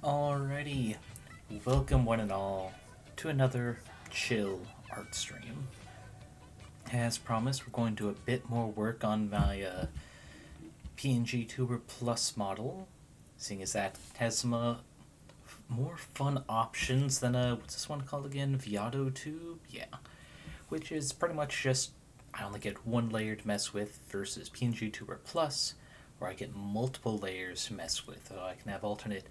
Alrighty, welcome one and all to another chill art stream. As promised, we're going to do a bit more work on my PNGtuber Plus model, seeing as that has some more fun options than what's this one called again? PNGtuber? Yeah, which is pretty much just I only get one layer to mess with versus PNGtuber Plus, where I get multiple layers to mess with, so I can have alternate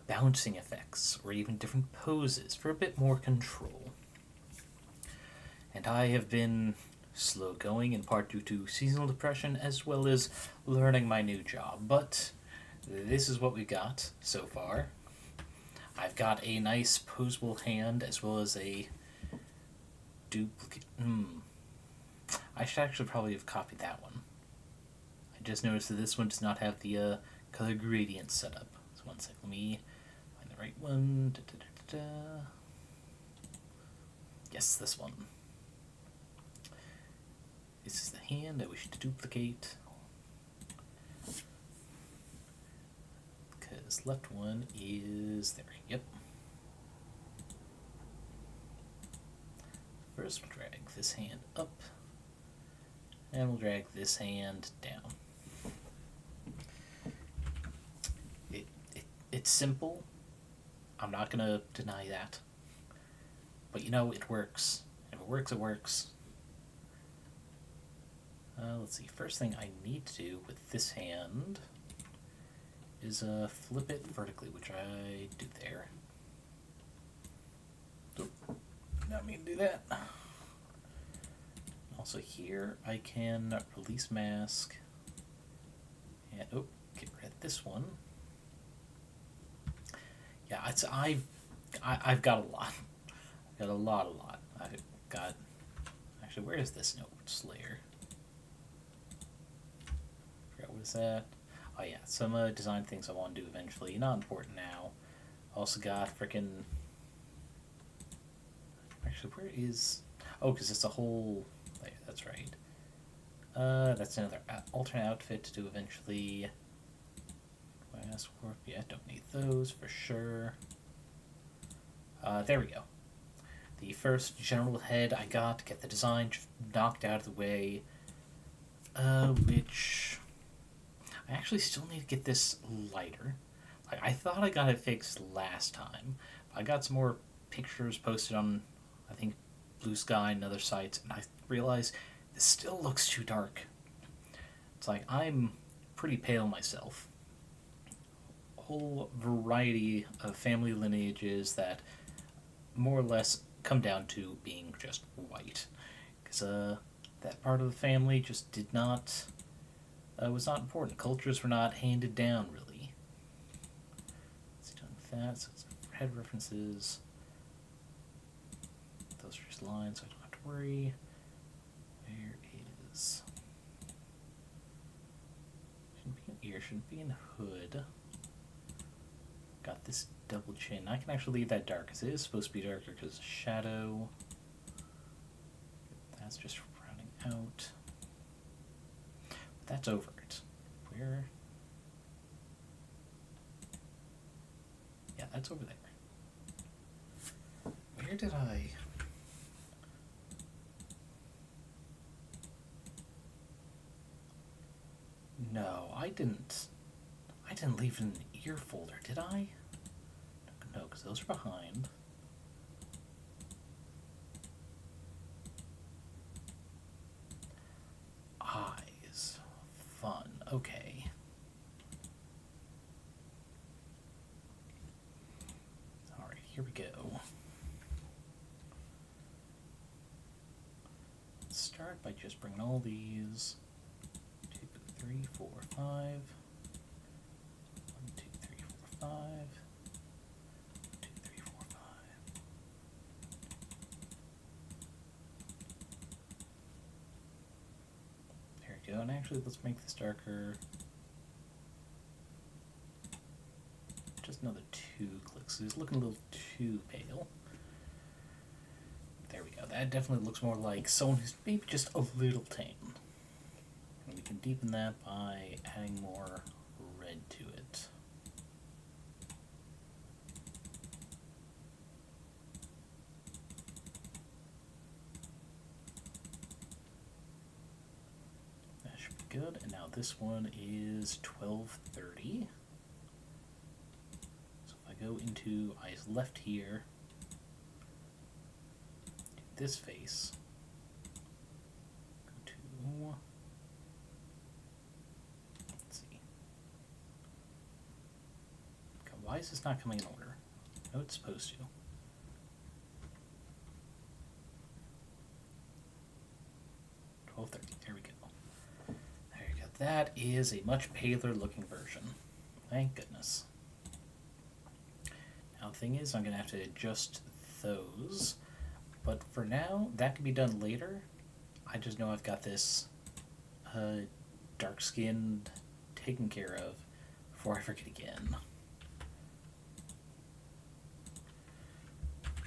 bouncing effects or even different poses for a bit more control. And I have been slow going in part due to seasonal depression as well as learning my new job, but this is what we got so far. I've got a nice posable hand as well as a duplicate. I should actually probably have copied that one. I just noticed that this one does not have the color gradient set up. So one sec, let me find the right one. Yes, this one. This is the hand I wish to duplicate. Because left one is there. Yep. First we'll drag this hand up. And we'll drag this hand down. It's simple. I'm not going to deny that. But you know, it works. If it works, it works. Let's see. First thing I need to do with this hand is flip it vertically, which I do there. Oop, not mean to do that. Also here, I can release mask. And, get rid of this one. Yeah, I've got a lot. I've got a lot. I've got... Actually, where is this notes layer? Forgot what is that? Oh yeah, some design things I want to do eventually. Not important now. Also got frickin'... Actually, where is... Oh, because it's a whole layer. That's right. That's another alternate outfit to do eventually. Warp, yeah, don't need those for sure. There we go. The first general head I got to get the design knocked out of the way, which I actually still need to get this lighter. Like, I thought I got it fixed last time. I got some more pictures posted on, I think, Blue Sky and other sites, and I realized this still looks too dark. It's like, I'm pretty pale myself. Whole variety of family lineages that more or less come down to being just white, because that part of the family just did not was not important. Cultures were not handed down really. Let's done with that. So it's head references. Those are just lines, so I don't have to worry. Where is? Shouldn't be an ear. Shouldn't be in hood. Got this double chin. I can actually leave that dark because it is supposed to be darker because shadow. That's just rounding out. But that's over it. Where? Yeah, that's over there. Where did I? No, I didn't. I didn't leave an ear folder, did I? No, because those are behind. Eyes. Fun. Okay. Alright, here we go. Let's start by just bringing all these 2, 3, 4, 5. 1, 2, 3, 4, 5. 2, 3, 4, 5. There we go. And actually, let's make this darker. Just another 2 clicks. It's looking a little too pale. There we go. That definitely looks more like someone who's maybe just a little tan. And we can deepen that by adding more red to it. good. And now this one is 1230. So if I go into eyes left here, do this face, go to, let's see. Okay, why is this not coming in order? No, it's supposed to. There we go. There you go. That is a much paler looking version. Thank goodness. Now the thing is, I'm going to have to adjust those. But for now, that can be done later. I just know I've got this dark skinned taken care of before I forget again.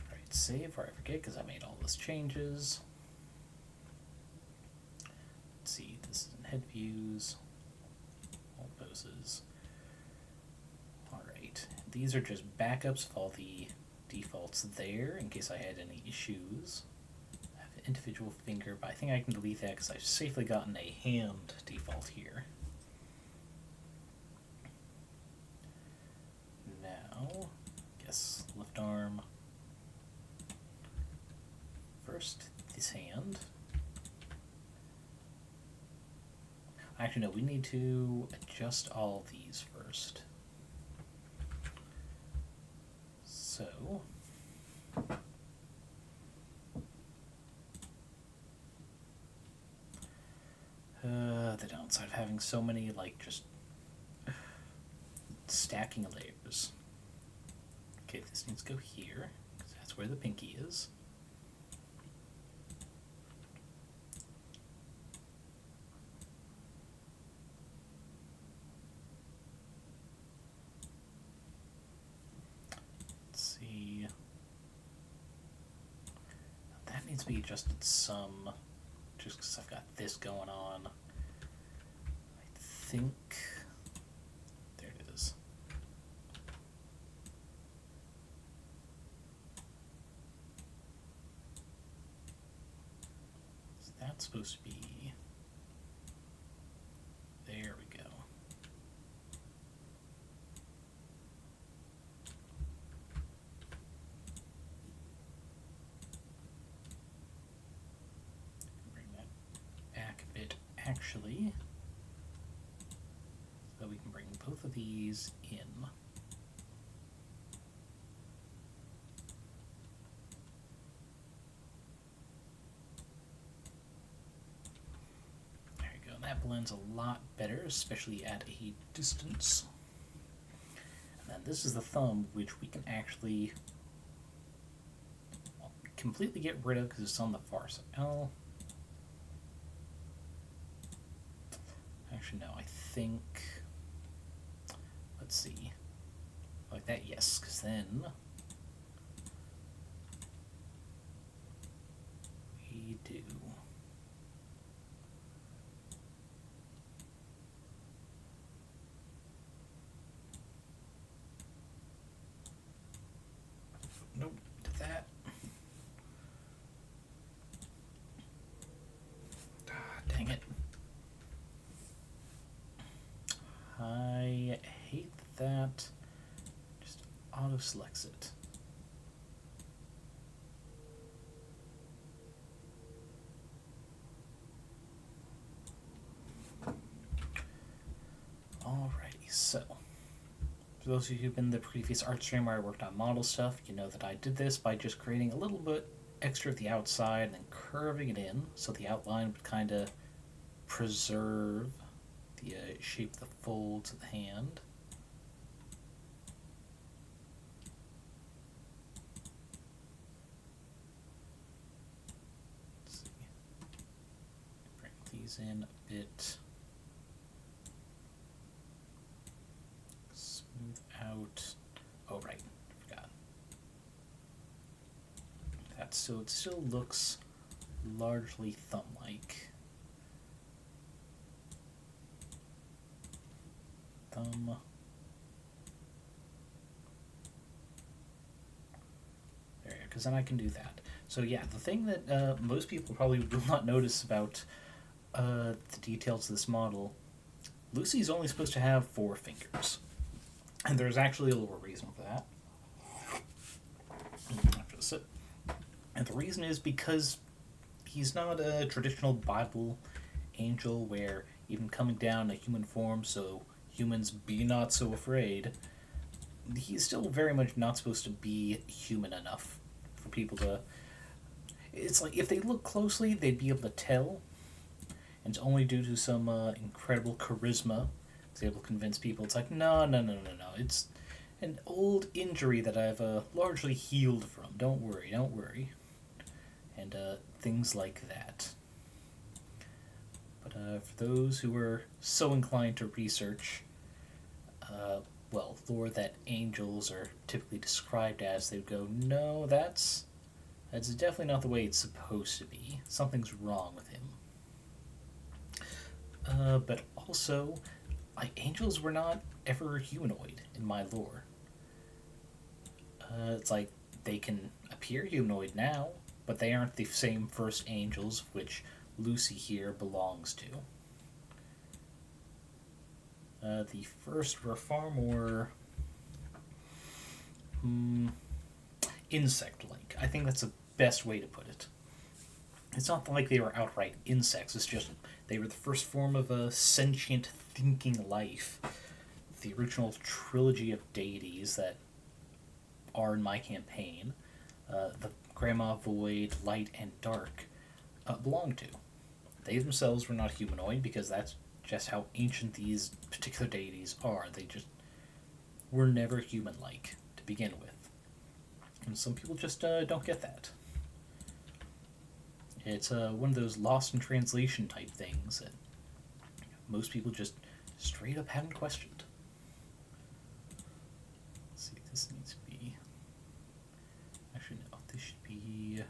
Alright, save before I forget because I made all those changes. See, this is in head views, all poses. Alright, these are just backups of all the defaults there in case I had any issues. I have an individual finger, but I think I can delete that because I've safely gotten a hand default here. Now, I guess left arm. First, this hand. Actually, no, we need to adjust all these first. So, the downside of having so many, like, just stacking layers. Okay, this needs to go here, because that's where the pinky is. Needs to be adjusted some, just because I've got this going on. I think there it is. So that's supposed to be, there we go. Actually, so we can bring both of these in. There you go. That blends a lot better, especially at a distance. And then this is the thumb, which we can actually completely get rid of because it's on the far side. Oh. Actually, no, I think, let's see, like that, yes, because then we do, nope, to that, dang it. I hate that just auto selects it. Alrighty, so for those of you who've been in the previous art stream where I worked on model stuff, you know that I did this by just creating a little bit extra at the outside and then curving it in so the outline would kind of preserve the shape of the folds of the hand. Let's see. Bring these in a bit. Smooth out. Oh, right. Forgot. That, so it still looks largely thumb-like. Thumb. There, because then I can do that. So yeah, the thing that most people probably will not notice about the details of this model, Lucy's only supposed to have 4 fingers. And there's actually a little reason for that. After the sip. And the reason is because he's not a traditional Bible angel where even coming down in a human form, so humans be not so afraid, he's still very much not supposed to be human enough for people to... It's like if they look closely, they'd be able to tell. And it's only due to some incredible charisma he's able to convince people. It's like, no. It's an old injury that I've largely healed from. Don't worry. And things like that. But for those who are so inclined to research, lore that angels are typically described as, they'd go, no, that's definitely not the way it's supposed to be. Something's wrong with him. But also, angels were not ever humanoid in my lore. It's like they can appear humanoid now, but they aren't the same first angels which Lucy here belongs to. The first were far more insect-like. I think that's the best way to put it. It's not like they were outright insects, it's just they were the first form of a sentient thinking life. The original trilogy of deities that are in my campaign, the Grandma, Void, Light, and Dark, belong to. They themselves were not humanoid because that's just how ancient these particular deities are. They just were never human-like to begin with. And some people just don't get that. It's one of those lost in translation type things that most people just straight up haven't questioned. Let's see, this needs to be... Actually, no, this should be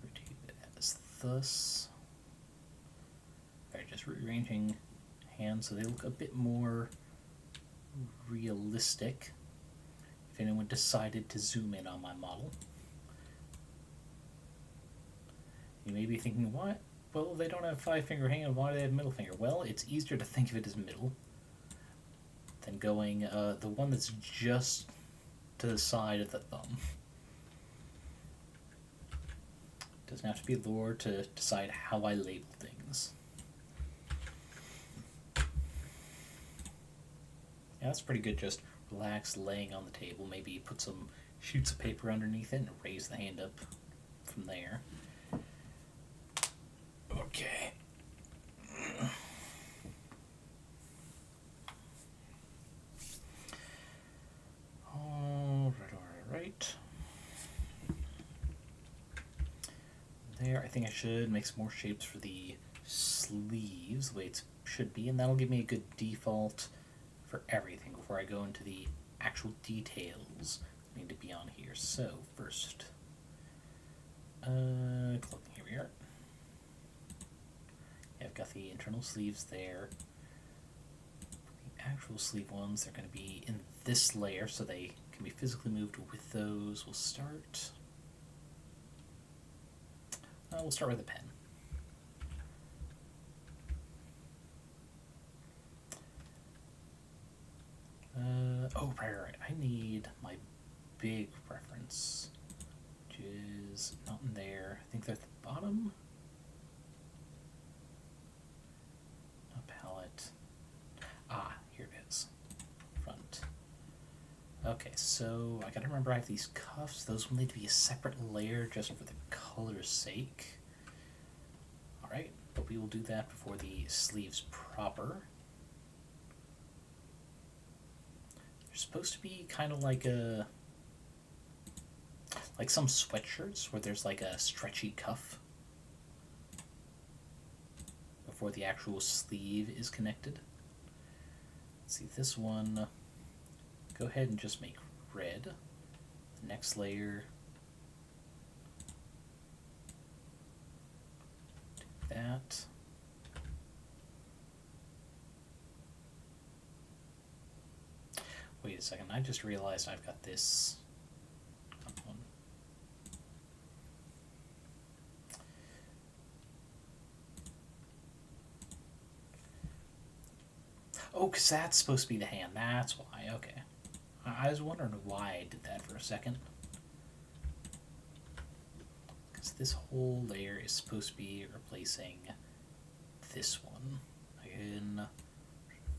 rotated as thus. Alright, just rearranging hands so they look a bit more realistic. If anyone decided to zoom in on my model. You may be thinking, what? Well, they don't have 5-finger hand, why do they have middle finger? Well, it's easier to think of it as middle than going the one that's just to the side of the thumb. Doesn't have to be lore to decide how I label things. Yeah, that's pretty good, just relax, laying on the table, maybe put some sheets of paper underneath it and raise the hand up from there. Okay. Alright. There, I think I should make some more shapes for the sleeves, the way it should be, and that'll give me a good default for everything before I go into the actual details that need to be on here. So, first, clothing, here we are. Yeah, I've got the internal sleeves there. The actual sleeve ones, they're going to be in this layer, so they can be physically moved with those. We'll start with a pen. Right. I need my big reference, which is not in there. I think they're at the bottom. A palette. Here it is. Front. Okay, so I gotta remember I have these cuffs. Those will need to be a separate layer just for the color's sake. Alright, but we will do that before the sleeves proper. They're supposed to be kind of like some sweatshirts where there's like a stretchy cuff before the actual sleeve is connected. Let's see, this one, go ahead and just make red. The next layer, do that. Wait a second, I just realized I've got this one. Oh, because that's supposed to be the hand. That's why. Okay. I was wondering why I did that for a second. Because this whole layer is supposed to be replacing this one. I can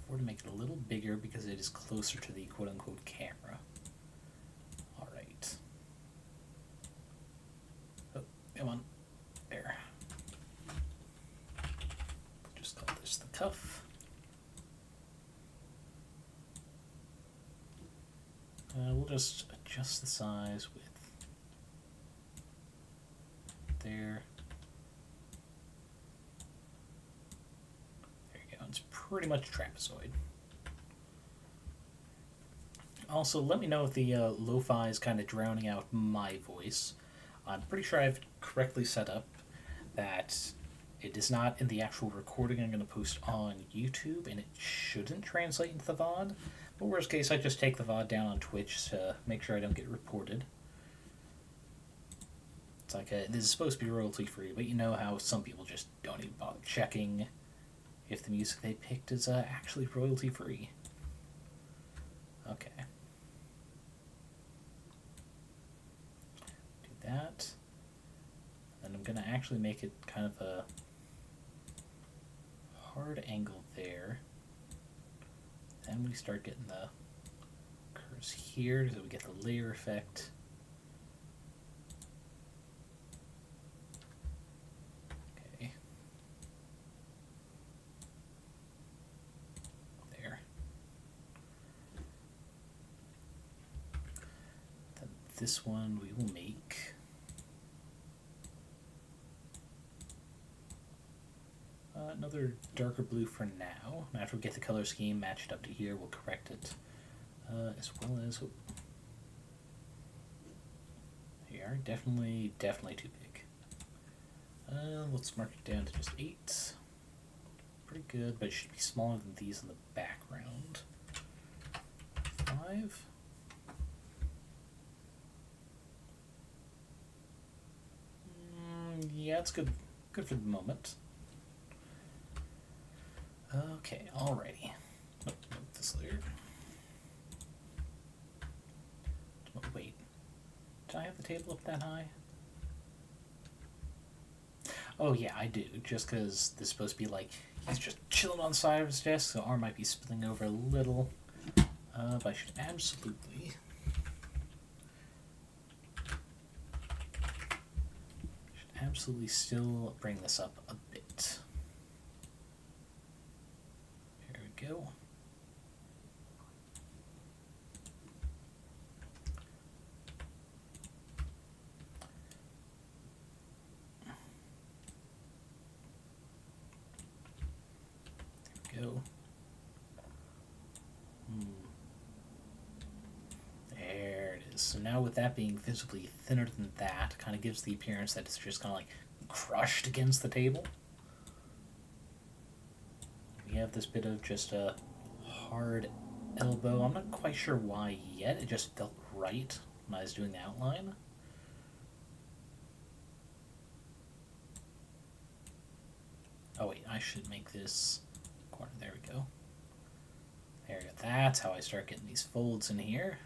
afford to make it a little bigger because it is closer to the quote-unquote camera. Alright. Oh, come on. There. Just call this the cuff. We'll just adjust the size with there. There you go. It's pretty much trapezoid. Also, let me know if the lo-fi is kind of drowning out my voice. I'm pretty sure I've correctly set up that it is not in the actual recording I'm going to post on YouTube, and it shouldn't translate into the VOD. But worst case, I just take the VOD down on Twitch to make sure I don't get reported. It's like, this is supposed to be royalty-free, but you know how some people just don't even bother checking if the music they picked is actually royalty-free. Okay. Do that. And I'm going to actually make it kind of a hard angle there. Then we start getting the curves here so we get the layer effect. Okay. There. Then this one we will make another darker blue for now. And after we get the color scheme matched up to here, we'll correct it. As well as... Oh, they are definitely too big. Let's mark it down to just 8. Pretty good, but it should be smaller than these in the background. 5. Yeah, it's good. Good for the moment. Okay, alrighty. Nope, this layer. Oh, wait. Did I have the table up that high? Oh yeah, I do. Just because this is supposed to be like, he's just chilling on the side of his desk, so arm might be spilling over a little. But I should absolutely still bring this up a bit. There we go. There we go. There it is. So now with that being visibly thinner than that, kind of gives the appearance that it's just kind of like crushed against the table. We have this bit of just a hard elbow. I'm not quite sure why yet. It just felt right when I was doing the outline. Oh wait, I should make this corner. There we go. There we go. That's how I start getting these folds in here.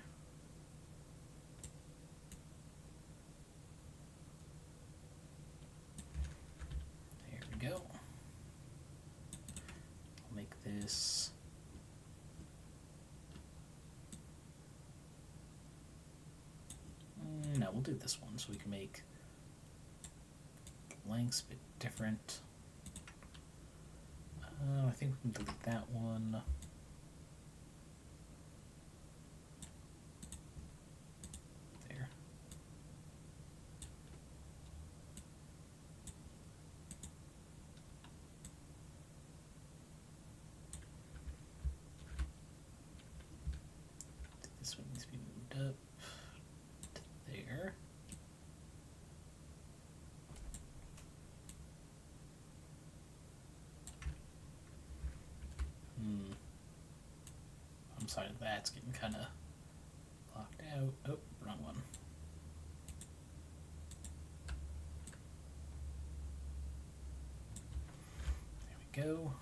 There we go. I'll make this... No, we'll do this one so we can make the lengths a bit different. I think we can delete that one. There. This one needs to be moved up to there. I'm sorry, that's getting kind of blocked out. Oh, wrong one. There we go.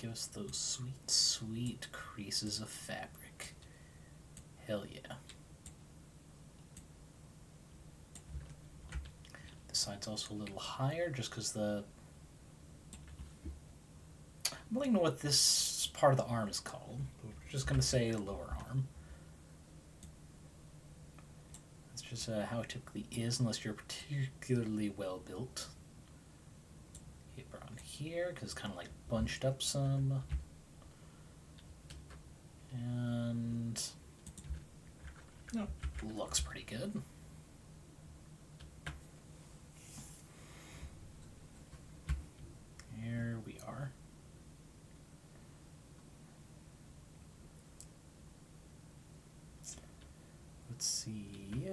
give us those sweet, sweet creases of fabric. Hell yeah. This side's also a little higher just because the... I'm not know what this part of the arm is called. We're just going to say lower arm. That's just how it typically is unless you're particularly well built. Hit around here because it's kind of like bunched up some. And no, looks pretty good. Here we are. Let's see.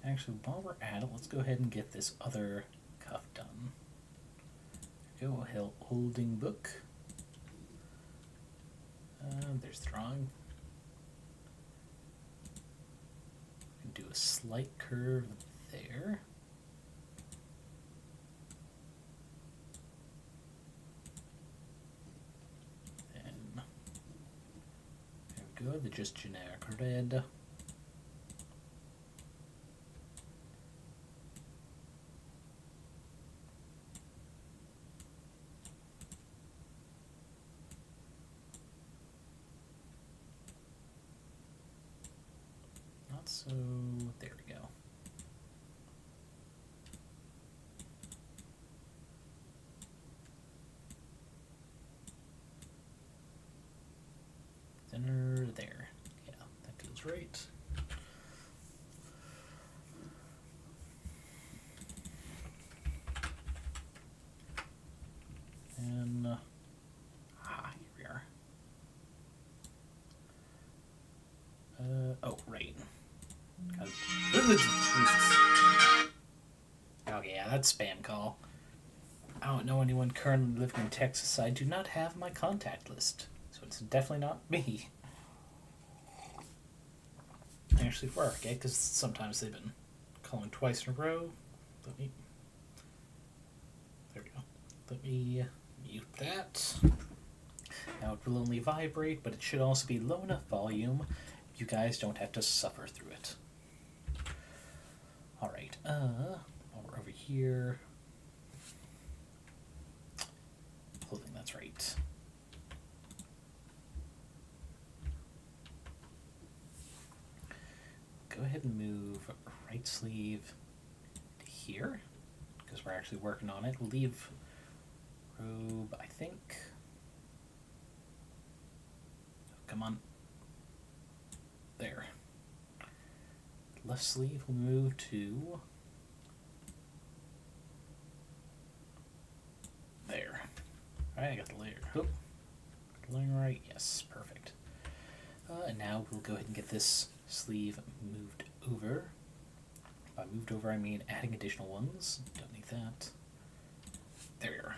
Actually, while we're at it, let's go ahead and get this other cuff done. There we go, holding book. There's the drawing. Do a slight curve there. Then there we go, the just generic red. So there we go. Center there. Yeah, that feels right. And here we are. Oh, right. Oh yeah, that's spam call. I don't know anyone currently living in Texas. I do not have my contact list, so it's definitely not me. Actually, work, eh? Because sometimes they've been calling twice in a row. There we go. Let me mute that. Now it will only vibrate, but it should also be low enough volume. You guys don't have to suffer through it. Alright, while we're over here... Clothing, that's right. Go ahead and move right sleeve to here, because we're actually working on it. Leave robe, I think. Come on. There. Left sleeve will move to there. Alright, I got the layer. Oh, layering right. Yes, perfect. And now we'll go ahead and get this sleeve moved over. By moved over, I mean adding additional ones. Don't need that. There we are.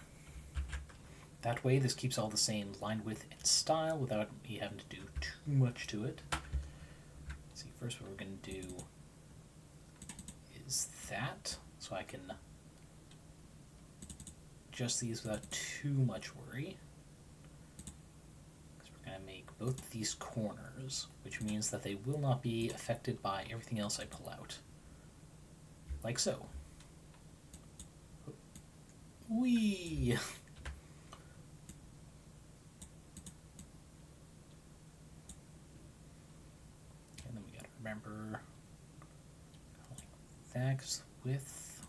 That way, this keeps all the same line width and style without me having to do too much to it. Let's see, first what we're going to do is that, so I can adjust these without too much worry. Because we're going to make both of these corners, which means that they will not be affected by everything else I pull out. Like so. Whee! And then we gotta remember like that, 'cause width.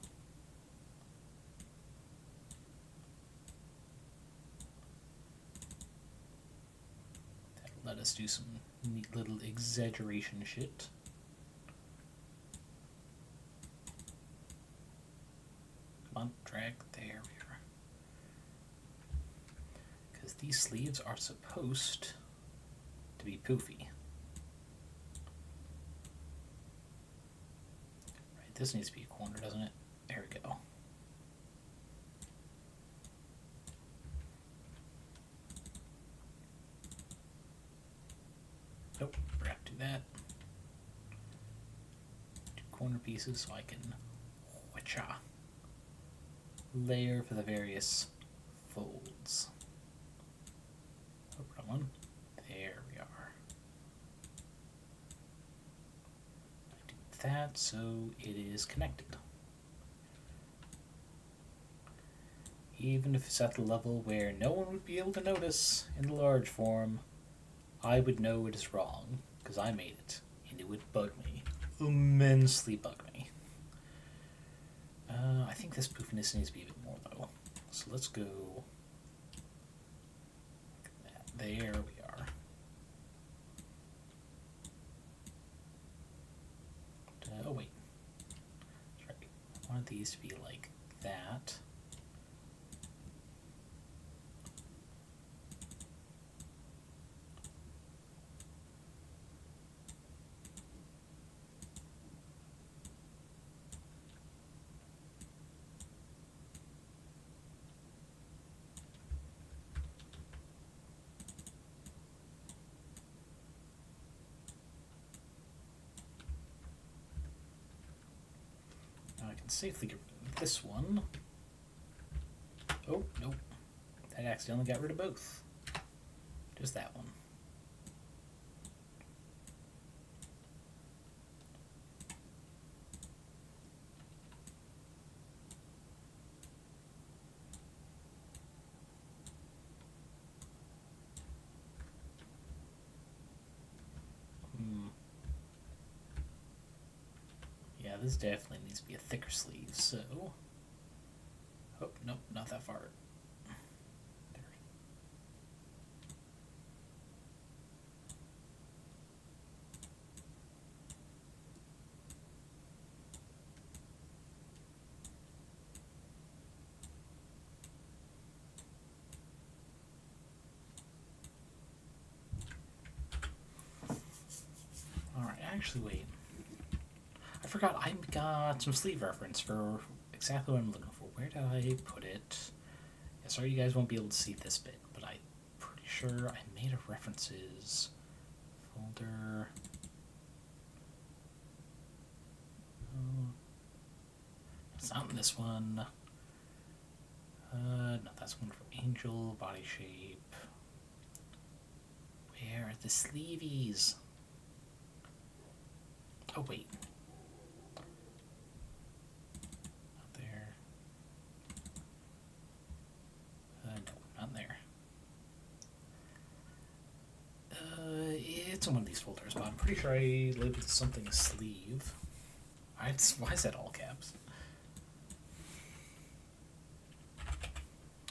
That'll let us do some neat little exaggeration shit. Come on, drag. There we are. Because these sleeves are supposed to be poofy. Right, this needs to be a corner, doesn't it? There we go. Nope, forgot to do that. Two corner pieces so I can whatcha layer for the various folds. Oh, wrong one. There we are. I do that so it is connected. Even if it's at the level where no one would be able to notice in the large form, I would know it is wrong, because I made it, and it would bug me. Immensely bug me. I think this poofiness needs to be a bit more, though. So let's go... There we are. Oh, wait. That's right. I wanted these to be like that. Safely get rid of this one. Oh, nope. That accidentally got rid of both. Just that one. Yeah, this definitely needs to be a thicker sleeve, so... Oh, nope, not that far. There. Alright, actually, wait. I forgot I got some sleeve reference for exactly what I'm looking for. Where did I put it? Yeah, sorry you guys won't be able to see this bit, but I'm pretty sure I made a references folder. It's not in this one. No, that's one for Angel, body shape. Where are the sleeveys? Oh, wait. Not there. No, not there. It's in one of these folders, but I'm pretty sure I labeled something a sleeve. Why is that all caps?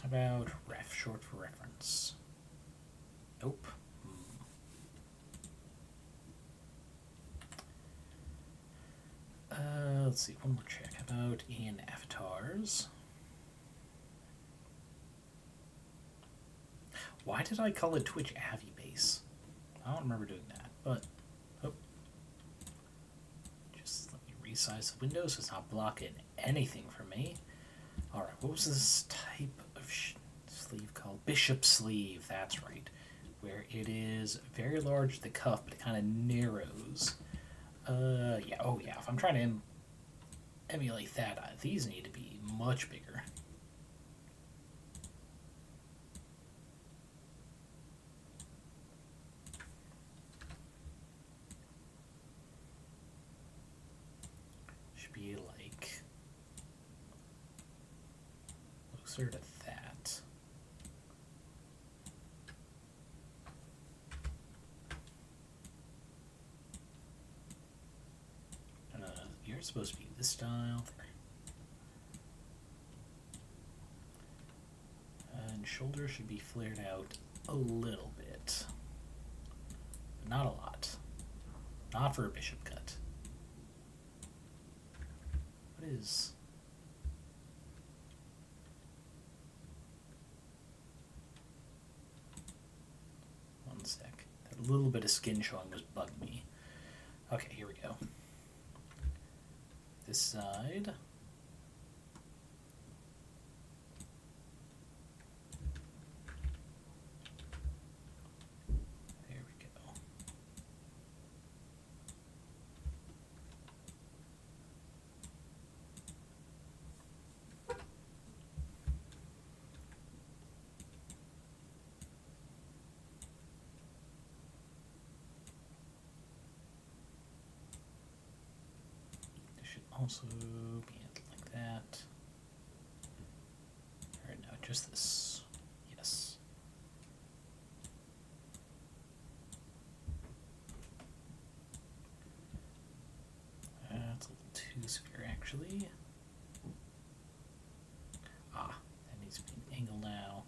How about ref, short for reference? Nope. Let's see, one more check. How about in avatars? Why did I call it Twitch Avi Base? I don't remember doing that, but oh. Just let me resize the window so it's not blocking anything for me. Alright, what was this type of sleeve called? Bishop sleeve, that's right. Where it is very large at the cuff, but it kind of narrows. Yeah, oh yeah, if I'm trying to emulate that, these need to be much bigger. Should be like closer to that. You're supposed to be this style. And shoulder should be flared out a little bit, but not a lot. Not for a bishop cut. What is... One sec. That little bit of skin showing was bugging me. Okay, here we go. This side. There we go. also be it like that. Alright, now just this. Yes. That's a little too severe, actually. Ah, that needs to be an angle now.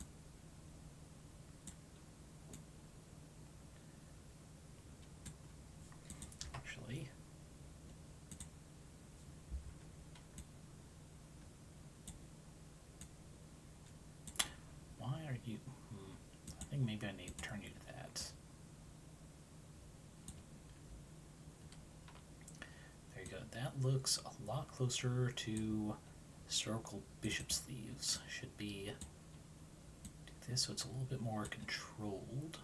Actually, why are you... I think maybe I need to turn you to that. There you go. That looks a lot closer to historical bishop sleeves. Should be... do this so it's a little bit more controlled.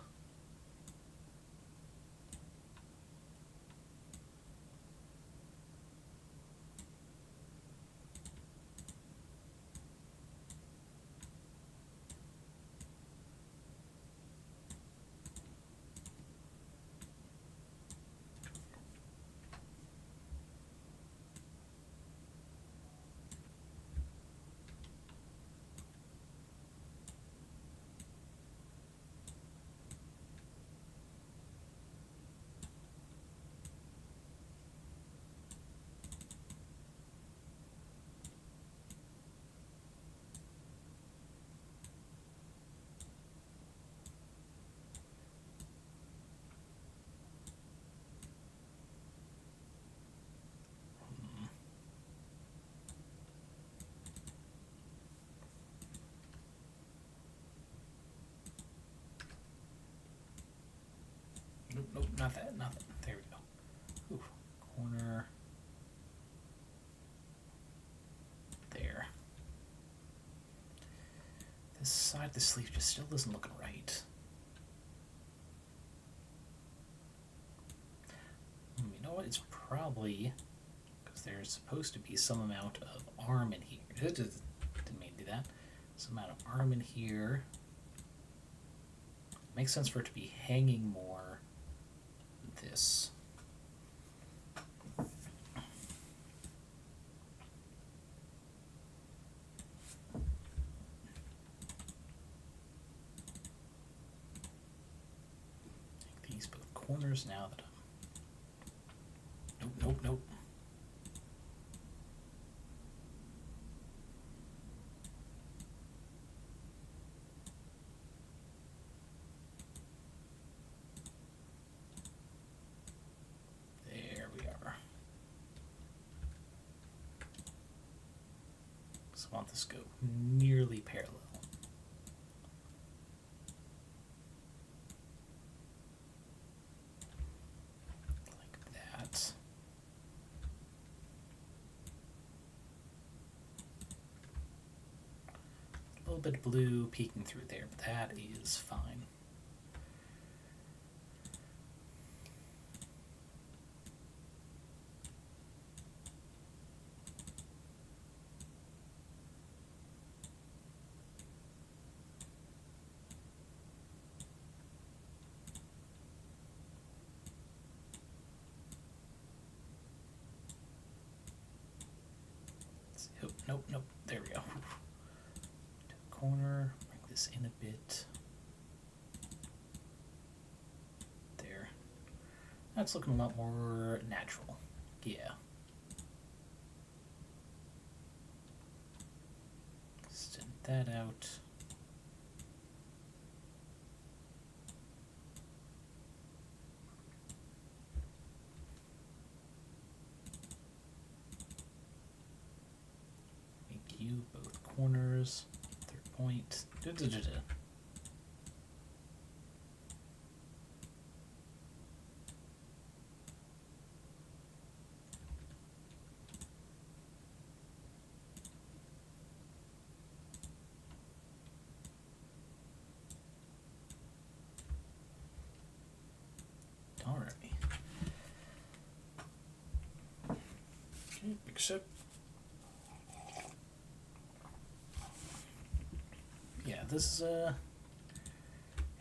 Nope, nope, not that, not that. There we go. Ooh, corner. There. This side of the sleeve just still isn't looking right. You know what? It's probably because there's supposed to be some amount of arm in here. Didn't mean to do that. Some amount of arm in here. Makes sense for it to be hanging more. This. Take these both corners now that I'm... Nope, nope, nope. Want this to go nearly parallel. Like that. A little bit of blue peeking through there, but that is fine. Nope, nope, there we go. Corner, bring this in a bit. There. That's looking a lot more natural. Yeah. Extend that out. Both corners, third point. Alright. Okay, big sip. This is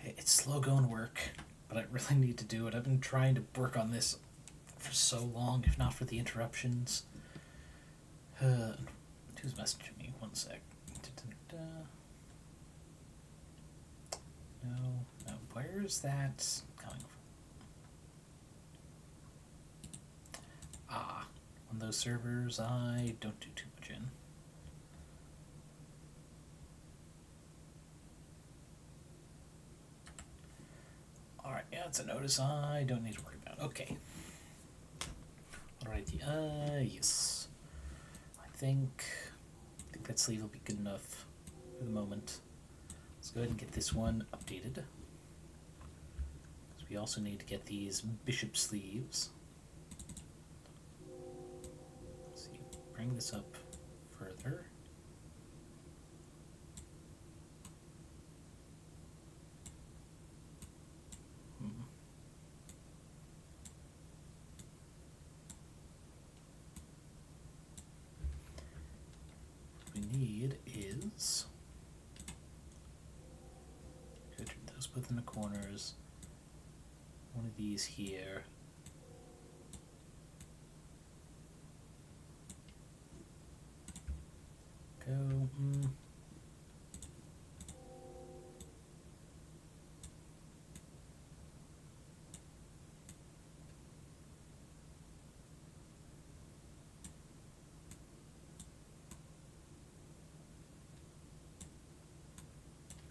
it's slow going work, but I really need to do it. I've been trying to work on this for so long, if not for the interruptions. Who's messaging me? One sec. No. Where's that coming from? Ah, on those servers I don't do too much in. Alright, yeah, it's a notice I don't need to worry about. Okay. Alrighty, yes. I think that sleeve will be good enough for the moment. Let's go ahead and get this one updated. Because we also need to get these bishop sleeves. Let's see, bring this up further. What we need is turn those both in the corners. One of these here. Go.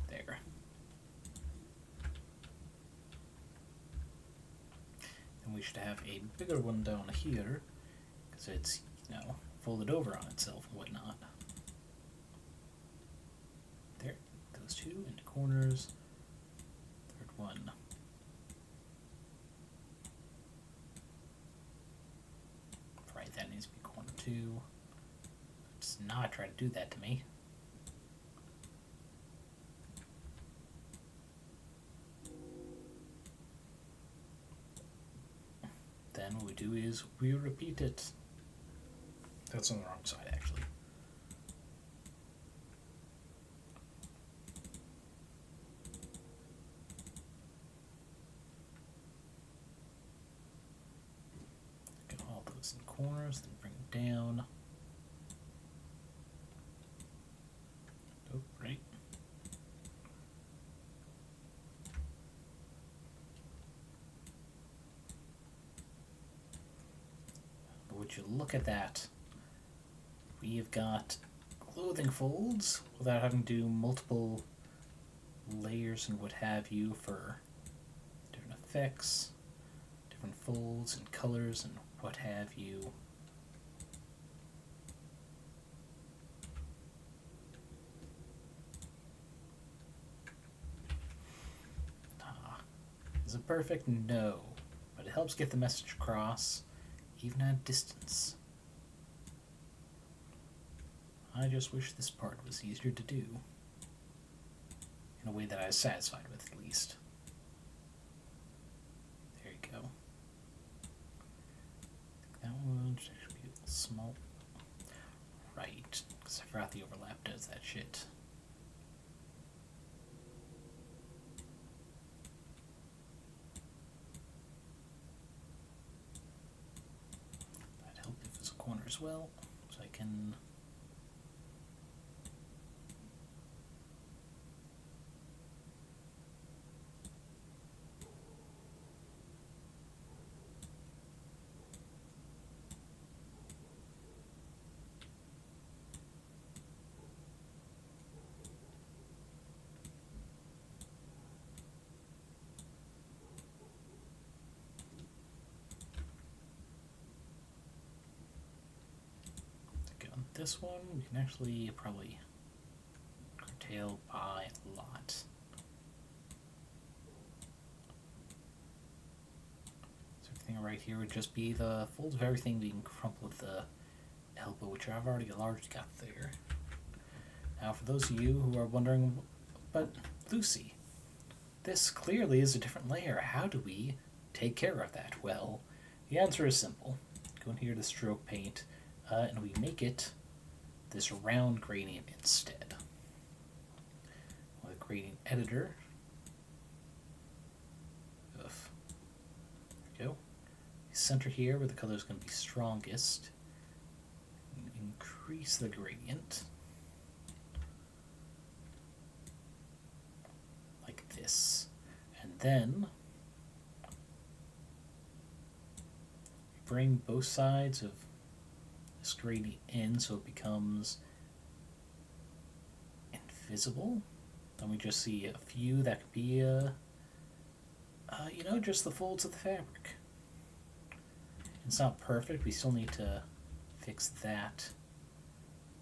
There. And we should have a bigger one down here, because it's, folded over on itself and whatnot. There. Those two into corners. Third one. Right, that needs to be corner 2. Let's not try to do that to me. Then what we do is we repeat it. That's on the wrong side, actually. Get all those in corners, then bring them down. Oh, right. But would you look at that? We have got clothing folds without having to do multiple layers and what have you for different effects, different folds and colors and what have you. Is it perfect? No. But it helps get the message across, even at distance. I just wish this part was easier to do. In a way that I was satisfied with, at least. There you go. I think that one should actually be a little small. Right, because I forgot the overlap does that shit. That'd help if it's a corner as well, so I can... This one we can actually probably curtail by a lot. So everything right here would just be the folds of everything being crumpled with the elbow, which I've already largely got there. Now for those of you who are wondering, but Lucy, this clearly is a different layer. How do we take care of that? Well, the answer is simple. Go in here to stroke paint, and we make it this round gradient instead. With a gradient editor. There we go. Center here where the color is going to be strongest. increase the gradient like this, and then bring both sides of this gradient in so it becomes invisible. Then we just see a few that could be, just the folds of the fabric. It's not perfect. We still need to fix that.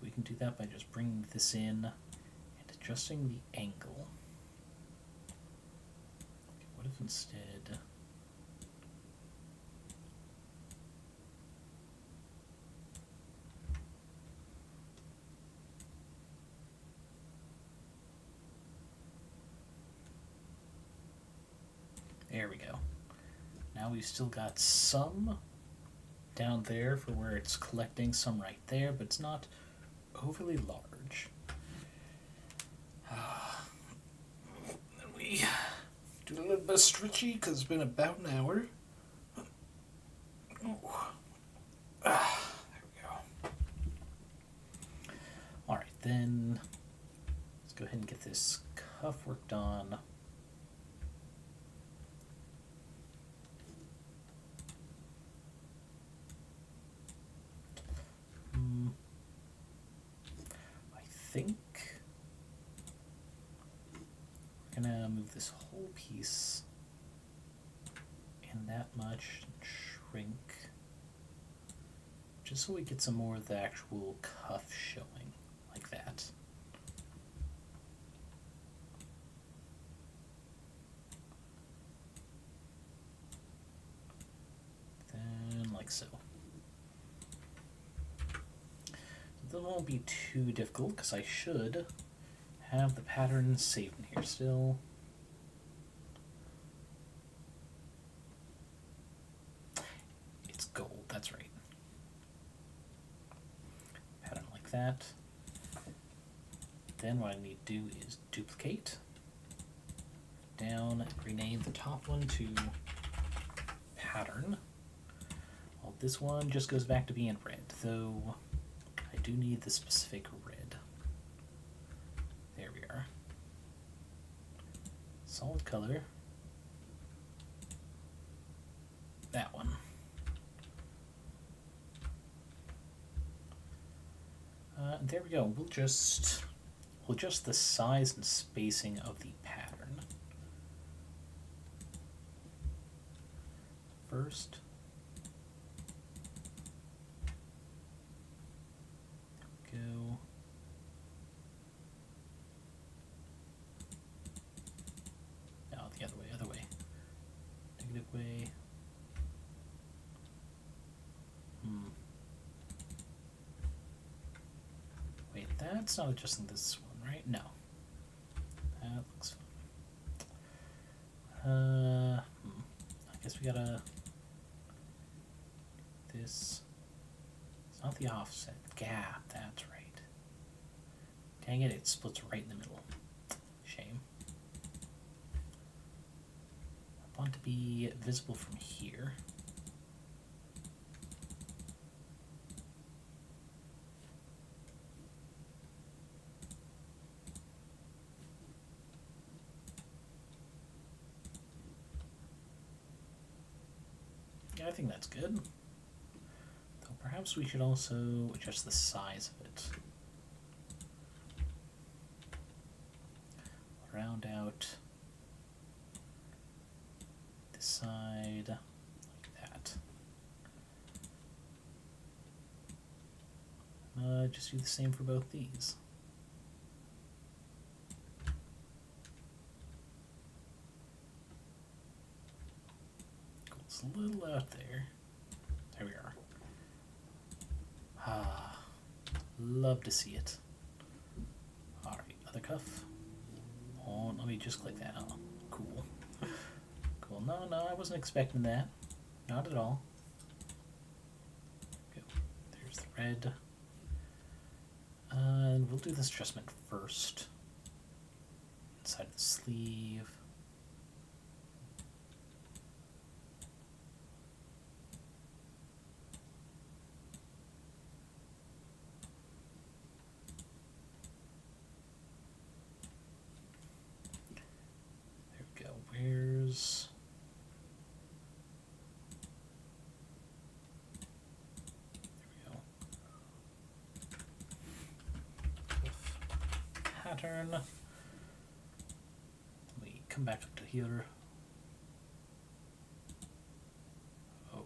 We can do that by just bringing this in and adjusting the angle. Okay, what if instead... There we go. Now we've still got some down there for where it's collecting, some right there, but it's not overly large. Then we do a little bit of stretchy because it's been about an hour. There we go. Alright, then let's go ahead and get this cuff worked on. I think we're gonna move this whole piece in that much and shrink, just so we get some more of the actual cuff showing, like that. Then like so. That won't be too difficult because I should have the pattern saved in here still. It's gold, that's right. Pattern like that. Then what I need to do is duplicate. Down, rename the top one to pattern. Well, this one just goes back to being red, though I do need the specific red. There we are. Solid color. That one. There we go. We'll adjust the size and spacing of the pattern. First, go. No, the other way. Negative way. Wait, that's not adjusting this one, right? No. That looks fine. I guess we gotta... This... It's not the offset. Gap, that's right. Dang it, it splits right in the middle. Shame. I want to be visible from here. Yeah, I think that's good. Though perhaps we should also adjust the size of it. Round out this side like that. Just do the same for both these. It's a little out there. There we are. Ah, love to see it. Alright, other cuff. Oh, let me just click that. Oh, cool. Cool. No, I wasn't expecting that. Not at all. Go. There's the red. And we'll do this adjustment first. Inside of the sleeve. colors. There we go. Pattern. We come back up to here. Oh,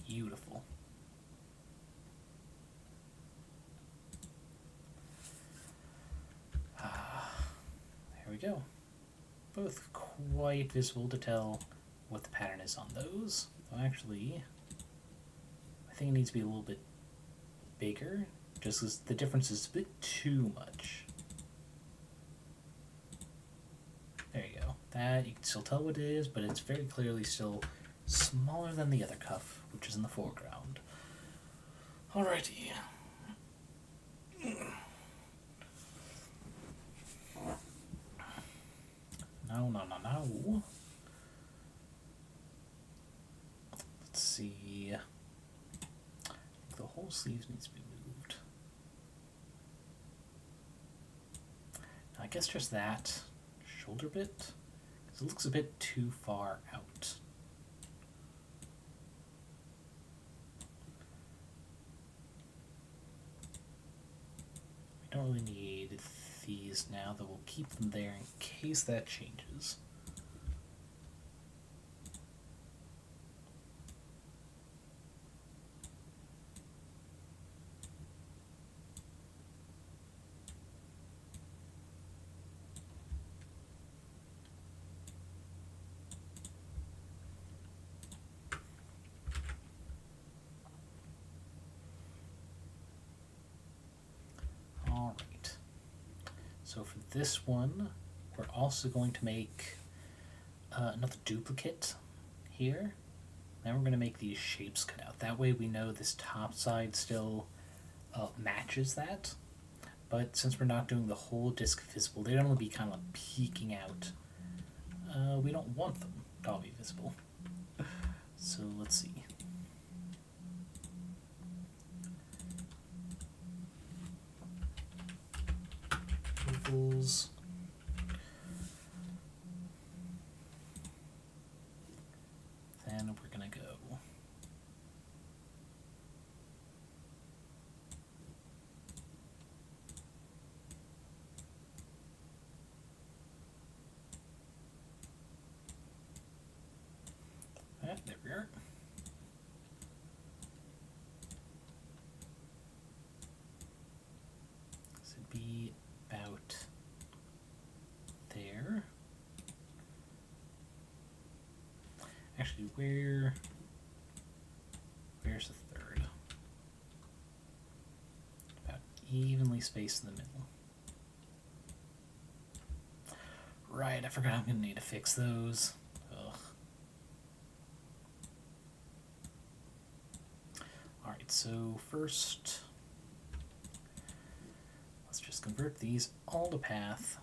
beautiful. There we go. Both quite visible to tell what the pattern is on those. Well, actually, I think it needs to be a little bit bigger, just because the difference is a bit too much. There you go. That, you can still tell what it is, but it's very clearly still smaller than the other cuff, which is in the foreground. Alrighty. No. Let's see. The whole sleeve needs to be moved. Now, I guess just that shoulder bit, because it looks a bit too far out. We don't really need these now, though we'll keep them there in case that changes. So for this one, we're also going to make another duplicate here. Then we're going to make these shapes cut out. That way we know this top side still matches that. But since we're not doing the whole disc visible, they're going to be kind of like peeking out. We don't want them to all be visible. So let's see. Ovals. Then we're going to go there we are. This would be about there. Actually, where's the third? About evenly spaced in the middle. Right, I forgot I'm gonna need to fix those. Ugh. Alright, so first, let's just convert these all to path.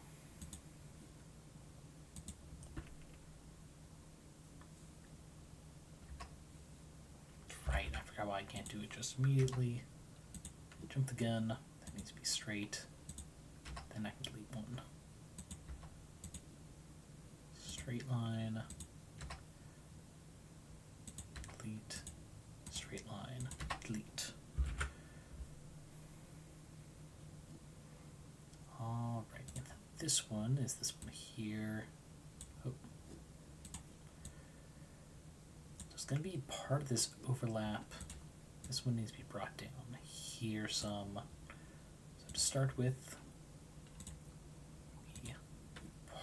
Right, I forgot why I can't do it just immediately. Jump the gun, that needs to be straight. Then I can delete one. Straight line, delete, straight line, delete. Alright, this one is this one here. Oh. So it's going to be part of this overlap. This one needs to be brought down here some. So to start with,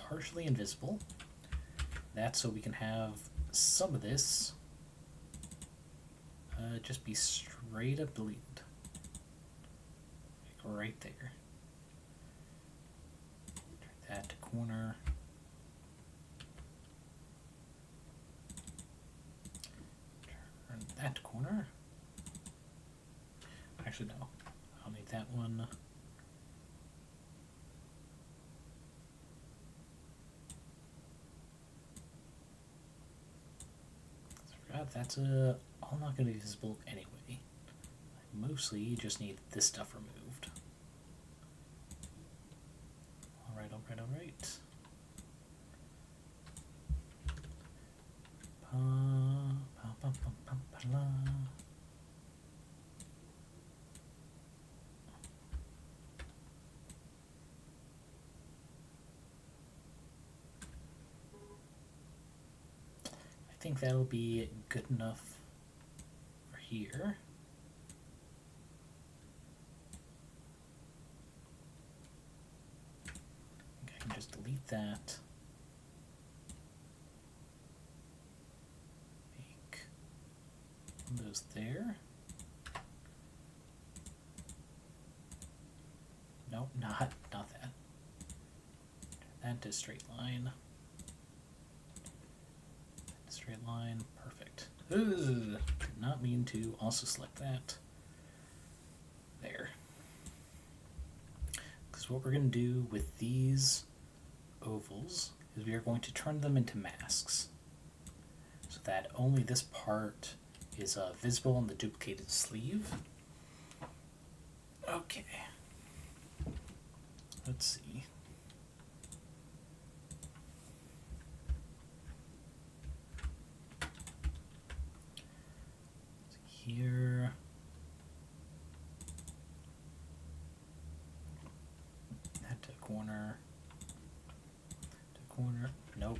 partially invisible. That's so we can have some of this just be straight up deleted. Like right there. Turn that to corner. Turn that to corner. Actually, no. I'll need that one. That's all not going to be visible anyway. I mostly just need this stuff removed. Alright. think that'll be good enough for here. I can just delete that. Make those there. Nope, not that. Turn that to straight line. Straight line, perfect. Did not mean to also select that. There. Because what we're going to do with these ovals is we are going to turn them into masks so that only this part is visible on the duplicated sleeve. Okay. Let's see. Here. That to corner. To corner. Nope.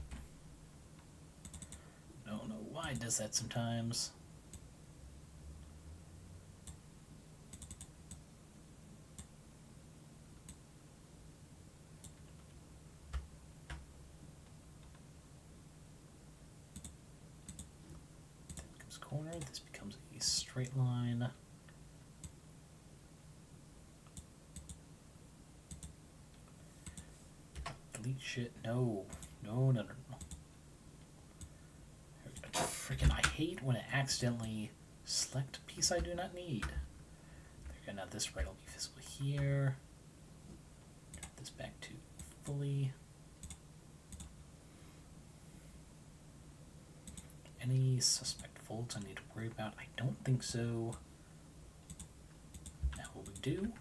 Don't know why it does that sometimes. Corner, this becomes a straight line. Delete shit. No. Freaking, I hate when it accidentally select a piece I do not need. There you go. Now this right will be visible here. Turn this back to fully. Any suspect folds I need to worry about? I don't think so. Now what we do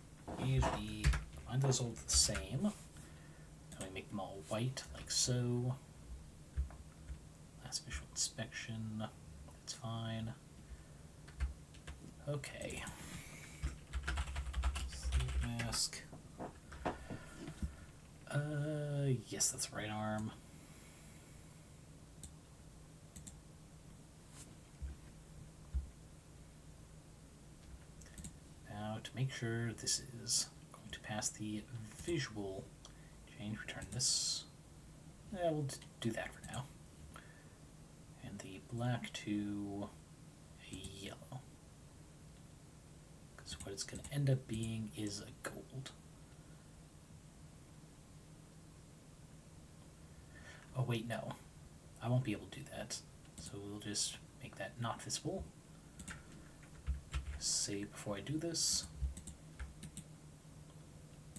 is we find those all the same. Then we make them all white like so. Last visual inspection, that's fine. Okay. Sleeve mask. Yes, that's right arm. To make sure this is going to pass the visual change, return this. Yeah, we'll do that for now. And the black to a yellow. Because what it's going to end up being is a gold. Oh wait, no. I won't be able to do that. So we'll just make that not visible. Save before I do this.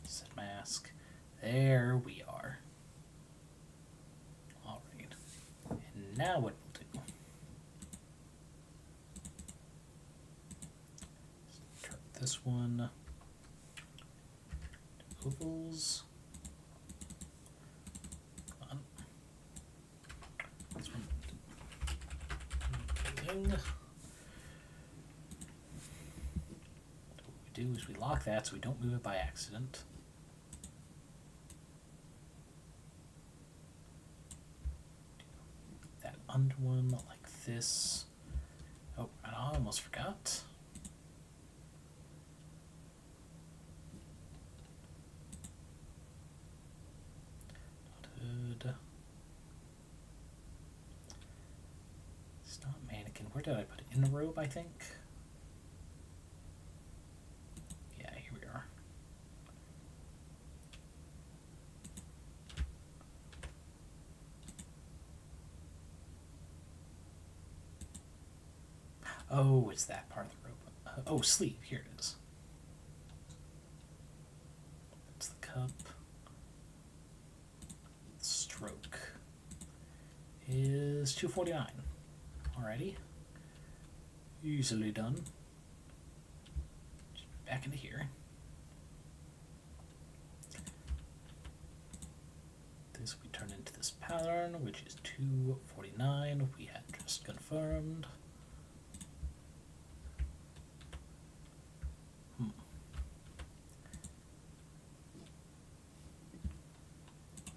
Set mask. There we are. Alright. And now what we'll do. Turn this one. Ovals. Come on. This one. What we do is we lock that so we don't move it by accident. That under one like this. Oh, and I almost forgot. It's not mannequin. Where did I put it? In the robe, I think. Yeah, here we are. Oh, it's that part of the robe. Oh, sleeve. Here it is. That's the cup. Stroke is 249. Alrighty. Easily done. Just back into here. This we turn into this pattern, which is 249. We had just confirmed.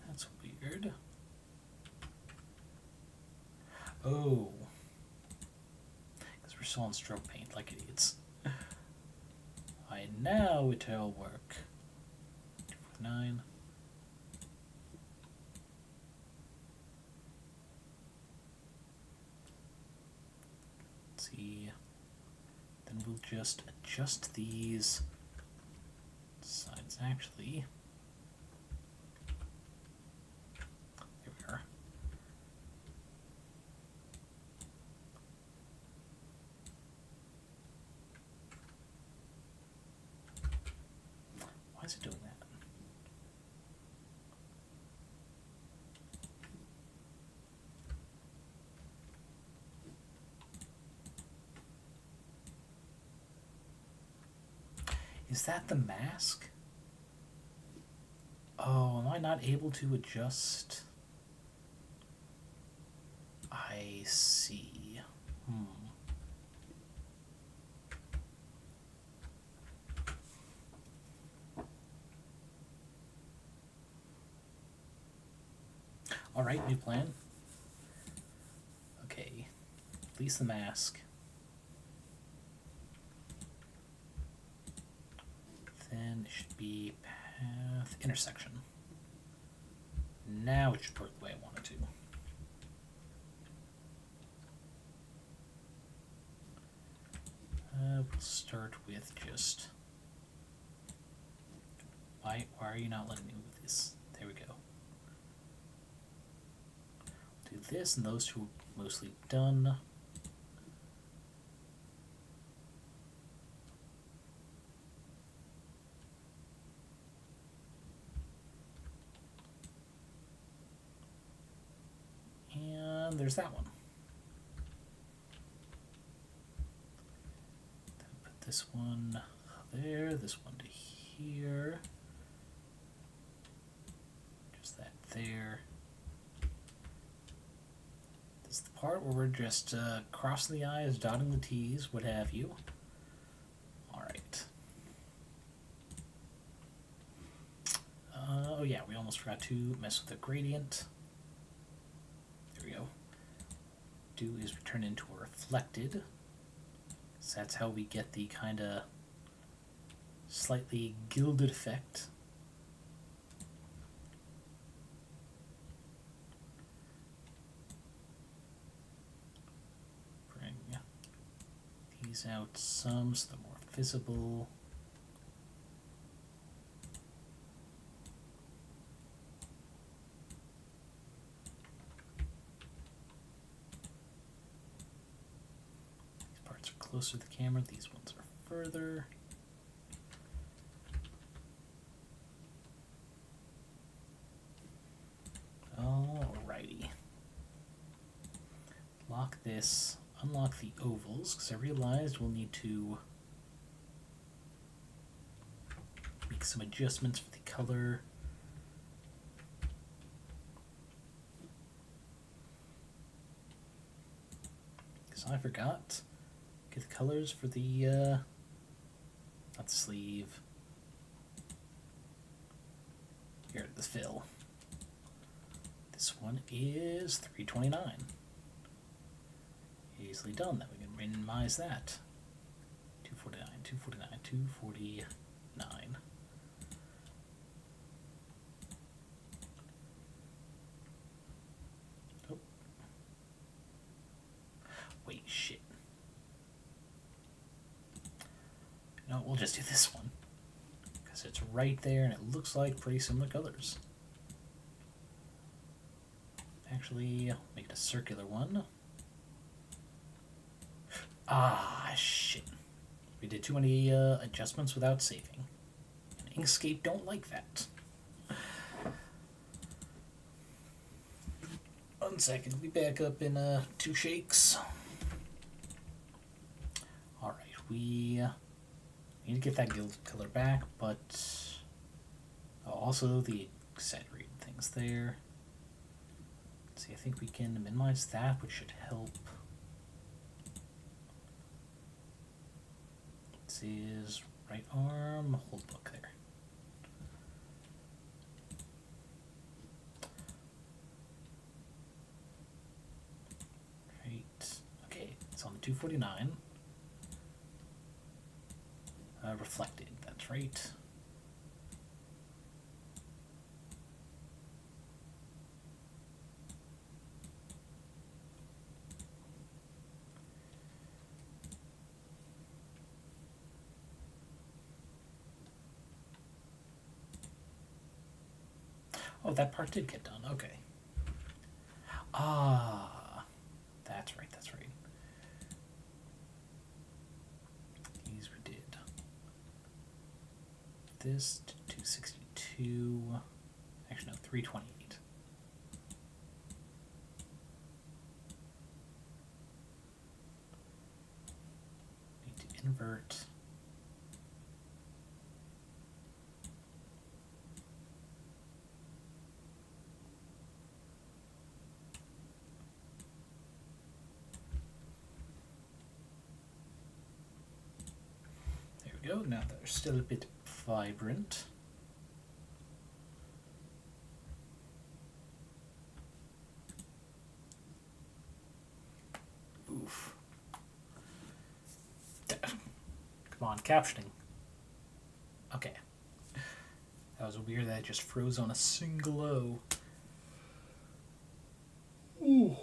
That's weird. Oh. Because we're still on stroke paint like idiots. Now it'll work. 249. Let's see. Then we'll just adjust these sides actually. There we are. Why is it doing that? Is that the mask? Oh, am I not able to adjust? I see. Alright, new plan. Okay. Release the mask. Then it should be path intersection. Now it should work the way I want it to. We'll start with just... Why are you not letting me move this? There we go. Do this, and those two are mostly done. And there's that one. Then put this one there, this one to here. Just that there. This is the part where we're just crossing the I's, dotting the T's, what have you. Alright. Oh yeah, we almost forgot to mess with the gradient. There we go. Do is return into a reflected. So that's how we get the kind of slightly gilded effect. Bring these out some so they're more visible. These parts are closer to the camera, these ones are further. Alrighty. Lock this, unlock the ovals, because I realized we'll need to make some adjustments for the color. Because I forgot. Get the colors for the, not the sleeve. Here, the fill. This one is 329. Easily done. Then we can minimize that. 249, 249, 249. Oh. Wait, shit. No, we'll just do this one. Because it's right there and it looks like pretty similar colors. Actually, make it a circular one. Ah, shit. We did too many adjustments without saving. And Inkscape don't like that. 1 second, we'll be back up in 2 shakes. Alright, we need to get that gilded color back, but also the exaggerated things there. Let's see, I think we can minimize that, which should help. This is right arm, hold book there. 249. Reflected, that's right. Oh, that part did get done. Okay. Ah, that's right, that's right. These we did. This to 262. Actually, no, 328. Need to invert. There we go. Now they're still a bit vibrant. Oof. Come on, captioning. Okay. That was weird that it just froze on a single O. Ooh.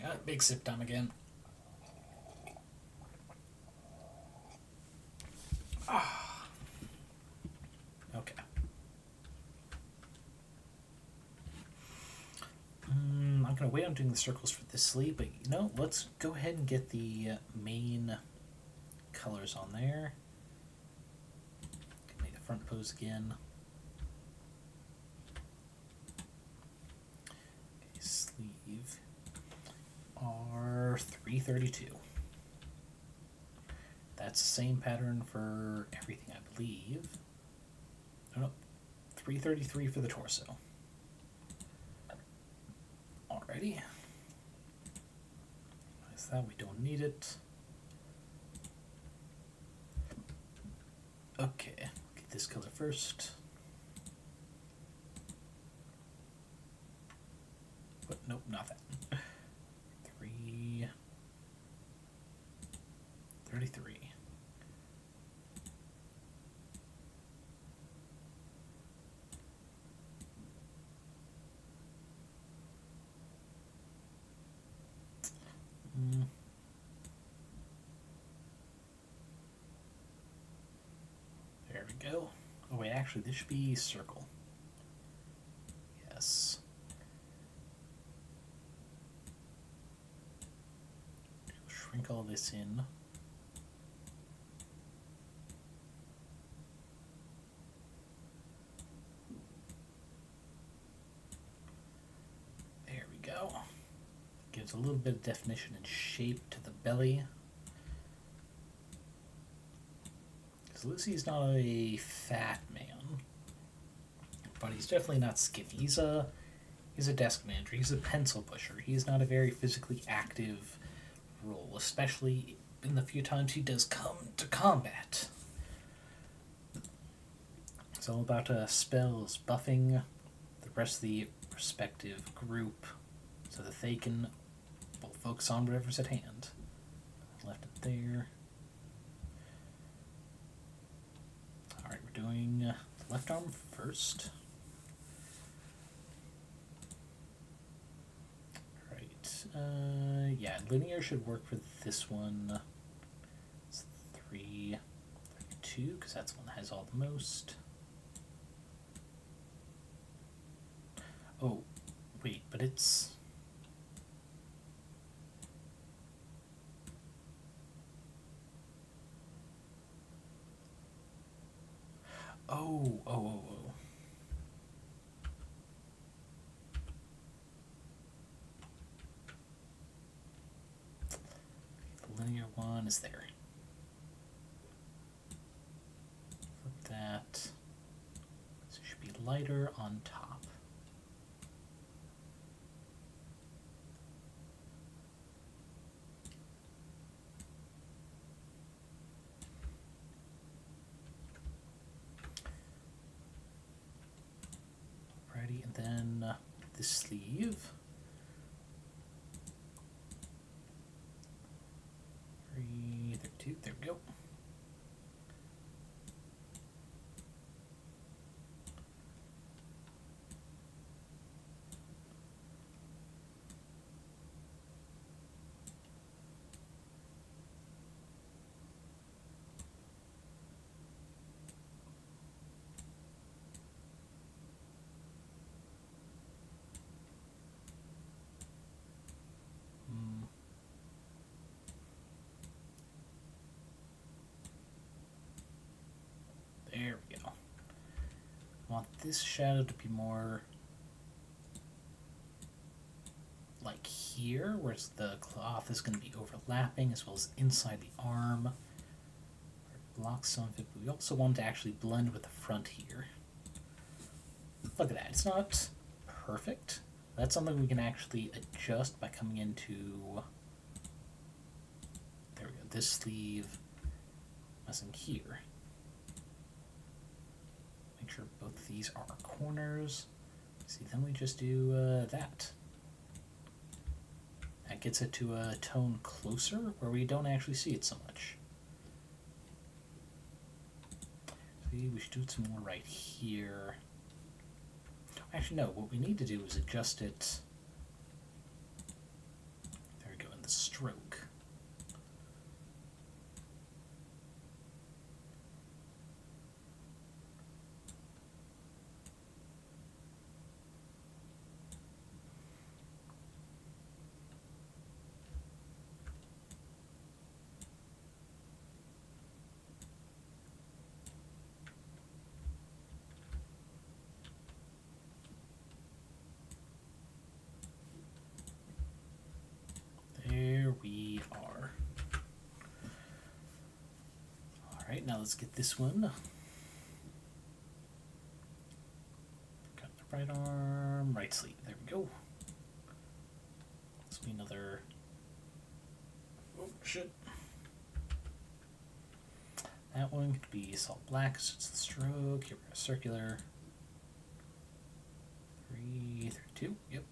Yeah, big sip time again. Ah. Okay. I'm going to wait on doing the circles for this sleeve, but you know, let's go ahead and get the main colors on there. Make the front pose again. Okay, sleeve R332. That's the same pattern for everything, I believe. Oh, no, 333 for the torso. Alrighty. That's that, we don't need it. Okay, get this color first. But nope, not that. 333. There we go. Oh wait, actually this should be circle. Yes. Shrink all this in. There we go. Gives a little bit of definition and shape to the belly. Because Lucy's not a fat man, but he's definitely not skinny. He's a desk manager. He's a pencil pusher. He's not a very physically active role, especially in the few times he does come to combat. It's all about spells, buffing the rest of the respective group so that they can focus on whatever's at hand. Left it there. Alright, we're doing the left arm first. Right. Yeah, linear should work for this one. It's 332, because that's the one that has all the most. Oh, wait, but it's... Oh. The linear one is there. Flip that. So it should be lighter on top. And then the sleeve. want this shadow to be more like here, whereas the cloth is going to be overlapping as well as inside the arm. Block some of it, but we also want to actually blend with the front here. Look at that, it's not perfect. That's something we can actually adjust by coming into, there we go, this sleeve, messing here. Make sure both of these are corners. See, then we just do that. That gets it to a tone closer where we don't actually see it so much. See, we should do some more right here. Actually, no, what we need to do is adjust it. There we go, in the stroke. There we are. Alright, now let's get this one. Got the right arm, right sleeve. There we go. This will be another. Oh, shit. That one could be salt black, so it's the stroke. Here we go, circular. 3, 3, 2. Yep.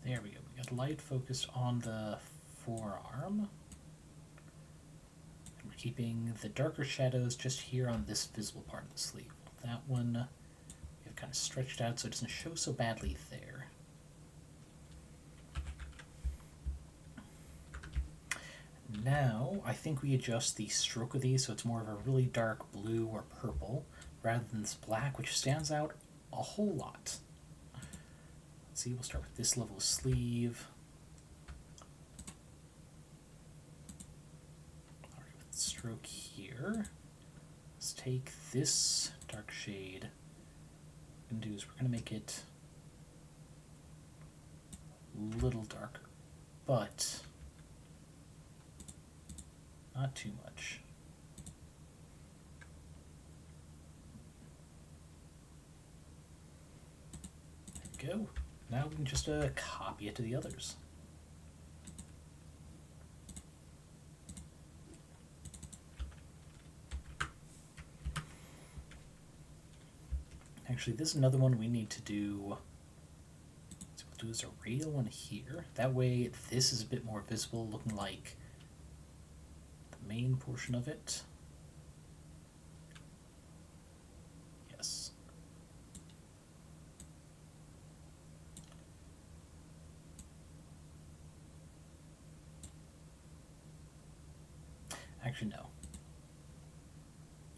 There we go. We got light focused on the forearm. And we're keeping the darker shadows just here on this visible part of the sleeve. That one we have kind of stretched out so it doesn't show so badly there. Now, I think we adjust the stroke of these so it's more of a really dark blue or purple rather than this black, which stands out a whole lot. Let's see, we'll start with this level of sleeve. All right, with the stroke here, let's take this dark shade. What we're going to do is we're going to make it a little darker, but not too much. There we go. Now we can just copy it to the others. Actually, this is another one we need to do. So we'll do is a radial one here. That way this is a bit more visible, looking like the main portion of it. Yes. Actually, no.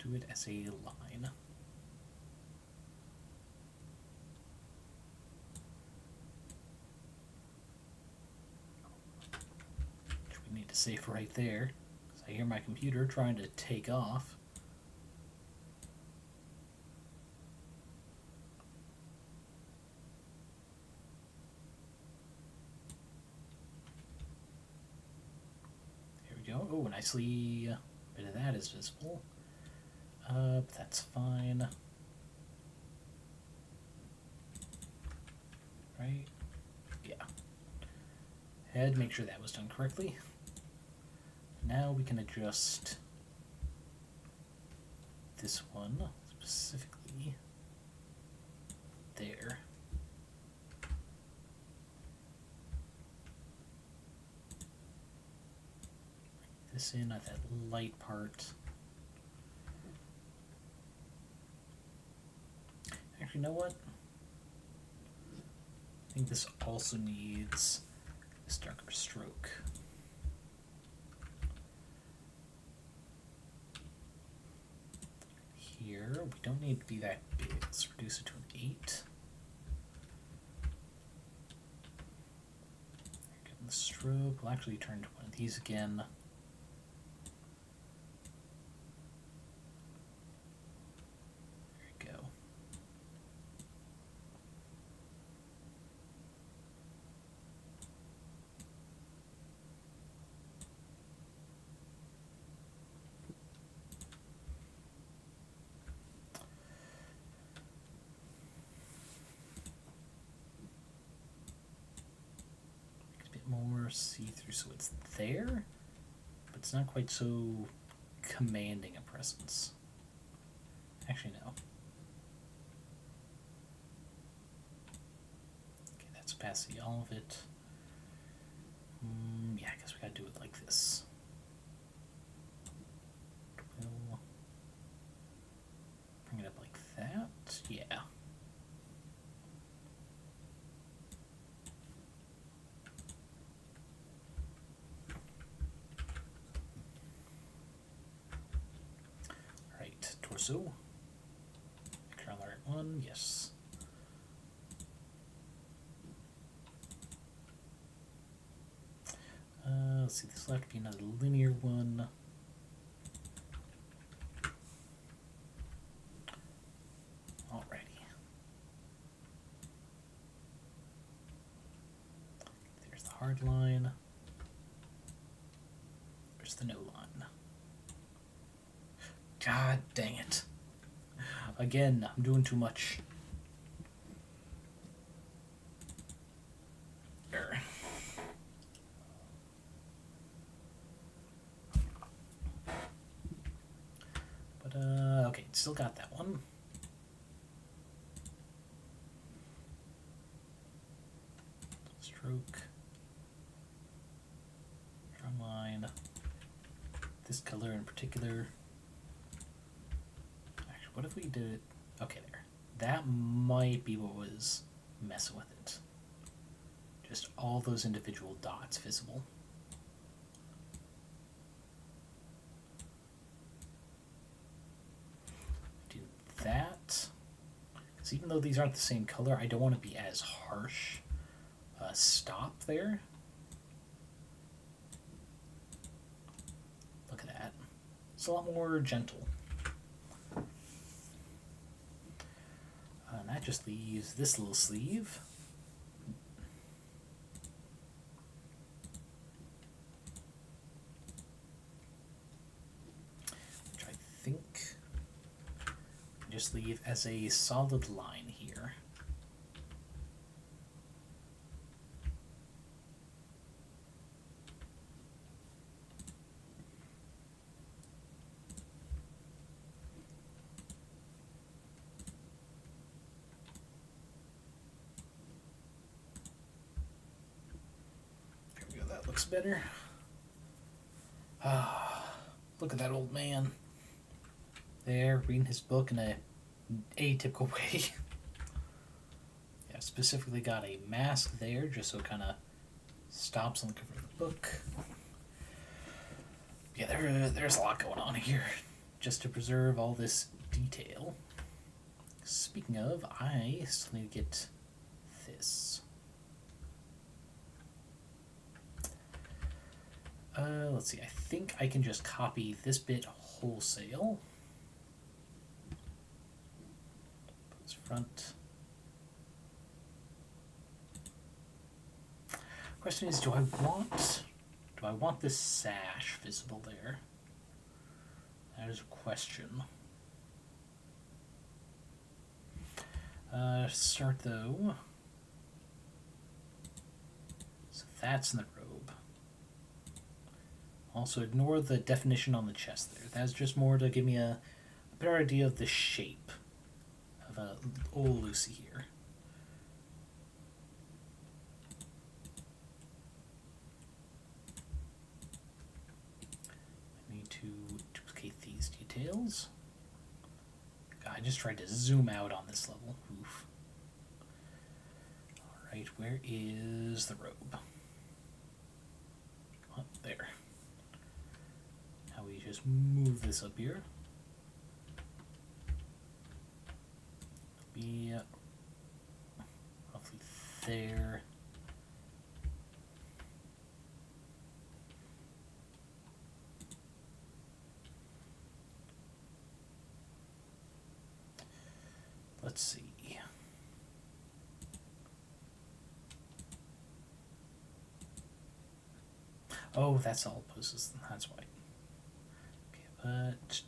Do it as a line. Which we need to save right there, because I hear my computer trying to take off. Oh, nicely, a bit of that is visible. But that's fine. Right? Yeah. Head, make sure that was done correctly. Now we can adjust this one, specifically there. This in at that light part. Actually, you know what? I think this also needs this darker stroke. Here, we don't need to be that big. Let's reduce it to an 8. Get the stroke. We'll actually turn to one of these again. There you go. More see-through, so it's there, but it's not quite so commanding a presence. Actually, no. Okay, that's opacity, all of it. Yeah, I guess we gotta do it like this. We'll bring it up like that. Yeah. So, make sure I'm the right one, yes. Let's see, this will have to be another linear one. Alrighty. There's the hard line. There's the no line. God dang it. Again, I'm doing too much. There. But, okay, still got that one. Stroke. Drum line. This color in particular. What if we did it? Okay, there. That might be what was messing with it. Just all those individual dots visible. Do that. Because even though these aren't the same color, I don't want to be as harsh. Stop there. Look at that. It's a lot more gentle. And that just leaves this little sleeve. Which I think I just leave as a solid line here. Looks better. Look at that old man there reading his book in a atypical way. Yeah, specifically got a mask there just so it kind of stops on the cover of the book. Yeah, there's a lot going on here just to preserve all this detail. Speaking of, I still need to get this. Let's see, I think I can just copy this bit wholesale. Put front. Question is, do I want this sash visible there? That is a question. Start though. So that's in the robe. Also ignore the definition on the chest there. That's just more to give me a better idea of the shape of old Lucy here. I need to duplicate these details. God, I just tried to zoom out on this level. Oof. Alright, where is the robe? Oh, there. Now we just move this up here. Be roughly there. Let's see. Oh, that's all poses. That's why. Okay, but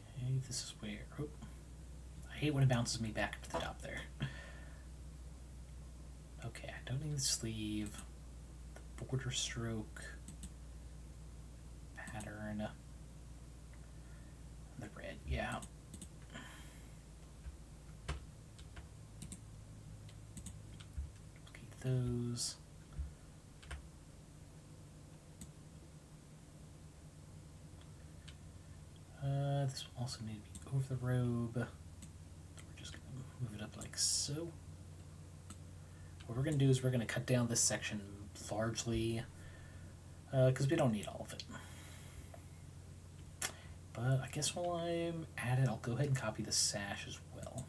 okay, this is where. Oh, I hate when it bounces me back to the top there. Okay, I don't need the sleeve. The border stroke pattern. The red, yeah. Okay, those. This will also need to be over the robe. We're just going to move it up like so. What we're going to do is we're going to cut down this section largely because we don't need all of it. But I guess while I'm at it, I'll go ahead and copy the sash as well.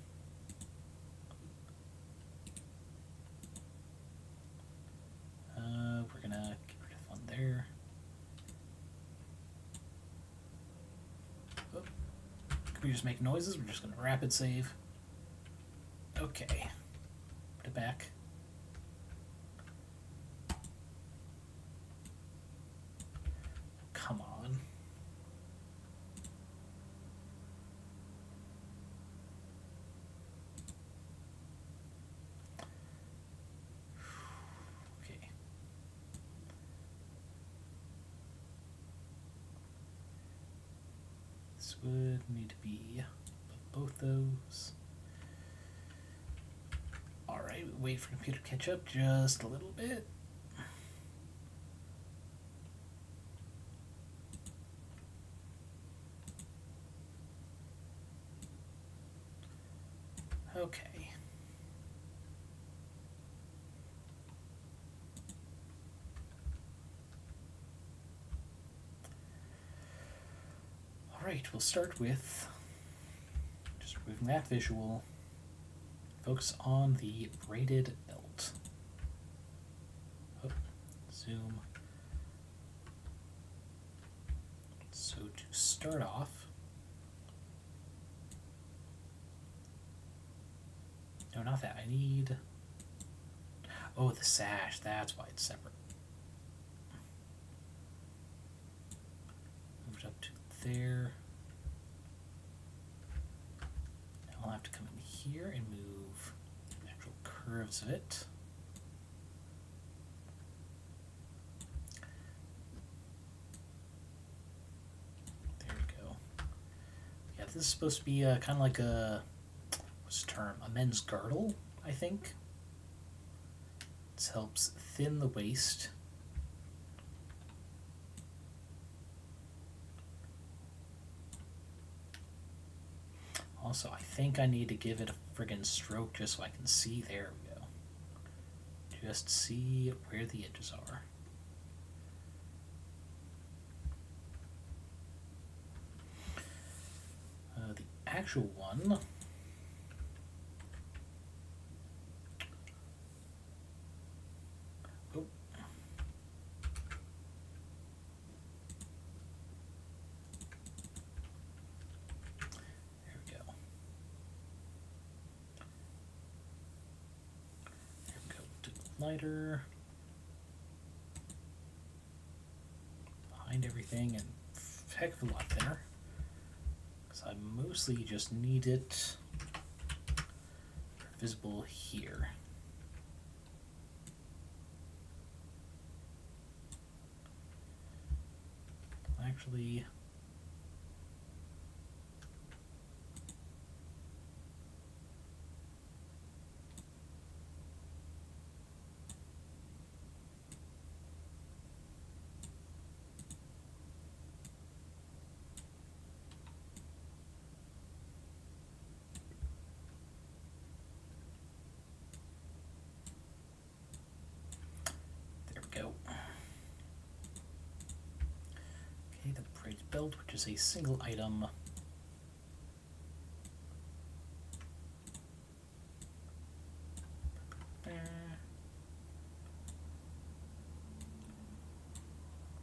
We're going to get rid of one there. Oh, computers make noises. We're just going to rapid save. Okay. Put it back. Come on. Okay. This would need to be both those. Alright, wait for computer to catch up just a little bit. Okay. Alright, we'll start with just removing that visual. Focus on the braided belt. Oh, zoom. So to start off, no, not that. I need. Oh, the sash. That's why it's separate. Move it up to there. Now I'll have to come in here and move the actual curves of it. There we go. Yeah, this is supposed to be kind of like a. What's the term? A men's girdle, I think. This helps thin the waist. Also, I think I need to give it a friggin' stroke just so I can see. There we go. Just see where the edges are. The actual one. Oh. There we go. There we go. Do the lighter. Behind everything and heck of a lot there. Because I mostly just need it visible here. Actually, belt, which is a single item.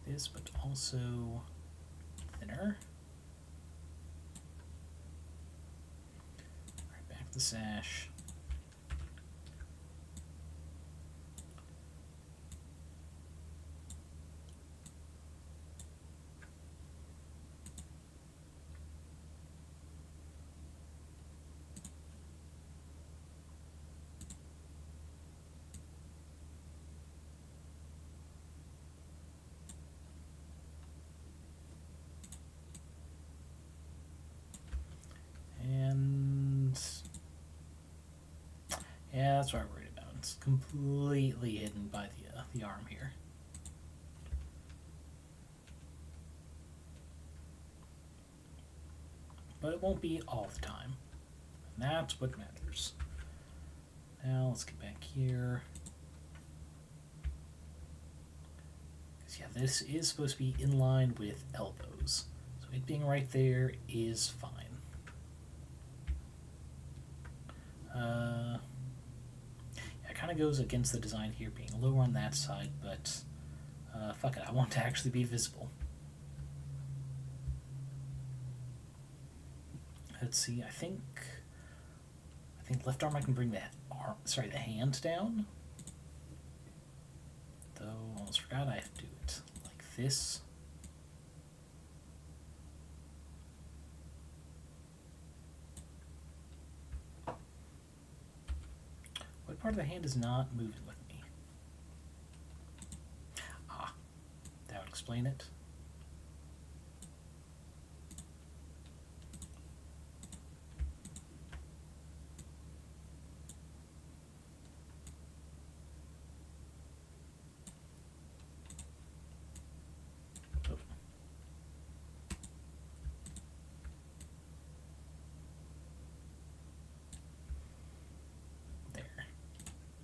This, but also thinner. Right back to the sash. Yeah, that's what I'm worried about. It's completely hidden by the arm here. But it won't be all the time. And that's what matters. Now let's get back here. Because yeah, this is supposed to be in line with elbows. So it being right there is fine. It kind of goes against the design here being lower on that side, but fuck it, I want to actually be visible. Let's see, I think left arm I can bring the hand down. Though, almost forgot I have to do it like this. What part of the hand is not moving with me? Ah, that would explain it.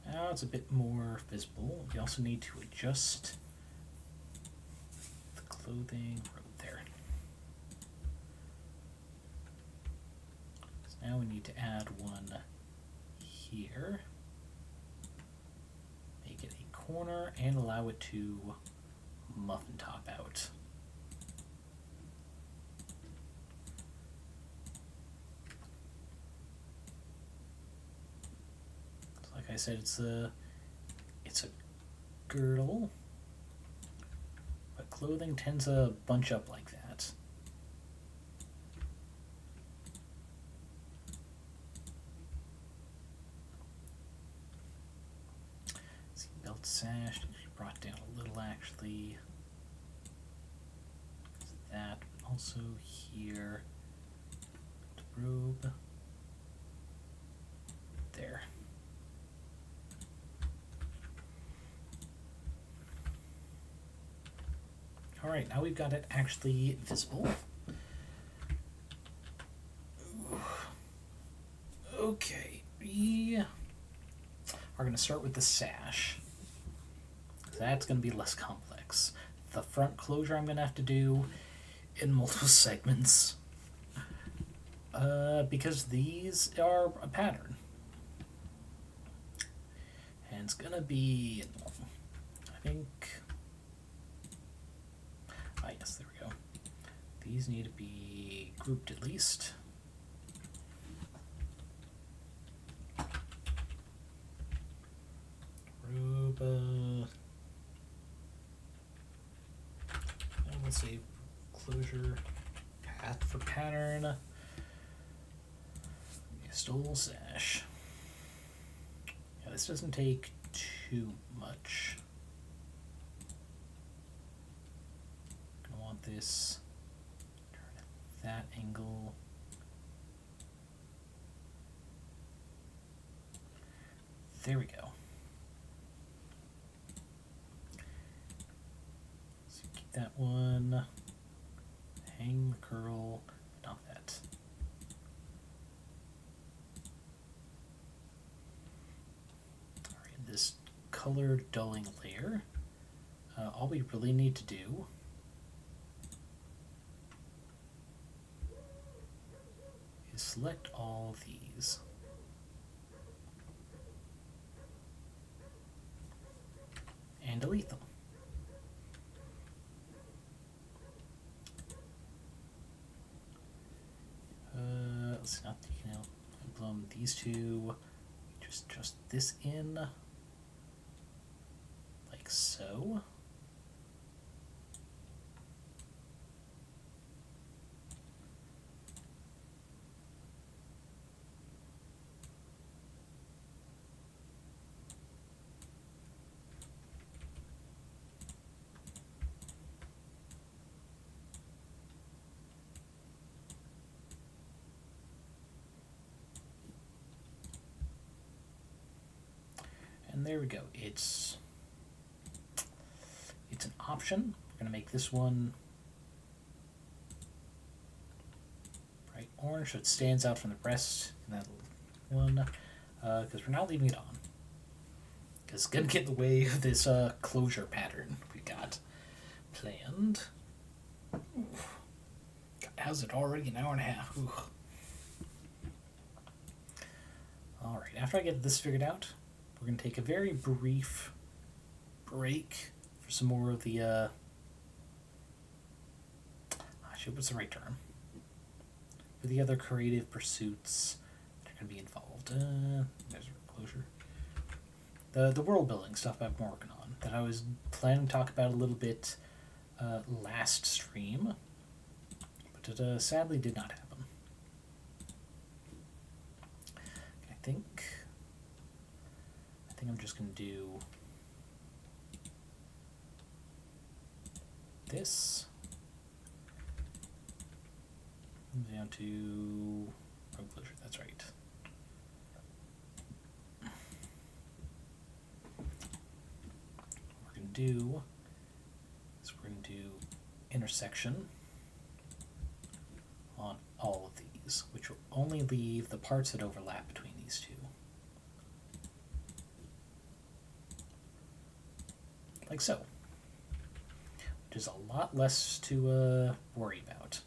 Now it's a bit more visible. We also need to adjust the clothing right there. So now we need to add one here. Make it a corner and allow it to muffin top out. Like I said, it's a girdle, but clothing tends to bunch up like that. See, belt sash brought down a little actually. That, but also here, robe. There. Alright, now we've got it actually visible. Okay, we are going to start with the sash. That's going to be less complex. The front closure I'm going to have to do in multiple segments. Because these are a pattern. And it's going to be, I think... Ah, yes, there we go. These need to be grouped at least. And let's say closure path for pattern. Stole sash. Yeah, this doesn't take too much. Gonna want this. Turn at that angle. There we go. So keep that one. Hang the curl. Not that. Alright, this color dulling layer. All we really need to do is select all these. And delete them. Let's not, emblem these two. Just this in, like so. And there we go. It's an option. We're going to make this one bright orange so it stands out from the rest. And that one, because we're not leaving it on. Because it's going to get in the way of this closure pattern we got planned. Oof. God, how's it already an hour and a half? Oof. Alright, after I get this figured out, we're going to take a very brief break for some more of the, what's the right term? For the other creative pursuits that are going to be involved. There's a closure. The world building stuff I've been working on that I was planning to talk about a little bit last stream, but it sadly did not happen. I think I'm just going to do this. Down to room closure, that's right. What we're going to do is we're going to do intersection on all of these, which will only leave the parts that overlap between these two. Like so. Which is a lot less to worry about.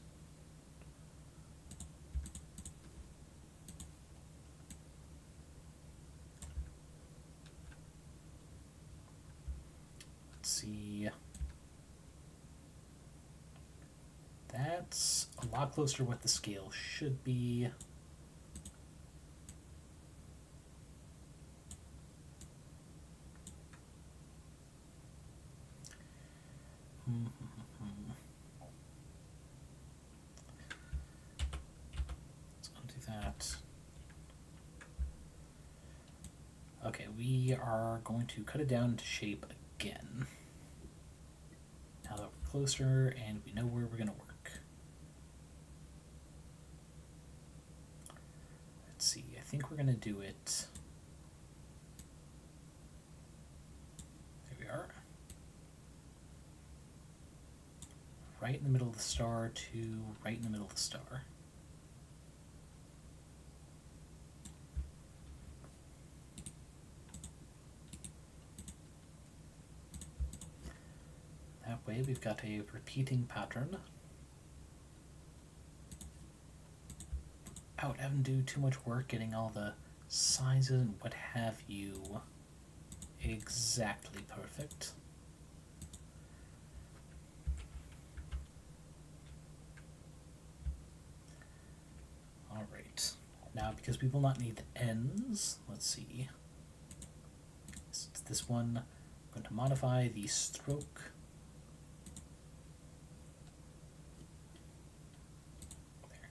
Let's see. That's a lot closer to what the scale should be. Let's undo that. Okay, we are going to cut it down into shape again. Now that we're closer and we know where we're going to work. Let's see, I think we're going to do it. There we are. Right in the middle of the star to right in the middle of the star. That way we've got a repeating pattern. Without having to do too much work getting all the sizes and what have you exactly perfect. Alright, now because we will not need the ends, let's see. This one, I'm going to modify the stroke. There.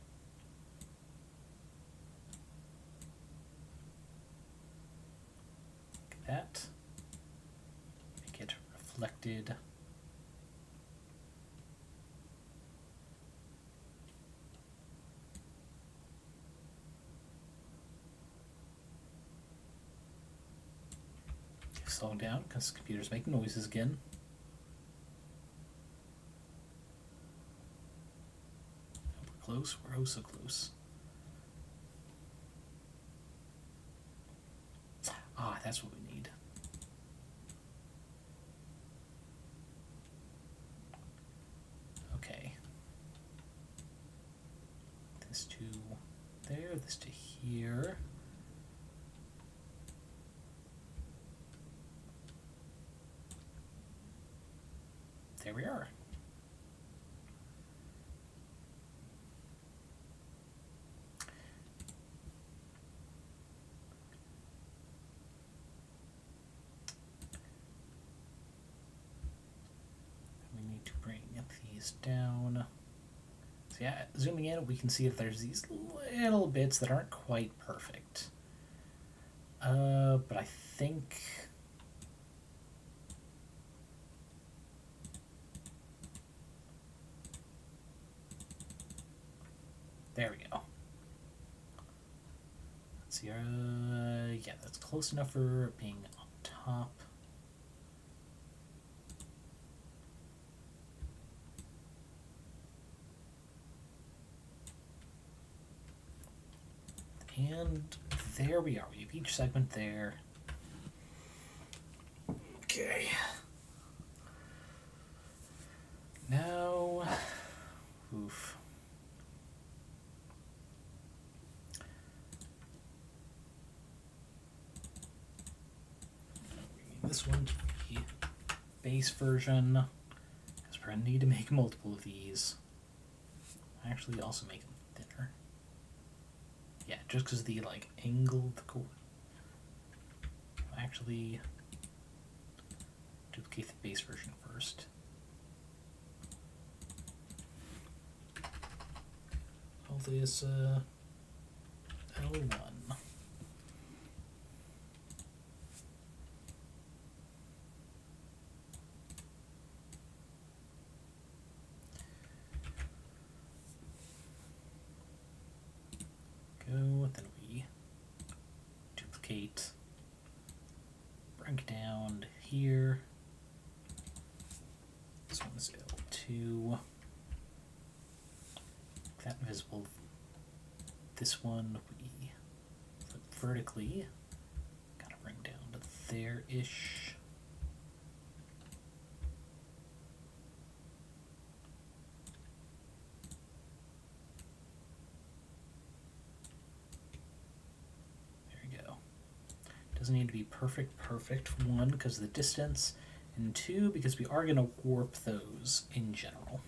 Look at that. Make it reflected. Slowing down because the computer's making noises again. We're close, we're oh so close. Ah, that's what we need. Okay. This to there, this to here. There we are. We need to bring these down. So yeah, zooming in, we can see that there's these little bits that aren't quite perfect. But I think... There we go. Let's see, yeah, that's close enough for being on top. And there we are. We have each segment there. Okay. Now, oof. This one to the base version, because we're going to need to make multiple of these. Actually, also make them thinner. Yeah, just because of the angle of the core. Actually, duplicate the base version first. Call this L1. Then we duplicate, break down here. This one's L2. Make that visible. This one we flip vertically. Gotta bring down to there-ish. Doesn't need to be perfect, one, because of the distance, and two, because we are going to warp those in general.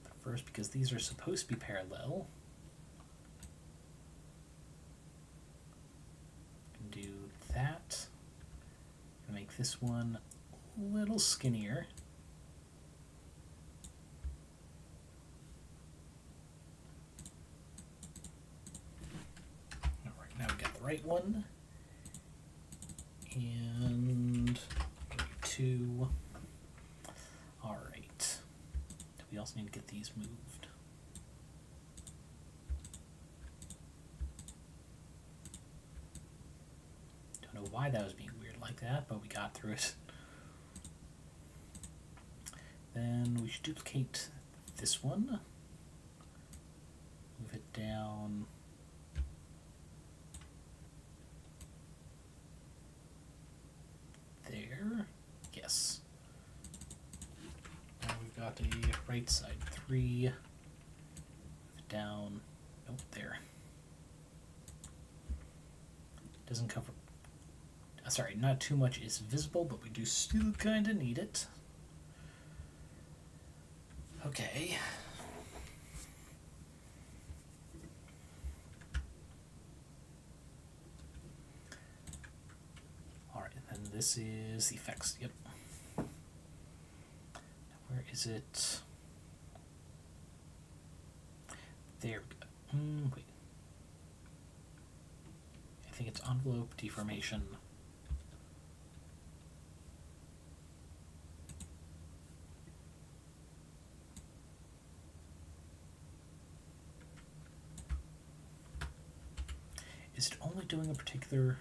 But first, because these are supposed to be parallel, do that. Make this one a little skinnier. Now we got the right one, and 2. All right. We also need to get these moved. Don't know why that was being weird like that, but we got through it. Then we should duplicate this one, move it down. There, yes. Now we've got a right side 3, down, nope, there. Doesn't cover, sorry, not too much is visible, but we do still kind of need it. Okay. This is the effects, yep. Now where is it? There we go. Wait. I think it's envelope deformation. Is it only doing a particular...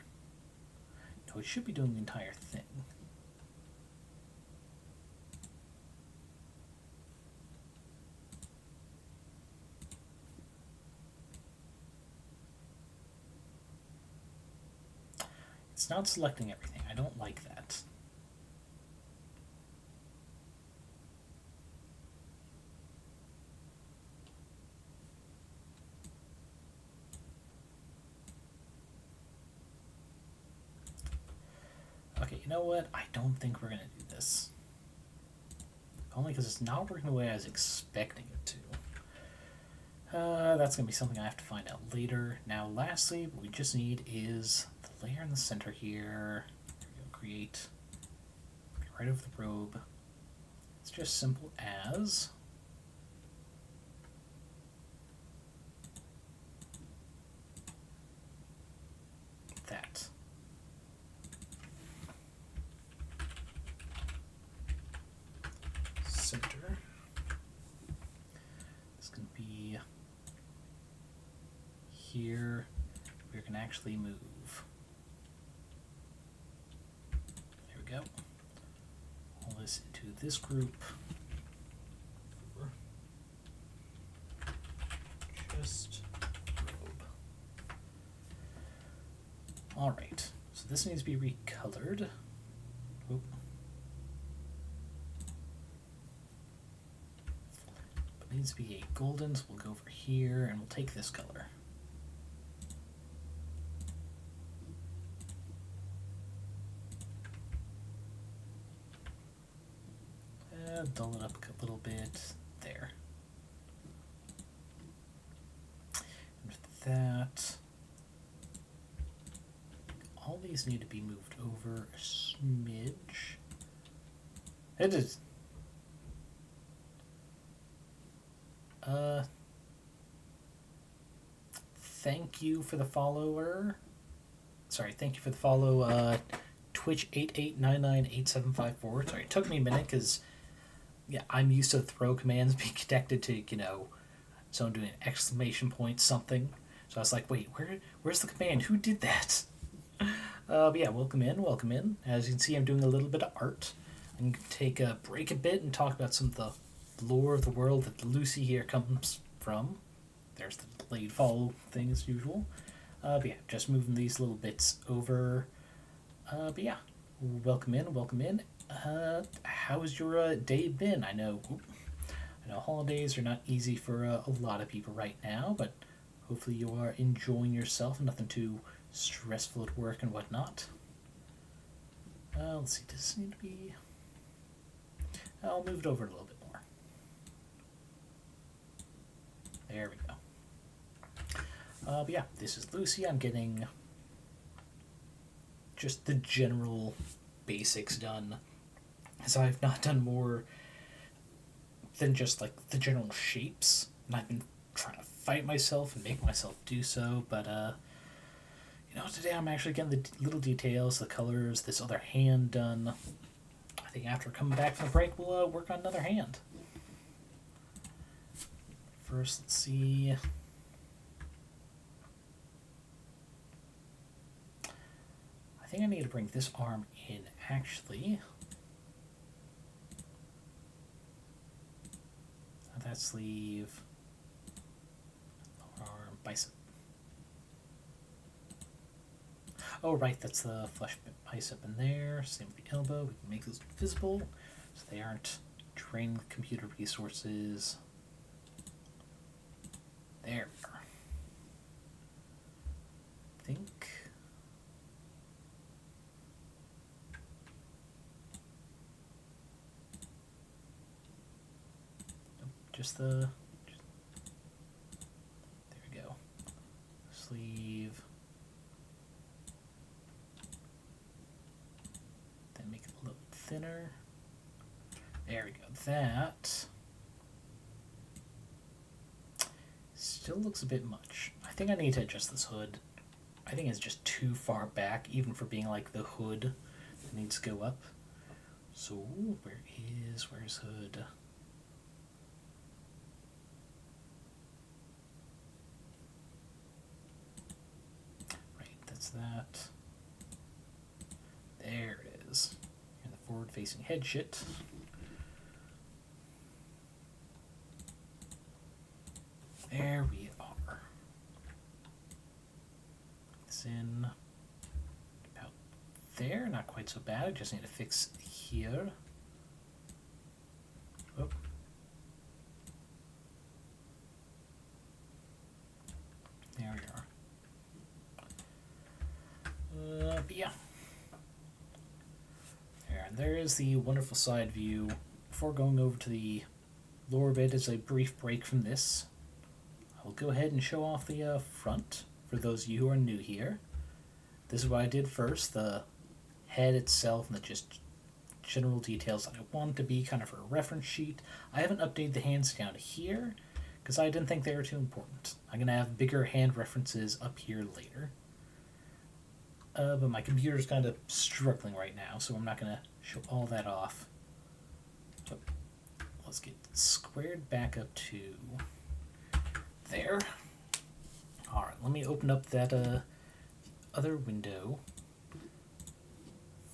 No, it should be doing the entire thing. It's not selecting everything. I don't like that. Okay, you know what? I don't think we're going to do this. Only because it's not working the way I was expecting it to. That's going to be something I have to find out later. Now, lastly, what we just need is the layer in the center here. There we go, create. Right over the robe. It's just simple as that. Center. It's going to be here. We can actually move. There we go. All this into this group. Just robe. All right. So this needs to be recolored. Oop. It needs to be a golden, so we'll go over here and we'll take this color. Dull it up a little bit. There. And with that, all these need to be moved over a smidge. It is. Thank you for the follower. Sorry, thank you for the follow. Twitch 88998754. Sorry, it took me a minute because, yeah, I'm used to throw commands being connected to, someone doing an exclamation point something. So I was like, wait, where's the command? Who did that? But yeah, welcome in, welcome in. As you can see, I'm doing a little bit of art. I'm going to take a break a bit and talk about some of the lore of the world that Lucy here comes from. There's the delayed follow thing as usual. But yeah, just moving these little bits over. But yeah, welcome in, welcome in. How's your day been? I know holidays are not easy for a lot of people right now, but hopefully you are enjoying yourself. Nothing too stressful at work and whatnot. Let's see, does this need to be... I'll move it over a little bit more. There we go. But yeah, this is Lucy. I'm getting just the general basics done, as I've not done more than just like the general shapes, and I've been trying to fight myself and make myself do so, but today I'm actually getting the little details, the colors, this other hand done. I think after coming back from the break, we'll work on another hand. First, let's see. I think I need to bring this arm in, actually. That sleeve. Lower arm, bicep. Oh, right, that's the flesh bicep in there. Same with the elbow. We can make those visible so they aren't draining the computer resources. There we are. I think. Nope, just the. There we go. Sleeve. Then make it a little thinner. There we go. That still looks a bit much. I think I need to adjust this hood. I think it's just too far back, even for being like the hood that needs to go up. So where's hood? Right, that's that. There it is. And the forward-facing head shit. There we are. It's in about there. Not quite so bad. I just need to fix here. Oh. There we are. But yeah. there is the wonderful side view. Before going over to the lower bit as a brief break from this, I'll go ahead and show off the front for those of you who are new here. This is what I did first, the head itself and the just general details that I want to be kind of a reference sheet. I haven't updated the hands down here because I didn't think they were too important. I'm going to have bigger hand references up here later. But my computer's kind of struggling right now, so I'm not going to show all that off. So let's get squared back up to there. Alright, let me open up that other window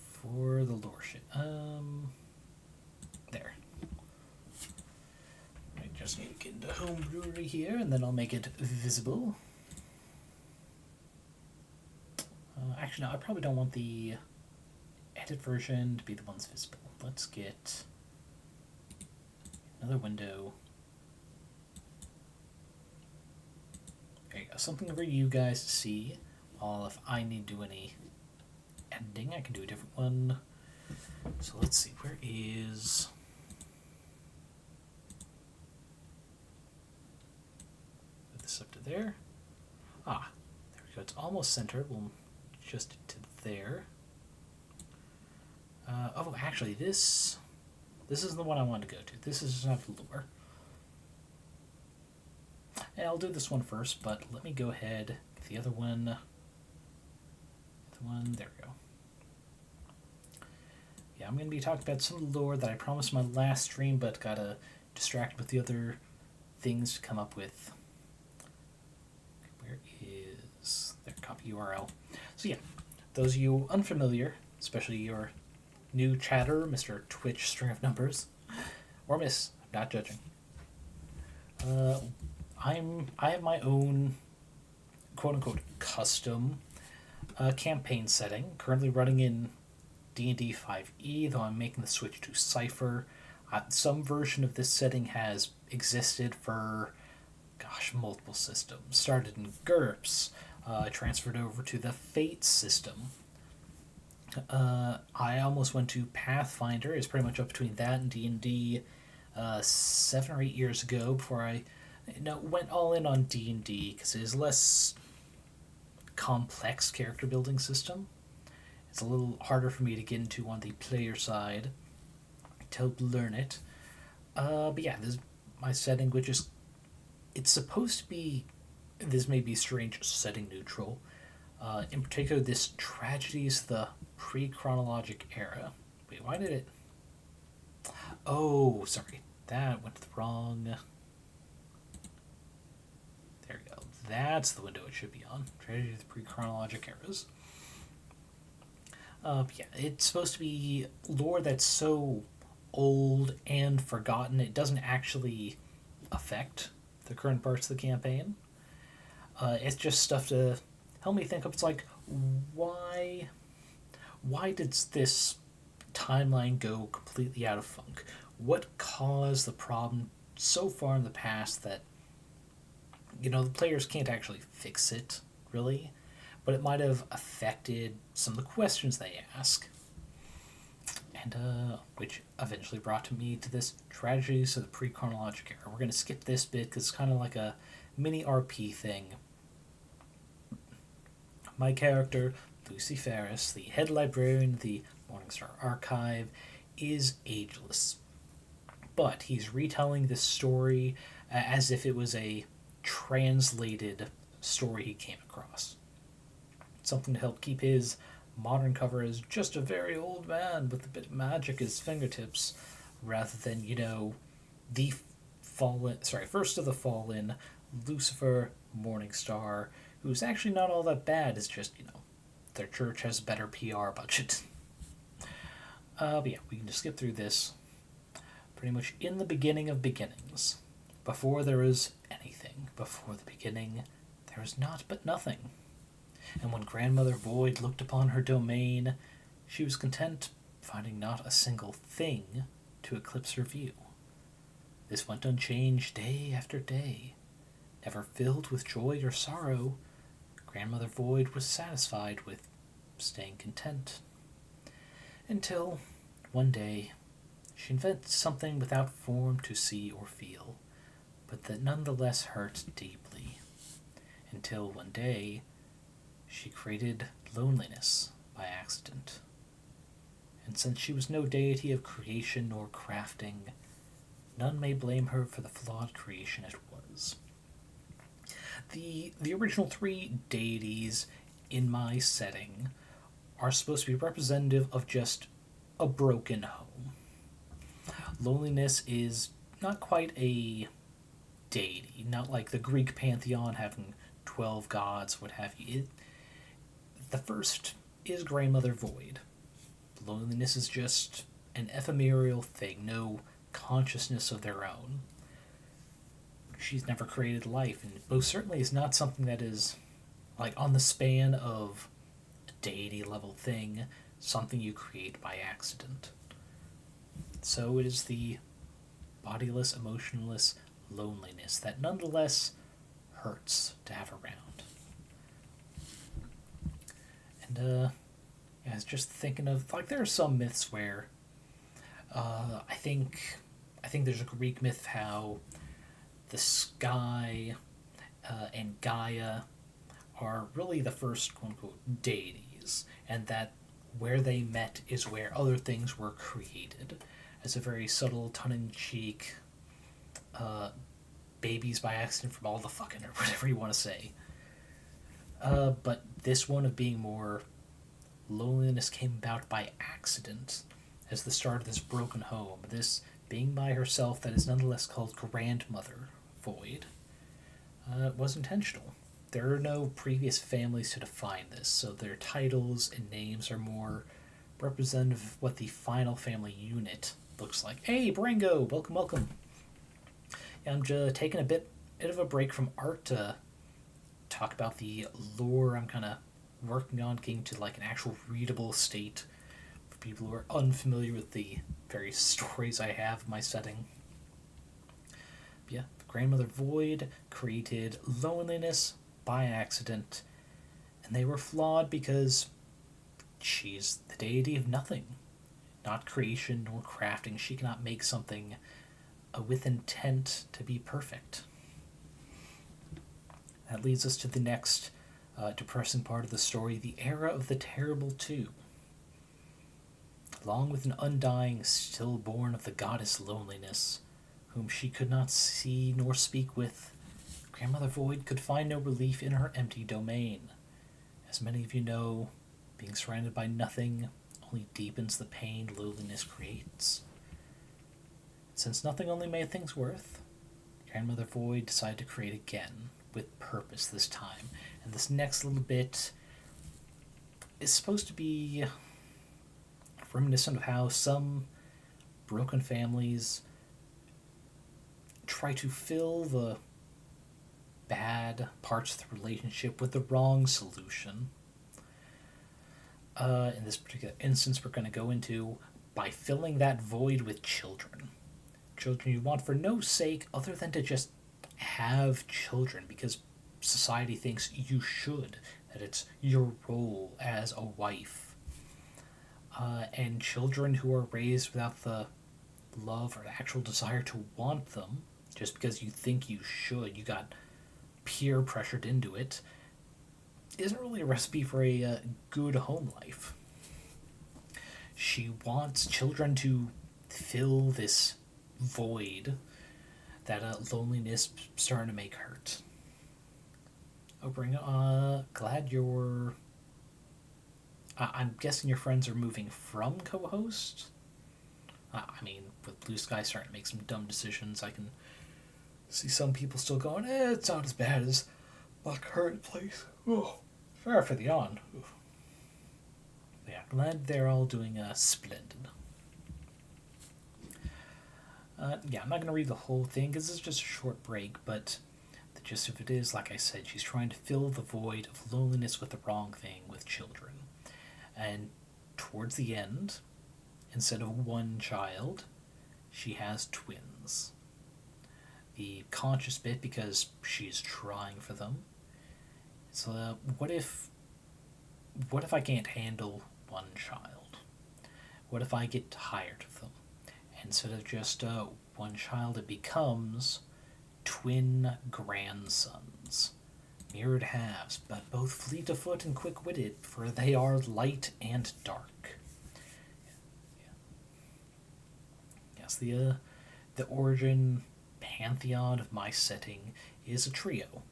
for the lore shit. There. I just need to get into home brewery here, and then I'll make it visible. Actually, no, I probably don't want the edit version to be the ones visible. Let's get another window. There you go. Something for you guys to see. While if I need to do any editing, I can do a different one. So let's see. Where is... Put this up to there. Ah, there we go. It's almost centered. We'll adjust it to there. Oh, actually, this is the one I wanted to go to. This is not lore. And I'll do this one first, but let me go ahead, get the other one. There we go. Yeah, I'm going to be talking about some lore that I promised my last stream, but got distracted with the other things to come up with. Where is... There, copy URL. So yeah, those of you unfamiliar, especially your new chatter, Mr. Twitch String of Numbers, or Miss, I'm not judging. I have my own quote-unquote custom campaign setting, currently running in D&D 5e, though I'm making the switch to Cypher. Some version of this setting has existed for, gosh, multiple systems. Started in GURPS, transferred over to the Fate system. I almost went to Pathfinder. It's pretty much up between that and D&D 7 or 8 years ago before I went all in on D&D because it is less complex character building system. It's a little harder for me to get into on the player side to help learn it. But yeah, this is my setting, which is... It's supposed to be... This may be strange, setting neutral. In particular, this tragedy is the pre-chronologic era. Wait, why did it... Oh, sorry. That went to the wrong... There we go. That's the window it should be on. Tragedy of the pre-chronologic eras. Yeah, it's supposed to be lore that's so old and forgotten it doesn't actually affect the current parts of the campaign. It's just stuff to help me think of. It's like, why did this timeline go completely out of funk? What caused the problem so far in the past that, the players can't actually fix it, really? But it might have affected some of the questions they ask. And, which eventually brought me to this tragedies of the pre-chronologic era. We're going to skip this bit because it's kind of like a mini RP thing. My character, Lucy Ferris, the head librarian of the Morningstar archive, is ageless. But he's retelling this story as if it was a translated story he came across. Something to help keep his modern cover as just a very old man with a bit of magic at his fingertips, rather than, the first of the fallen, Lucifer Morningstar, who's actually not all that bad. It's just, their church has a better PR budget. But yeah, we can just skip through this. Pretty much in the beginning of beginnings, before there is anything, before the beginning, there is naught but nothing. And when Grandmother Void looked upon her domain, she was content, finding not a single thing to eclipse her view. This went unchanged day after day, never filled with joy or sorrow. Grandmother Void was satisfied with staying content. Until, One day, she invents something without form to see or feel, but that nonetheless hurts deeply. Until one day, she created loneliness by accident. And since she was no deity of creation nor crafting, none may blame her for the flawed creation it was. The original three deities in my setting are supposed to be representative of just a broken home. Loneliness is not quite a deity, not like the Greek pantheon having 12 gods, what have you. The first is Grandmother Void. Loneliness is just an ephemeral thing, no consciousness of their own. She's never created life, and most certainly is not something that is like on the span of a deity level thing, something you create by accident. So it is the bodiless, emotionless loneliness that nonetheless hurts to have around. And I was just thinking of like there are some myths where I think there's a Greek myth how the sky and Gaia are really the first quote unquote deities, and that where they met is where other things were created, as a very subtle, tongue in cheek, babies by accident from all the fucking or whatever you want to say. But this one of being more loneliness came about by accident as the start of this broken home, this being by herself that is nonetheless called Grandmother Void, was intentional. There are no previous families to define this, so their titles and names are more representative of what the final family unit looks like. Hey, Brango! Welcome, welcome. Yeah, I'm just taking a bit of a break from art to talk about the lore I'm kind of working on getting to like an actual readable state for people who are unfamiliar with the various stories I have in my setting. But yeah, Grandmother Void created loneliness by accident, and they were flawed because she's the deity of nothing, not creation nor crafting. She cannot make something with intent to be perfect. That leads us to the next depressing part of the story, the era of the Terrible Two. Along with an undying stillborn of the goddess Loneliness, whom she could not see nor speak with, Grandmother Void could find no relief in her empty domain. As many of you know, being surrounded by nothing only deepens the pain loneliness creates. Since nothing only made things worse, Grandmother Void decided to create again, with purpose this time. And this next little bit is supposed to be reminiscent of how some broken families try to fill the bad parts of the relationship with the wrong solution. In this particular instance, we're going to go into by filling that void with children. Children you want for no sake other than to just have children because society thinks you should, that it's your role as a wife. And children who are raised without the love or the actual desire to want them, just because you think you should, you got peer pressured into it, isn't really a recipe for a good home life. She wants children to fill this void that loneliness starting to make hurt. Glad you're... I'm guessing your friends are moving from co-host? I mean, with Blue Sky starting to make some dumb decisions, I can see some people still going, it's not as bad as my current place. Oh, fair for the on. Oof. Yeah, glad they're all doing splendid. Yeah, I'm not going to read the whole thing because it's just a short break, but the gist of it is, like I said, she's trying to fill the void of loneliness with the wrong thing, with children. And towards the end, instead of one child, she has twins. The conscious bit, because she's trying for them, is what if I can't handle one child? What if I get tired of them? Instead of just one child, it becomes twin grandsons, mirrored halves, but both fleet of foot and quick-witted, for they are light and dark. Yes, the origin pantheon of my setting is a trio,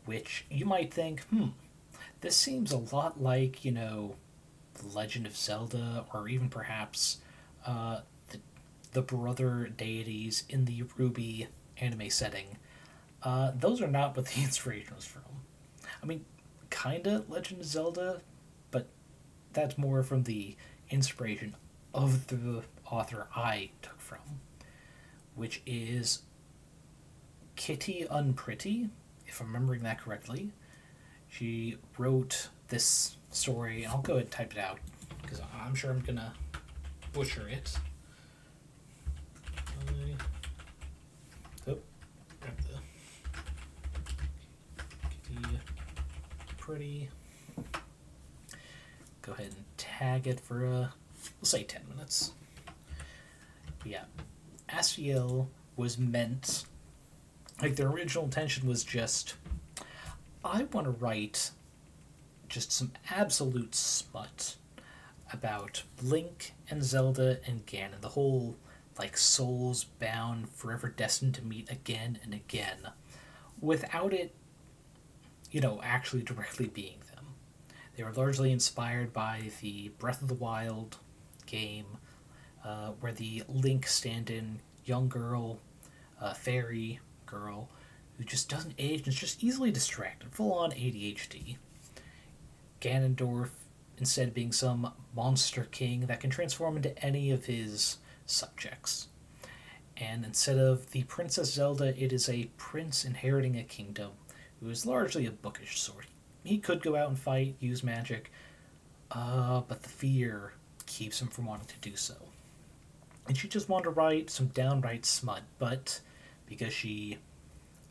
which you might think, this seems a lot like, The Legend of Zelda, or even perhaps the brother deities in the Ruby anime setting. Those are not what the inspiration was from. I mean, kinda Legend of Zelda, but that's more from the inspiration of the author I took from, which is Kitty Unpretty, if I'm remembering that correctly. She wrote this story, and I'll go ahead and type it out, because I'm sure I'm gonna butcher it. Grab the Kitty Pretty. Go ahead and tag it for, we'll say 10 minutes. But yeah, Astiel was meant, like, their original intention was just, I want to write just some absolute smut about Link and Zelda and Ganon, the whole, like, souls bound, forever destined to meet again and again, without it, actually directly being them. They were largely inspired by the Breath of the Wild game, where the Link stand-in young girl, fairy girl, who just doesn't age and is just easily distracted, full-on ADHD. Ganondorf, instead being some monster king that can transform into any of his subjects. And instead of the Princess Zelda, it is a prince inheriting a kingdom who is largely a bookish sort. He could go out and fight, use magic, but the fear keeps him from wanting to do so. And she just wanted to write some downright smut, but because she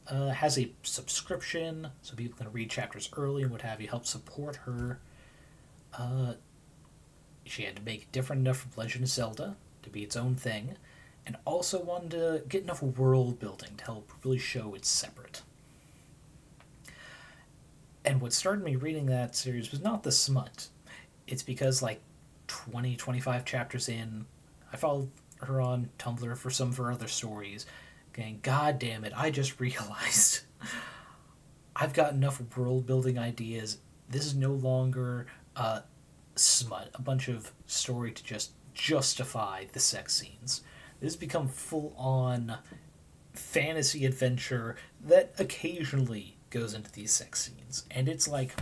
has a subscription, so people can read chapters early and what have you, help support her, she had to make it different enough from Legend of Zelda to be its own thing, and also wanted to get enough world building to help really show it's separate. And what started me reading that series was not the smut. It's because, like, 25 chapters in, I followed her on Tumblr for some of her other stories, going, God damn it, I just realized I've got enough world building ideas. This is no longer smut, a bunch of story to just justify the sex scenes. This has become full on fantasy adventure that occasionally goes into these sex scenes. And it's like,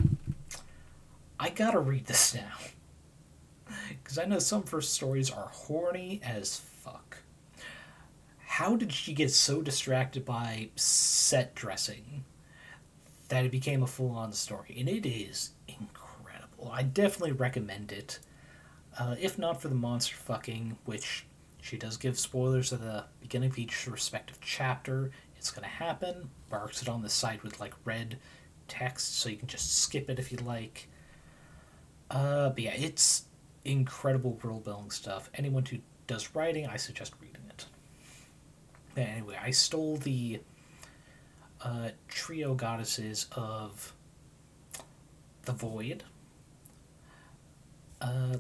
I gotta read this now. Because I know some of her stories are horny as fuck. How did she get so distracted by set dressing that it became a full-on story? And it is incredible. I definitely recommend it. If not for the monster fucking, which she does give spoilers at the beginning of each respective chapter. It's going to happen. Marks it on the side with, like, red text, so you can just skip it if you like. But yeah, it's incredible world-building stuff. Anyone who does writing, I suggest reading it. Anyway, I stole the trio goddesses of the Void,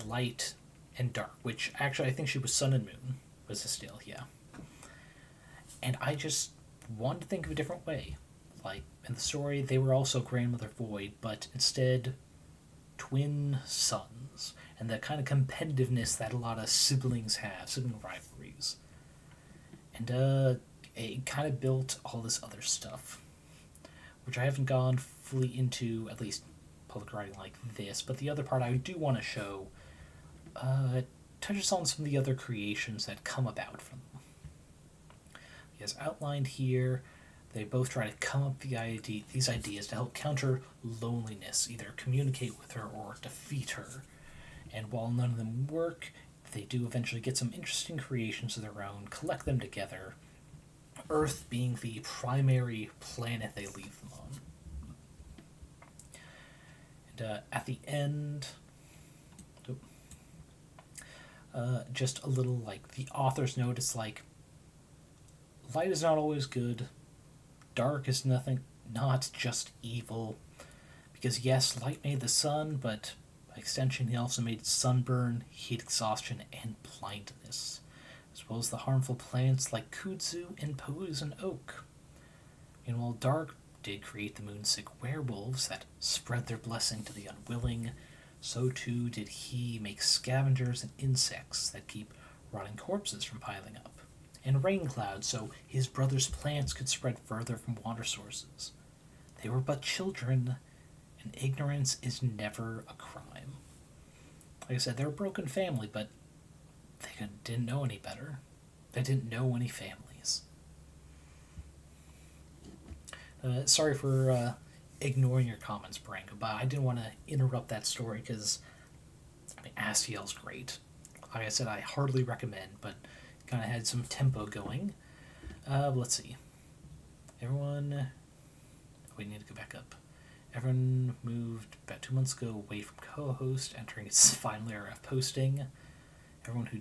Light, and Dark, which actually I think she was Sun and Moon, was Astiel, yeah. And I just wanted to think of a different way. Like, in the story, they were also Grandmother Void, but instead twin sons, and the kind of competitiveness that a lot of siblings have, sibling rivalries. And it kind of built all this other stuff, which I haven't gone fully into, at least public writing like this, but the other part I do want to show touches on some of the other creations that come about from them. As outlined here, they both try to come up with these ideas to help counter loneliness, either communicate with her or defeat her. And while none of them work, they do eventually get some interesting creations of their own, collect them together, Earth being the primary planet they leave them on. And at the end, Just a little, like, the author's note is like, light is not always good, dark is nothing, not just evil. Because yes, light made the sun, but by extension, he also made sunburn, heat exhaustion, and blindness, as well as the harmful plants like kudzu and poison oak. Meanwhile, dark did create the moonsick werewolves that spread their blessing to the unwilling. So too did he make scavengers and insects that keep rotting corpses from piling up, and rain clouds so his brother's plants could spread further from water sources. They were but children, and ignorance is never a crime. Like I said, they're a broken family, but they didn't know any better. They didn't know any families. Sorry for ignoring your comments, Branko, but I didn't want to interrupt that story because Astiel's great. Like I said, I hardly recommend, but kind of had some tempo going. Let's see. Everyone. We need to go back up. Everyone moved about 2 months ago away from co-host, entering its final era of posting. Everyone who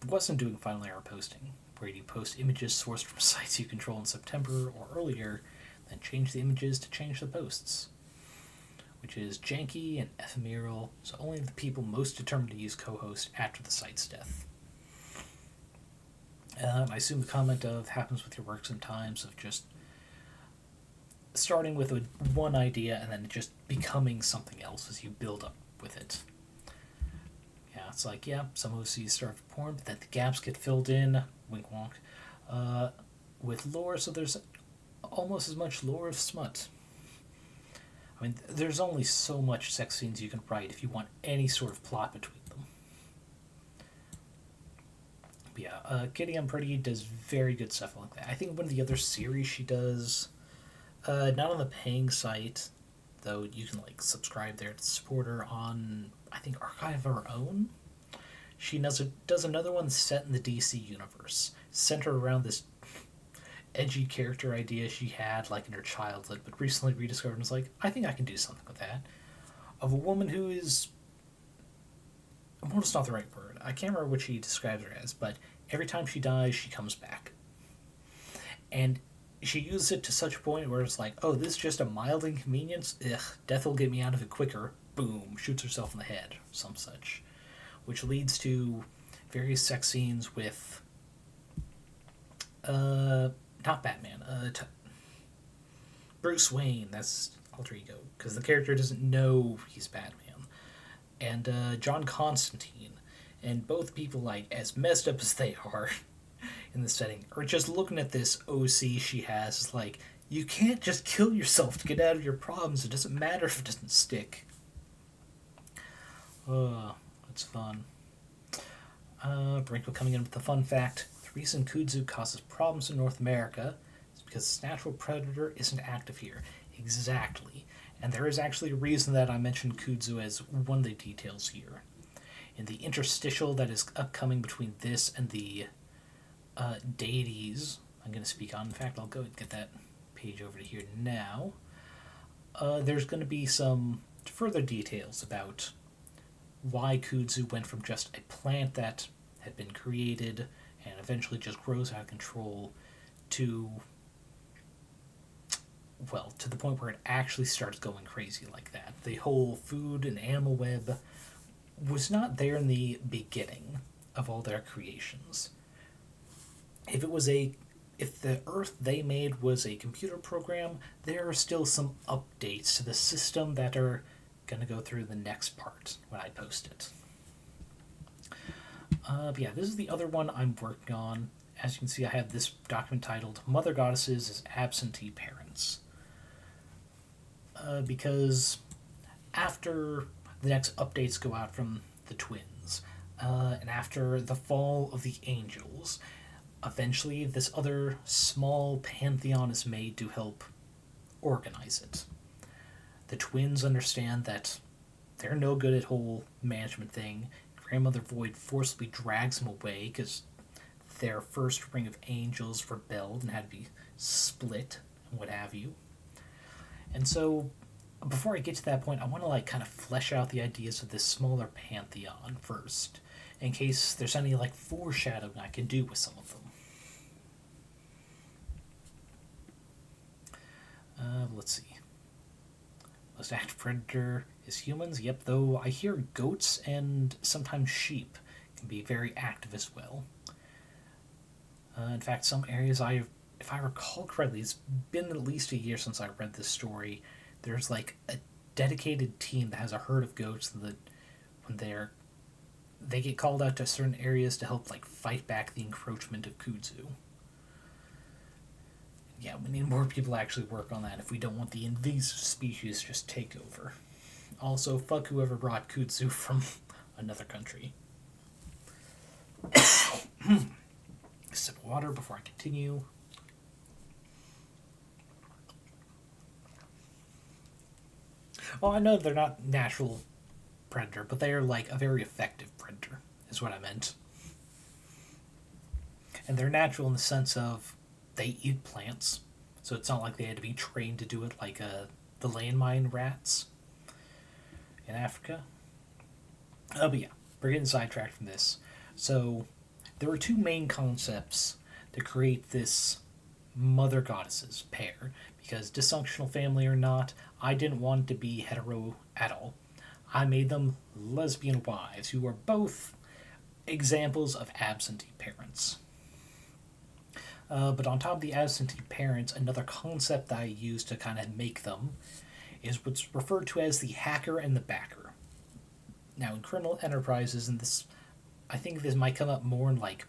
wasn't doing final era posting, where you post images sourced from sites you control in September or earlier, then change the images to change the posts, which is janky and ephemeral, so only the people most determined to use co-host after the site's death. I assume the comment of happens with your work sometimes, of just starting with one idea and then just becoming something else as you build up with it. Yeah, it's like, yeah, some OCs start with porn, but then the gaps get filled in, wink wonk, with lore, so there's almost as much lore of smut. I mean, there's only so much sex scenes you can write if you want any sort of plot between them. But yeah, Kitty I'm Pretty does very good stuff like that. I think one of the other series she does, not on the paying site, though you can like subscribe there to support her on, I think, Archive of Her Own. She does another one set in the DC universe, centered around this edgy character idea she had like in her childhood, but recently rediscovered and was like, I think I can do something with that. Of a woman who is, immortal's not the right word. I can't remember what she describes her as, but every time she dies, she comes back. And she uses it to such a point where it's like, oh, this is just a mild inconvenience? Ugh, death will get me out of it quicker. Boom, shoots herself in the head, some such. Which leads to various sex scenes with, not Batman, Bruce Wayne, that's alter ego, because the character doesn't know he's Batman. And John Constantine, and both people, like, as messed up as they are in the setting, are just looking at this OC she has, is like, you can't just kill yourself to get out of your problems, it doesn't matter if it doesn't stick. That's fun. Brinkle coming in with the fun fact, the reason kudzu causes problems in North America is because its natural predator isn't active here. Exactly. And there is actually a reason that I mentioned kudzu as one of the details here. In the interstitial that is upcoming between this and the deities I'm going to speak on, in fact, I'll go and get that page over to here now. There's going to be some further details about why kudzu went from just a plant that had been created and eventually just grows out of control to, well, to the point where it actually starts going crazy like that. The whole food and animal web was not there in the beginning of all their creations. If the Earth they made was a computer program, there are still some updates to the system that are going to go through the next part when I post it. But yeah, this is the other one I'm working on. As you can see, I have this document titled Mother Goddesses as Absentee Parents. Because after the next updates go out from the twins, and after the fall of the angels, eventually this other small pantheon is made to help organize it. The twins understand that they're no good at whole management thing. Grandmother Void forcibly drags them away because their first ring of angels rebelled and had to be split and what have you. And so, before I get to that point, I want to kind of flesh out the ideas of this smaller pantheon first. in case there's any like foreshadowing I can do with some of them. Let's see. Most active predator is humans. Yep, though I hear goats and sometimes sheep can be very active as well. In fact, some areas if I recall correctly, it's been at least a year since I read this story. There's like a dedicated team that has a herd of goats that when they get called out to certain areas to help like fight back the encroachment of kudzu. Yeah, we need more people to actually work on that if we don't want the invasive species to just take over. Also, fuck whoever brought kudzu from another country. Sip of water before I continue. Well, I know they're not natural predator, but they are like a very effective predator, is what I meant. And they're natural in the sense of they eat plants, so it's not like they had to be trained to do it like the landmine rats in Africa. But yeah, we're getting sidetracked from this. So there were two main concepts to create this mother goddesses pair, because dysfunctional family or not, I didn't want to be hetero at all. I made them lesbian wives who are both examples of absentee parents. But on top of the absentee parents, another concept that I use to kind of make them is what's referred to as the hacker and the backer. Now, in criminal enterprises, and this, I think this might come up more in like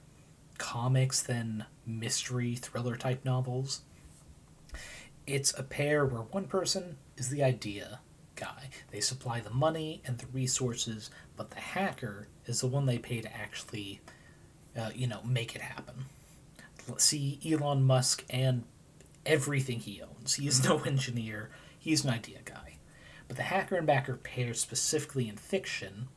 comics than mystery thriller type novels. It's a pair where one person is the idea guy. They supply the money and the resources, but the hacker is the one they pay to actually, make it happen. See Elon Musk and everything he owns. He is no engineer. He's an idea guy. But the hacker and backer pair, specifically in fiction,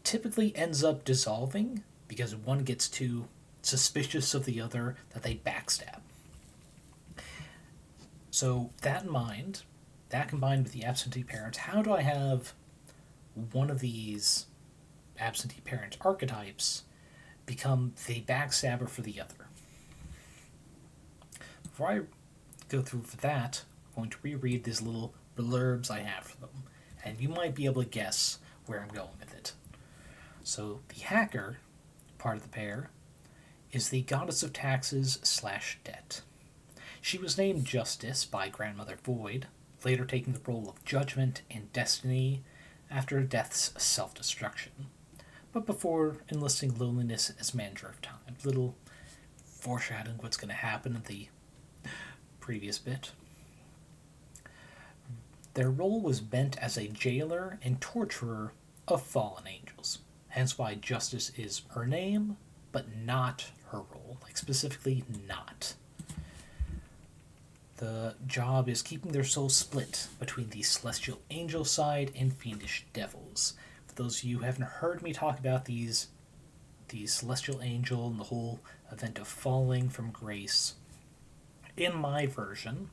typically ends up dissolving because one gets too suspicious of the other that they backstab. So that in mind, that combined with the absentee parents, how do I have one of these absentee parent archetypes become the backstabber for the other? Before I go through for that, I'm going to reread these little blurbs I have for them, and you might be able to guess where I'm going with it. So the hacker part of the pair is the goddess of taxes / debt. She was named Justice by Grandmother Void, later taking the role of Judgment in Destiny after Death's self-destruction, but before enlisting Loneliness as Manager of Time. Little foreshadowing what's going to happen in the previous bit. Their role was bent as a jailer and torturer of fallen angels, hence why Justice is her name, but not her role, like specifically not. The job is keeping their souls split between the celestial angel side and fiendish devils. For those of you who haven't heard me talk about the celestial angel and the whole event of falling from grace, in my version,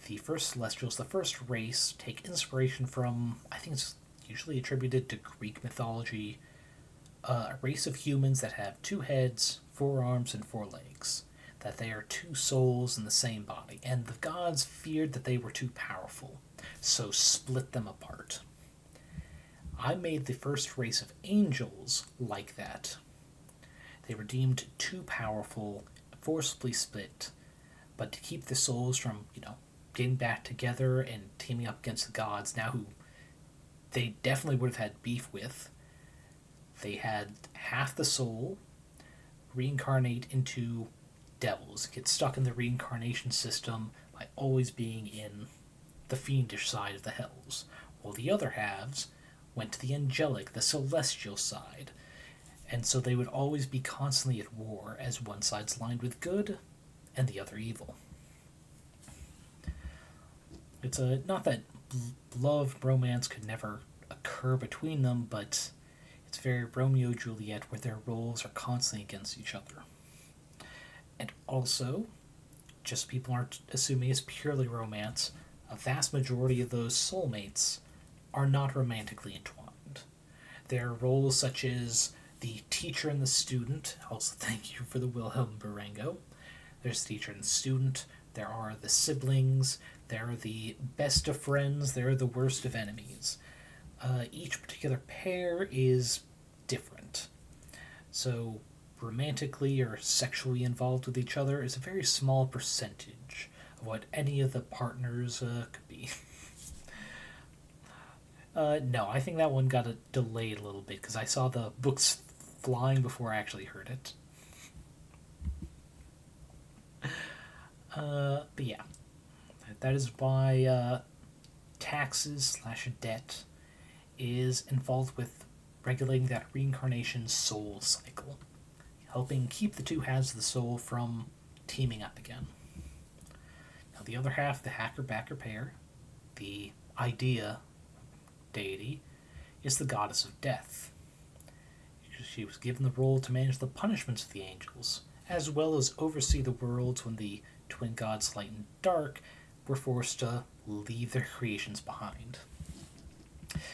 the first celestials, the first race, take inspiration from, I think it's usually attributed to Greek mythology, a race of humans that have 2 heads, 4 arms, and 4 legs. That they are 2 souls in the same body, and the gods feared that they were too powerful, so split them apart. I made the first race of angels like that. They were deemed too powerful, forcibly split, but to keep the souls from, getting back together and teaming up against the gods, now who they definitely would have had beef with, they had half the soul reincarnate into devils, get stuck in the reincarnation system by always being in the fiendish side of the hells, while the other halves went to the angelic, the celestial side, and so they would always be constantly at war, as one side's lined with good and the other evil. It's not that love, romance could never occur between them, but it's very Romeo-Juliet, where their roles are constantly against each other. And also, just people aren't assuming it's purely romance, a vast majority of those soulmates are not romantically entwined. There are roles such as the teacher and the student. Also, thank you for the Wilhelm Barango. There's the teacher and the student. There are the siblings. There are the best of friends. There are the worst of enemies. Each particular pair is different. So, romantically or sexually involved with each other is a very small percentage of what any of the partners could be. No, I think that one got delayed a little bit because I saw the books flying before I actually heard it. But yeah, that is why taxes/debt is involved with regulating that reincarnation soul cycle, helping keep the two halves of the soul from teaming up again. Now, the other half, the hacker-backer pair, the idea deity, is the goddess of death. She was given the role to manage the punishments of the angels, as well as oversee the worlds when the twin gods light and dark were forced to leave their creations behind.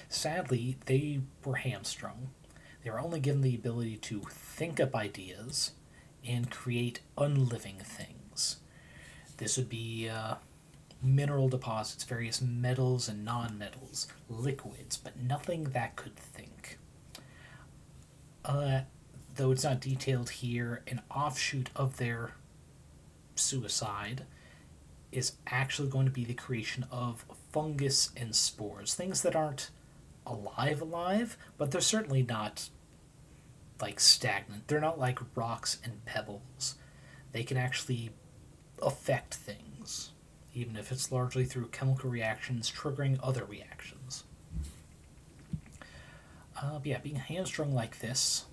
Sadly, they were hamstrung. They were only given the ability to think up ideas and create unliving things. This would be mineral deposits, various metals and non-metals, liquids, but nothing that could think. Though it's not detailed here, an offshoot of their suicide is actually going to be the creation of fungus and spores. Things that aren't alive, but they're certainly not like stagnant. They're not like rocks and pebbles. They can actually affect things, even if it's largely through chemical reactions triggering other reactions. But yeah, being hamstrung like this,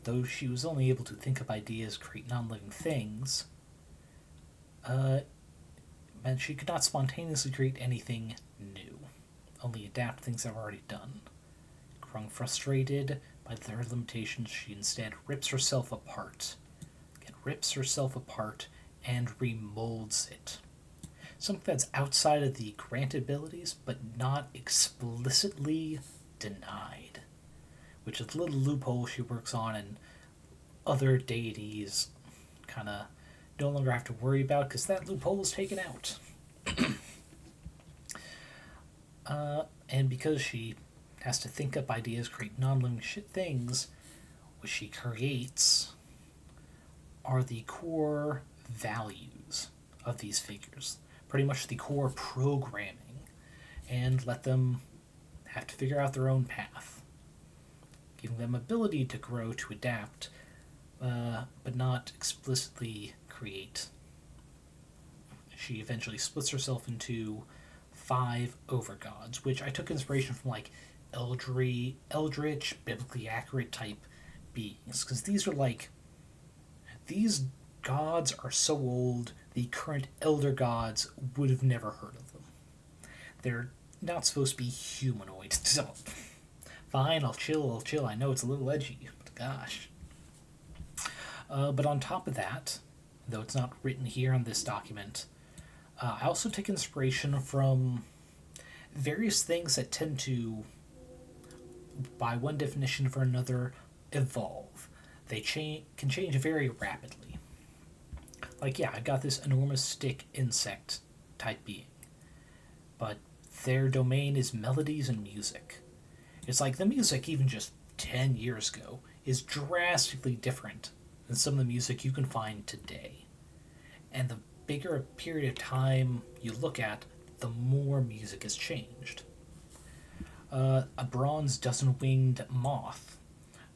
though she was only able to think up ideas, create non-living things, meant she could not spontaneously create anything new, only adapt things that were already done. Growing frustrated by their limitations, she instead rips herself apart. Again, rips herself apart and remolds it. Something that's outside of the granted abilities, but not explicitly denied. Which is a little loophole she works on, and other deities kind of no longer have to worry about because that loophole is taken out. And because she has to think up ideas, create non-living things, what she creates are the core values of these figures. Pretty much the core programming. And let them have to figure out their own path. Giving them ability to grow, to adapt, but not explicitly create. She eventually splits herself into 5 overgods, which I took inspiration from like eldritch, biblically accurate type beings, because these gods are so old, the current elder gods would have never heard of them. They're not supposed to be humanoid, so fine, I'll chill, I know it's a little edgy, but gosh. But on top of that, though it's not written here on this document, I also take inspiration from various things that tend to, by one definition or another, evolve. They can change very rapidly. Like, yeah, I got this enormous stick insect type being, but their domain is melodies and music. It's like the music, even just 10 years ago, is drastically different than some of the music you can find today. And the bigger a period of time you look at, the more music has changed. A bronze dozen-winged moth,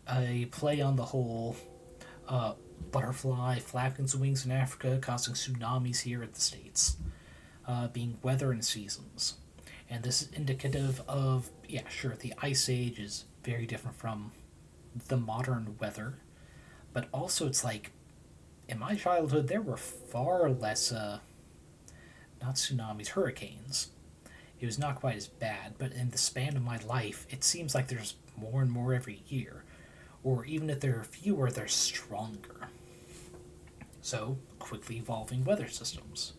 a play on the whole butterfly flapping its wings in Africa, causing tsunamis here in the States, being weather and seasons. And this is indicative of, yeah, sure, the Ice Age is very different from the modern weather, but also it's like, in my childhood, there were far less, not tsunamis, hurricanes. It was not quite as bad, but in the span of my life, it seems like there's more and more every year. Or even if there are fewer, they're stronger. So, quickly evolving weather systems.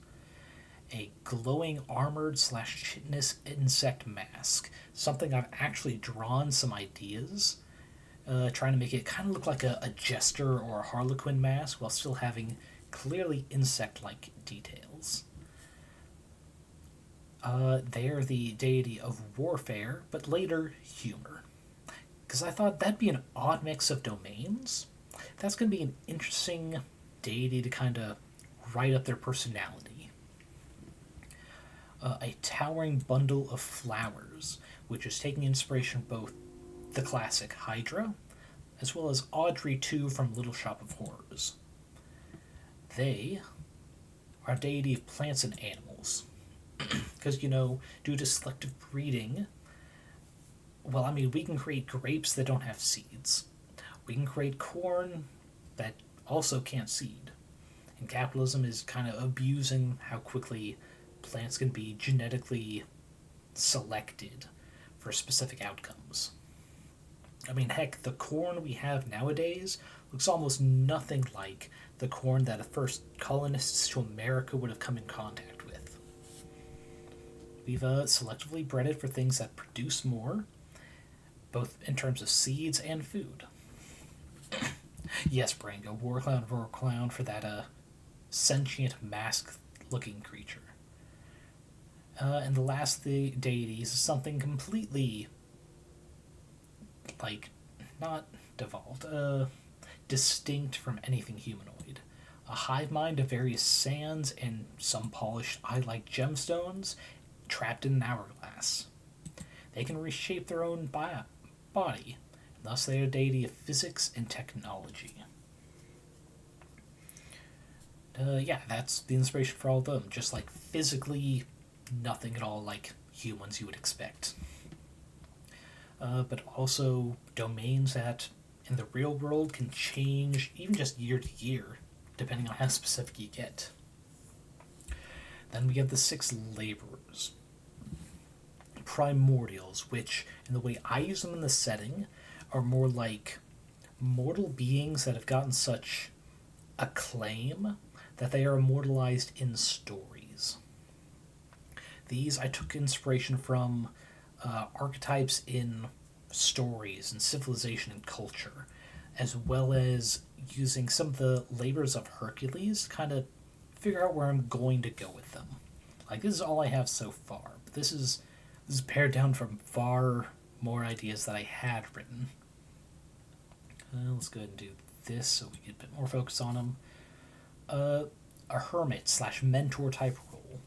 a glowing armored slash chitinous insect mask. Something I've actually drawn some ideas, trying to make it kind of look like a jester or a harlequin mask while still having clearly insect like details. They are the deity of warfare, but later humor. Because I thought that'd be an odd mix of domains. That's going to be an interesting deity to kind of write up their personality. A towering bundle of flowers, which is taking inspiration from both the classic Hydra, as well as Audrey 2 from Little Shop of Horrors. They are a deity of plants and animals. Because, due to selective breeding, well, I mean, we can create grapes that don't have seeds. We can create corn that also can't seed. And capitalism is kind of abusing how quickly plants can be genetically selected for specific outcomes. I mean, heck, the corn we have nowadays looks almost nothing like the corn that the first colonists to America would have come in contact with. We've selectively bred it for things that produce more, both in terms of seeds and food. Yes, Brango, war clown for that sentient mask-looking creature. And the last of the deities is something completely, not devolved, distinct from anything humanoid. A hive mind of various sands and some polished eye-like gemstones trapped in an hourglass. They can reshape their own body, and thus they are a deity of physics and technology. That's the inspiration for all of them. Just physically nothing at all like humans you would expect. But also domains that in the real world can change even just year to year, depending on how specific you get. Then we have the 6 laborers. Primordials, which, in the way I use them in the setting, are more like mortal beings that have gotten such acclaim that they are immortalized in stories. These I took inspiration from archetypes in stories and civilization and culture, as well as using some of the labors of Hercules to kind of figure out where I'm going to go with them. This is all I have so far, but this is pared down from far more ideas that I had written. Let's go ahead and do this so we get a bit more focus on them. A hermit slash mentor type role.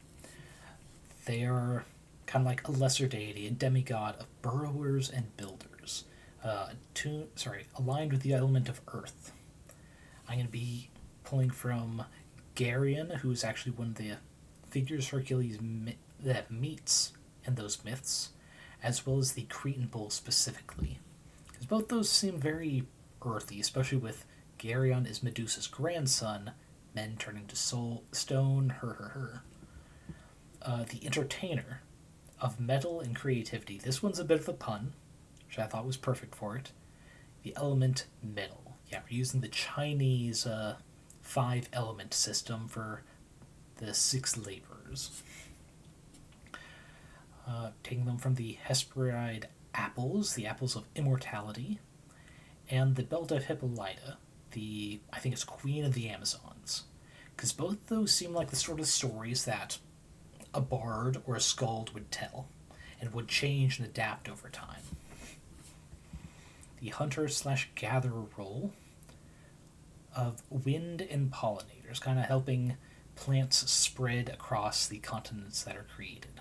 They are kind of like a lesser deity, a demigod of burrowers and builders, aligned with the element of earth. I'm going to be pulling from Geryon, who's actually one of the figures Hercules that meets in those myths, as well as the Cretan bull specifically. Because both those seem very earthy, especially with Geryon is Medusa's grandson, men turning to stone, her. The entertainer of metal and creativity. This one's a bit of a pun, which I thought was perfect for it. The element metal. Yeah, we're using the Chinese 5-element system for the 6 laborers. Taking them from the Hesperide apples, the apples of immortality, and the belt of Hippolyta, I think it's Queen of the Amazons. Because both those seem like the sort of stories that a bard or a skald would tell, and would change and adapt over time. The hunter slash gatherer role of wind and pollinators, kind of helping plants spread across the continents that are created.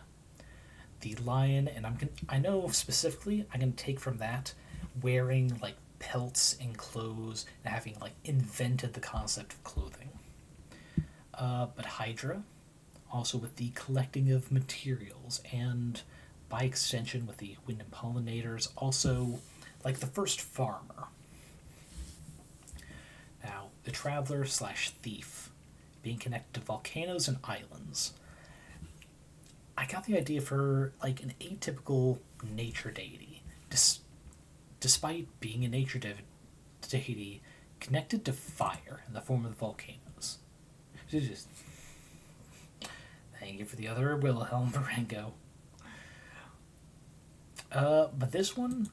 The lion, and I know specifically I'm going to take from that wearing pelts and clothes and having invented the concept of clothing. But Hydra, also with the collecting of materials, and by extension with the wind and pollinators, also the first farmer. Now, the traveler slash thief, being connected to volcanoes and islands. I got the idea for an atypical nature deity, despite being a nature deity connected to fire in the form of the volcanoes. Thank you for the other Wilhelm Marengo. But this one,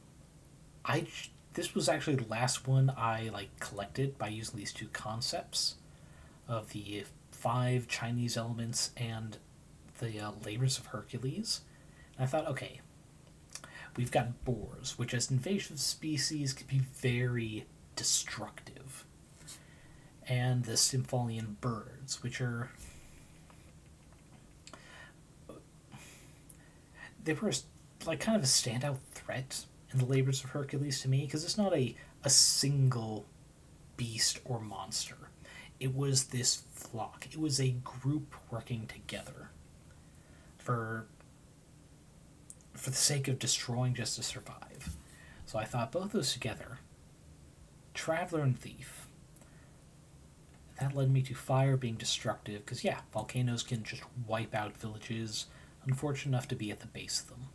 I this was actually the last one I like collected by using these two concepts of the five Chinese elements and the labors of Hercules. And I thought, okay, we've got boars, which as invasive species can be very destructive, and the Sympholian birds, which are they were like kind of a standout threat in the labors of Hercules to me because it's not a single beast or monster. It was this flock. It was a group working together for the sake of destroying just to survive. So I thought both those together, Traveler and Thief. That led me to fire being destructive because yeah, volcanoes can just wipe out villages, unfortunate enough to be at the base of them.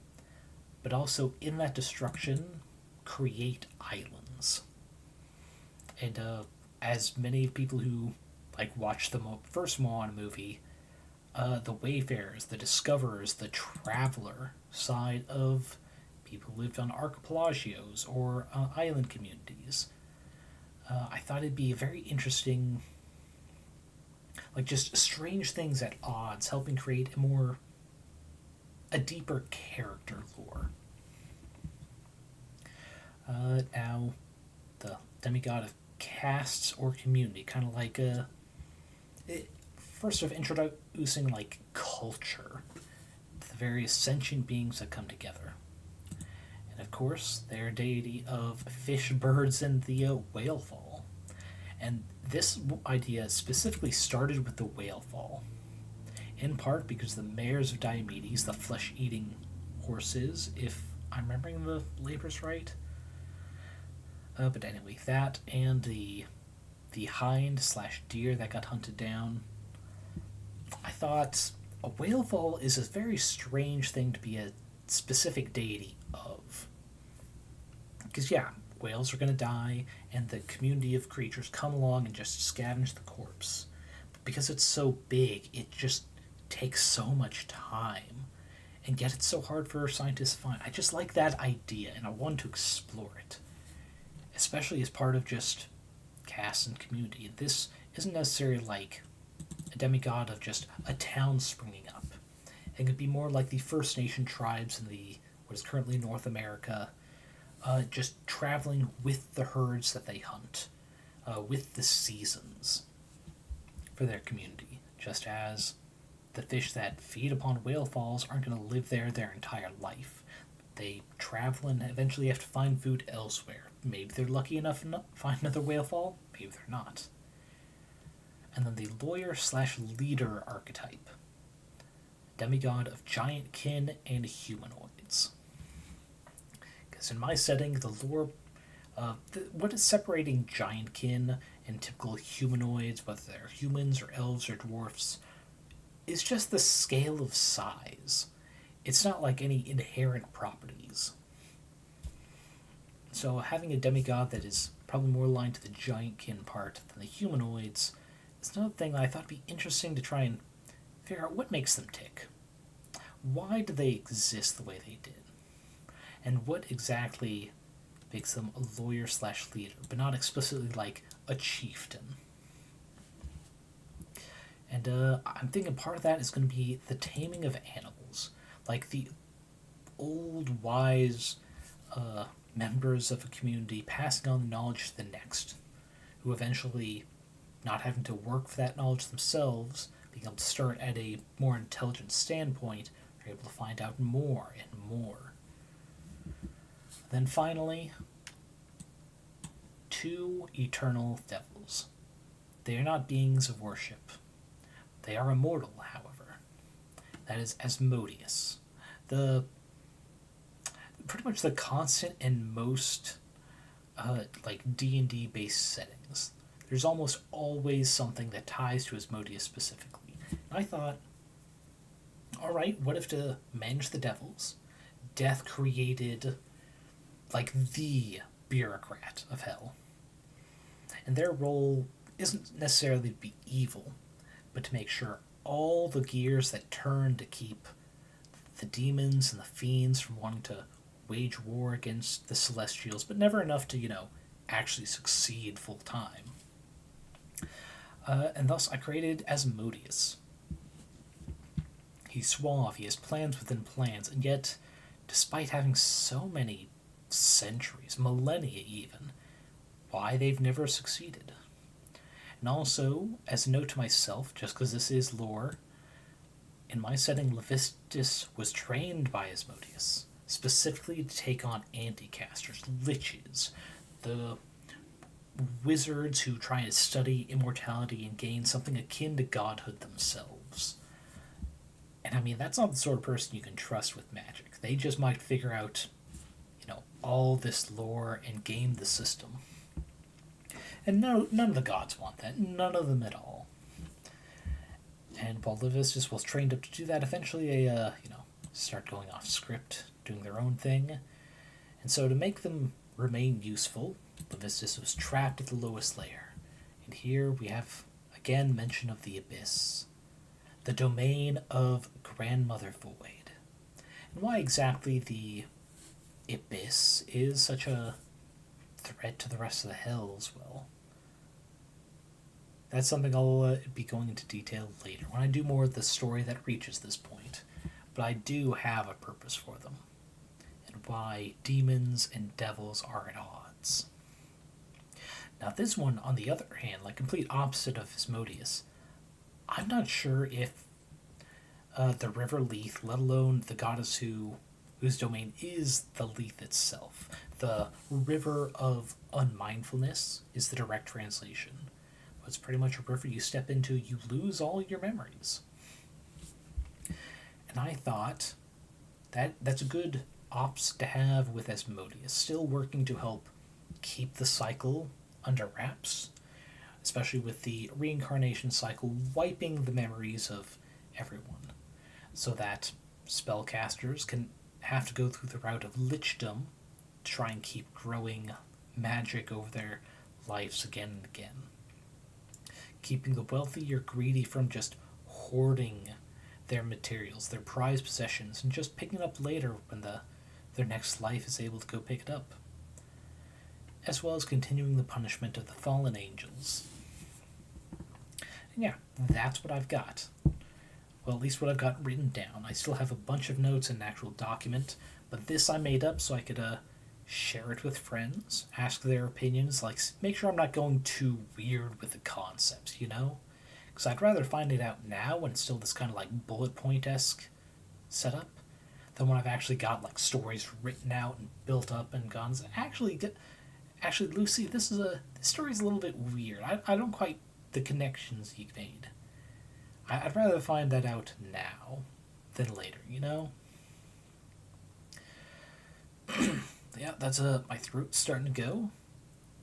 But also in that destruction, create islands. And as many people who like watched the first Moana movie, the wayfarers, the discoverers, the traveler side of people who lived on archipelagios or island communities. I thought it'd be a very interesting, like just strange things at odds, helping create a deeper character lore. Now, the demigod of castes or community, kind of like first sort of introducing like culture to the various sentient beings that come together. And of course, their deity of fish, birds, and the whale fall. And this idea specifically started with the whale fall, in part because the mares of Diomedes, the flesh-eating horses, if I'm remembering the labors right. But anyway, that and the hind slash deer that got hunted down. I thought a whale fall is a very strange thing to be a specific deity of. Because yeah, whales are going to die, and the community of creatures come along and just scavenge the corpse. But because it's so big, it just takes so much time, and yet it's so hard for scientists to find. I just like that idea, and I want to explore it, especially as part of just caste and community. This isn't necessarily like a demigod of just a town springing up. It could be more like the First Nation tribes in the what is currently North America, just traveling with the herds that they hunt, with the seasons for their community, just as the fish that feed upon whale falls aren't going to live there their entire life. They travel and eventually have to find food elsewhere. Maybe they're lucky enough to find another whale fall, maybe they're not. And then the lawyer slash leader archetype, demigod of giant kin and humanoids. Because in my setting, the lore, what is separating giant kin and typical humanoids, whether they're humans or elves or dwarfs, is just the scale of size. It's not like any inherent properties. So having a demigod that is probably more aligned to the giant kin part than the humanoids is another thing that I thought would be interesting to try and figure out what makes them tick. Why do they exist the way they did? And what exactly makes them a lawyer slash leader, but not explicitly like a chieftain? And I'm thinking part of that is going to be the taming of animals. Like the old, wise members of a community passing on the knowledge to the next, who eventually, not having to work for that knowledge themselves, being able to start at a more intelligent standpoint, are able to find out more and more. Then finally, two eternal devils. They are not beings of worship. They are immortal, however. That is Asmodeus. Pretty much the constant in most like D&D based settings. There's almost always something that ties to Asmodeus specifically. And I thought, alright, what if to manage the devils, Death created like the bureaucrat of hell. And their role isn't necessarily to be evil, but to make sure all the gears that turn to keep the demons and the fiends from wanting to wage war against the Celestials, but never enough to, actually succeed full time. And thus I created Asmodeus. He's suave, he has plans within plans, and yet, despite having so many centuries, millennia even, why they've never succeeded. And also, as a note to myself, just because this is lore, in my setting, Levistus was trained by Asmodeus, specifically to take on anti-casters, liches, the wizards who try to study immortality and gain something akin to godhood themselves. And I mean, that's not the sort of person you can trust with magic. They just might figure out, all this lore and game the system. And none of the gods want that. None of them at all. And while Levistus was trained up to do that, eventually they, start going off script, doing their own thing. And so to make them remain useful, Levistus was trapped at the lowest layer. And here we have, again, mention of the Abyss. The domain of Grandmother Void. And why exactly the Abyss is such a threat to the rest of the Hells, well, that's something I'll be going into detail later, when I do more of the story that reaches this point. But I do have a purpose for them, and why demons and devils are at odds. Now this one, on the other hand, like complete opposite of Asmodeus, I'm not sure if the River Lethe, let alone the goddess whose domain is the Lethe itself. The River of Unmindfulness is the direct translation. But it's pretty much a river you step into, you lose all your memories. And I thought that's a good ops to have with Asmodeus, still working to help keep the cycle under wraps, especially with the reincarnation cycle wiping the memories of everyone, so that spellcasters can have to go through the route of lichdom to try and keep growing magic over their lives again and again. Keeping the wealthy or greedy from just hoarding their materials, their prized possessions, and just picking it up later when their next life is able to go pick it up. As well as continuing the punishment of the fallen angels. And yeah, that's what I've got. Well, at least what I've got written down. I still have a bunch of notes in an actual document, but this I made up so I could share it with friends, ask their opinions, like make sure I'm not going too weird with the concepts, Because I'd rather find it out now when it's still this kind of like bullet point-esque setup than when I've actually got like stories written out and built up and gone. Actually, Lucy, this story's a little bit weird. I don't quite the connections you made. I'd rather find that out now than later, Yeah, that's my throat's starting to go.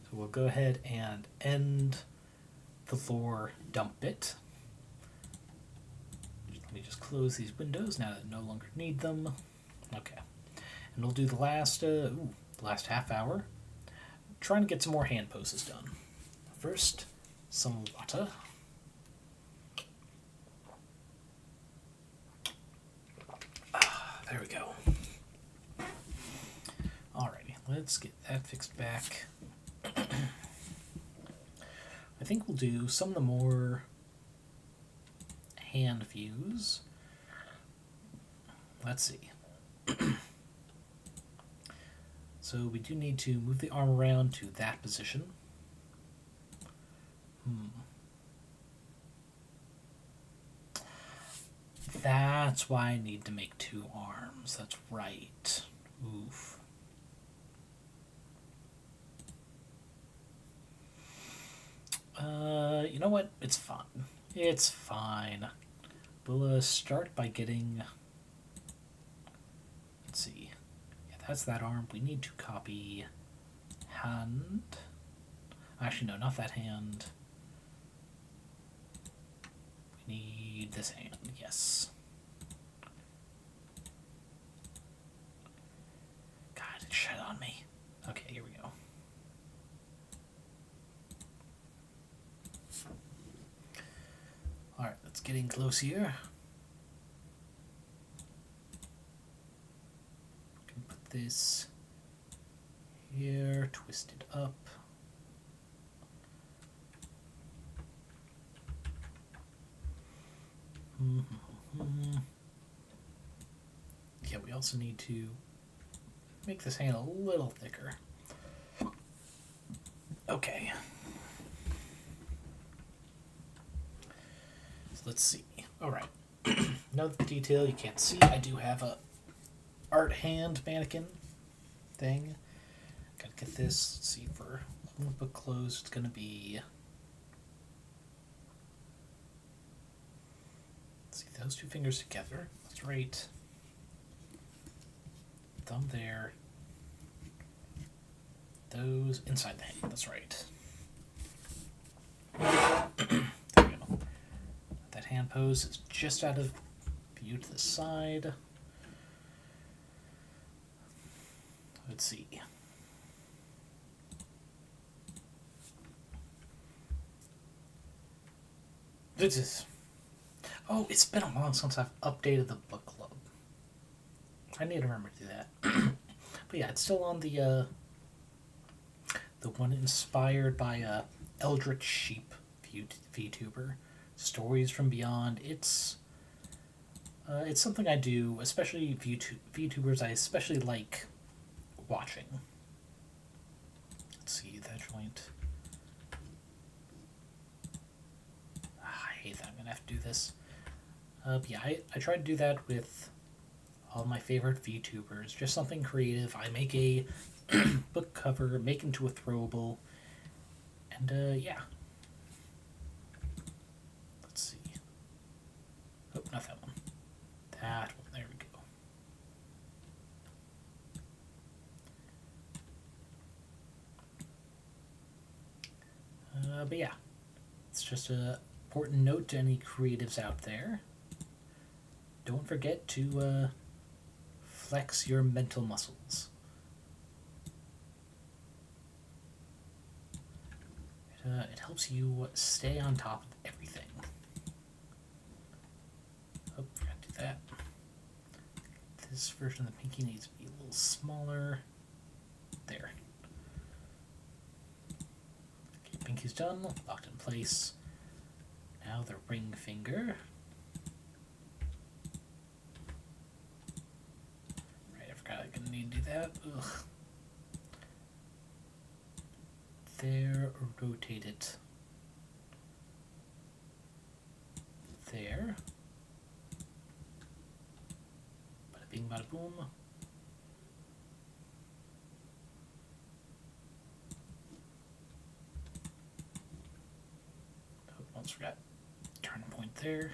So we'll go ahead and end the lore dump bit. Let me just close these windows now that I no longer need them. Okay. And we'll do the last half hour, trying to get some more hand poses done. First, some water. There we go. Alrighty, let's get that fixed back. I think we'll do some of the more hand views. Let's see. So we do need to move the arm around to that position. That's why I need to make two arms. That's right. Oof. You know what? It's fine. It's fine. We'll start by getting... Let's see. Yeah, that's that arm. We need to copy hand. Actually, no, not that hand. We need this hand, yes. God, it shed on me. Okay, here we go. Alright, let's getting close here. Can put this here, twist it up. Yeah, we also need to make this hand a little thicker. Okay. So let's see. Alright. Another detail you can't see, I do have a art hand mannequin thing. Gotta get this. Let's see, for a book closed, it's gonna be. Let's see, those two fingers together. That's right. Thumb there. Those inside the hand. That's right. There we go. That hand pose is just out of view to the side. Let's see. This is. Oh, it's been a while since I've updated the book club. I need to remember to do that. But yeah, it's still on the one inspired by Eldritch Sheep VTuber, Stories from Beyond. It's something I do, especially VTubers I especially like watching. Let's see, that joint. I hate that. I'm gonna have to do this. Yeah, I try to do that with all my favorite VTubers. Just something creative. I make a book cover, make into a throwable, and yeah. Let's see. Oh, not that one. That one. There we go. But yeah, it's just a important note to any creatives out there. Don't forget to flex your mental muscles. It helps you stay on top of everything. Oh, forgot to do that. This version of the pinky needs to be a little smaller. There. Okay, pinky's done, locked in place. Now the ring finger. Right, I forgot I'm gonna need to do that. Ugh. There, rotate it. There. Bada bing, bada boom. Oh, almost forgot. Turn point there.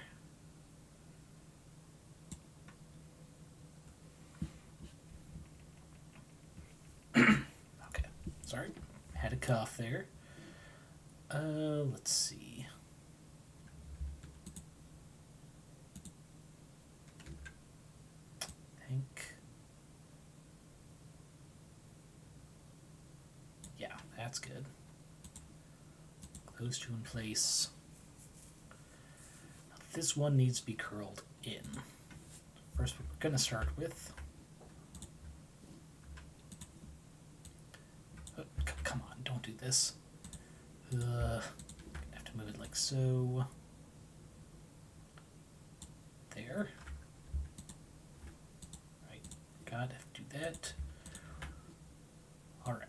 Okay, sorry. Had a cough there. Let's see. I think. Yeah, that's good. Those two in place. Now, this one needs to be curled in. First, we're going to start with. Oh, come on, don't do this. Gonna have to move it like so. There. Right, gotta have to do that. Alright.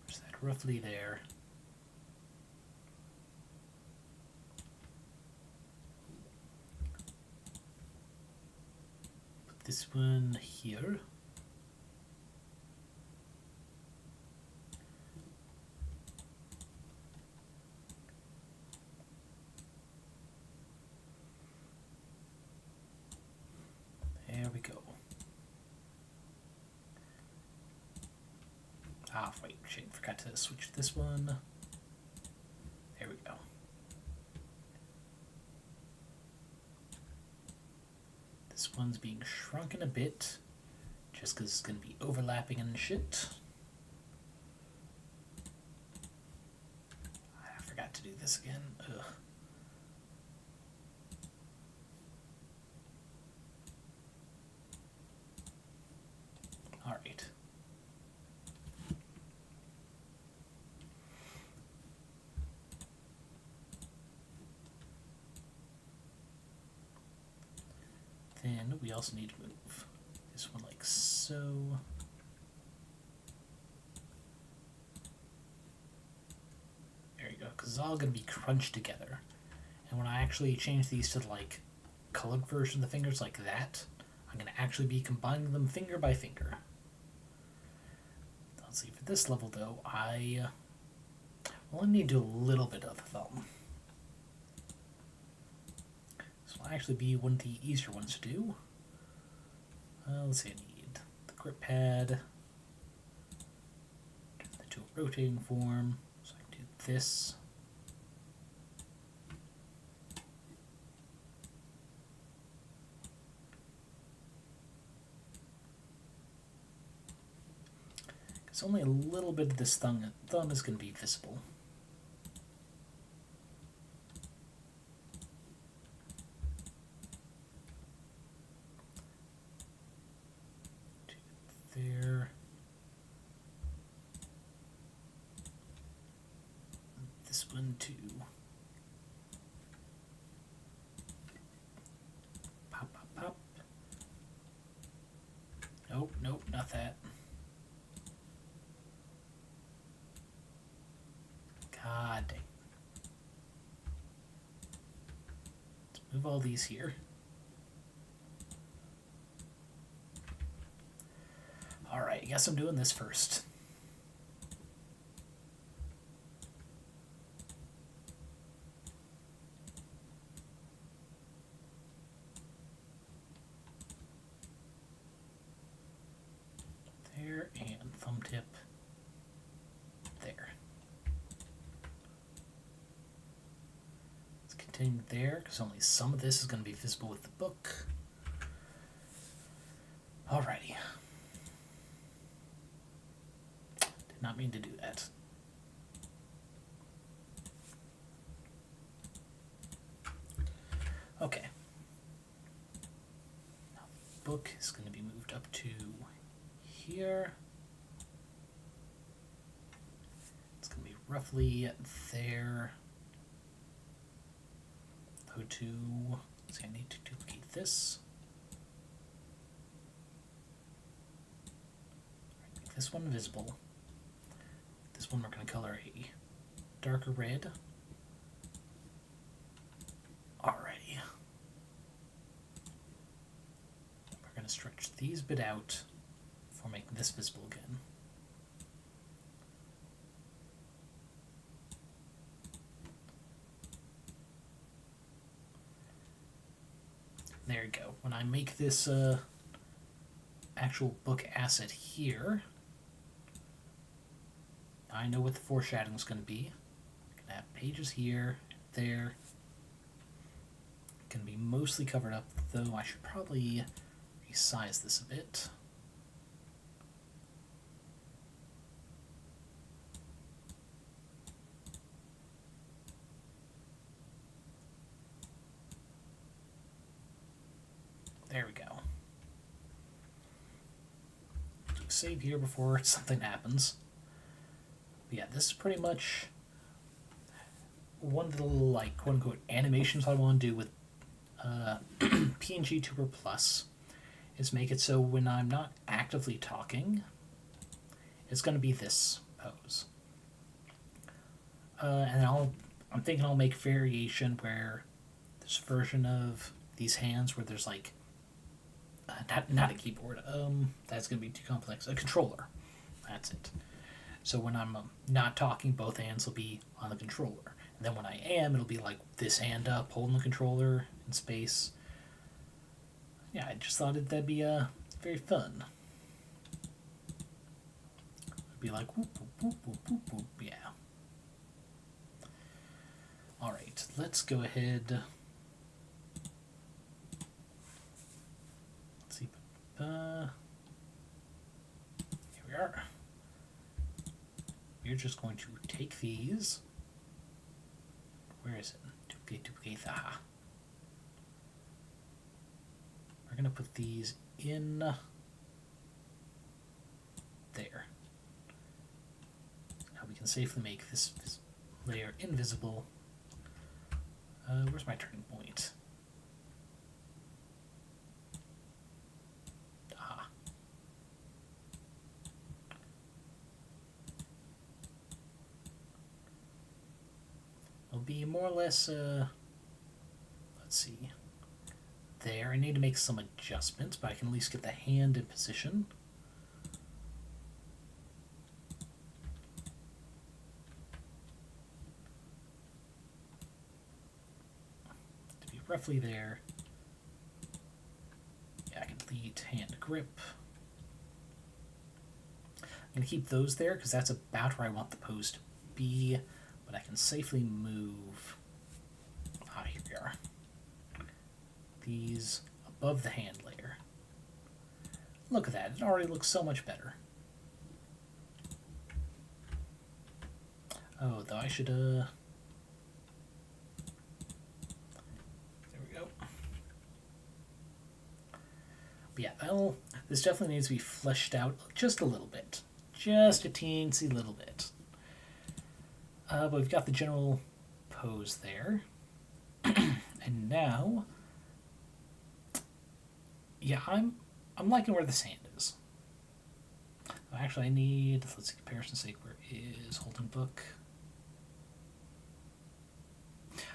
There's that roughly there. Put this one here. There we go. Ah, wait, shit, forgot to switch this one. There we go. This one's being shrunken a bit, just because it's going to be overlapping and shit. I forgot to do this again. Ugh. And we also need to move this one like so. There you go, because it's all going to be crunched together. And when I actually change these to like colored version of the fingers like that, I'm going to actually be combining them finger by finger. Let's see, for this level though, I only need to do a little bit of the thumb. This will actually be one of the easier ones to do. Let's see, I need the grip pad, turn that to a rotating form, so I can do this. Because only a little bit of this thumb is going to be visible. There. This one too. Pop, pop, pop. Nope, nope, not that. God dang. Let's move all these here. Alright, I guess I'm doing this first. There, and thumb tip there. Let's continue there, because only some of this is going to be visible with the book. Alrighty. Did not mean to do that. Okay. Now the book is going to be moved up to here. It's going to be roughly there. Go to, so I need to duplicate this. Make this one visible. This one we're going to color a darker red. Alrighty. We're going to stretch these bit out before making this visible again. There you go. When I make this actual book asset here, I know what the foreshadowing is going to be. I'm going to have pages here, there. Going to be mostly covered up, though I should probably resize this a bit. There we go. Save here before something happens. But yeah, this is pretty much one of the like quote-unquote animations I want to do with PNGtuber Plus is make it so when I'm not actively talking, it's going to be this pose. And I'm thinking I'll make variation where there's a version of these hands where there's like not a keyboard. That's going to be too complex. A controller. That's it. So when I'm not talking, both hands will be on the controller. And then when I am, it'll be like this hand up, holding the controller in space. Yeah, I just thought that'd be very fun. It'd be like whoop, whoop, whoop, whoop, whoop, whoop. Yeah. Alright, let's go ahead. Let's see. Here we are. We're just going to take these. Where is it? Duplicate. Aha. We're going to put these in there. Now we can safely make this layer invisible. Where's my turning point? be more or less, let's see, there. I need to make some adjustments, but I can at least get the hand in position. To be roughly there. Yeah, I can delete hand grip. I'm going to keep those there because that's about where I want the pose to be, but I can safely move. Ah, here we are. These above the hand layer. Look at that, it already looks so much better. Oh, though I should, there we go. But yeah, this definitely needs to be fleshed out just a little bit. Just a teensy little bit. But we've got the general pose there. And now, yeah, I'm liking where this hand is. Actually, I need, let's see, comparison's sake, where is holding book?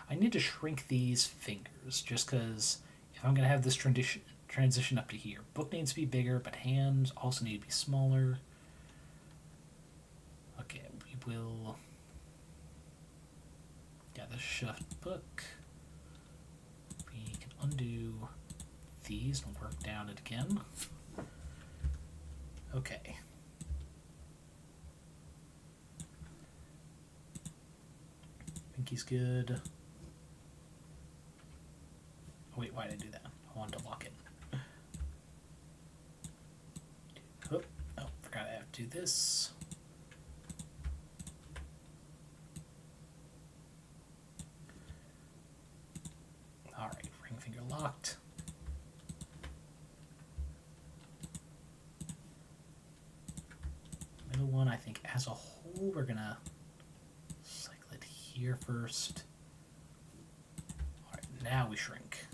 I need to shrink these fingers, just because if I'm going to have this transition up to here, book needs to be bigger, but hands also need to be smaller. Okay, we will, yeah, the shift book. We can undo these and work down it again. Okay. Pinky's good. Oh, wait, why did I do that? I wanted to lock it. Oh, forgot I have to do this. Alright, ring finger locked. Middle one, I think as a whole, we're gonna cycle it here first. Alright, now we shrink.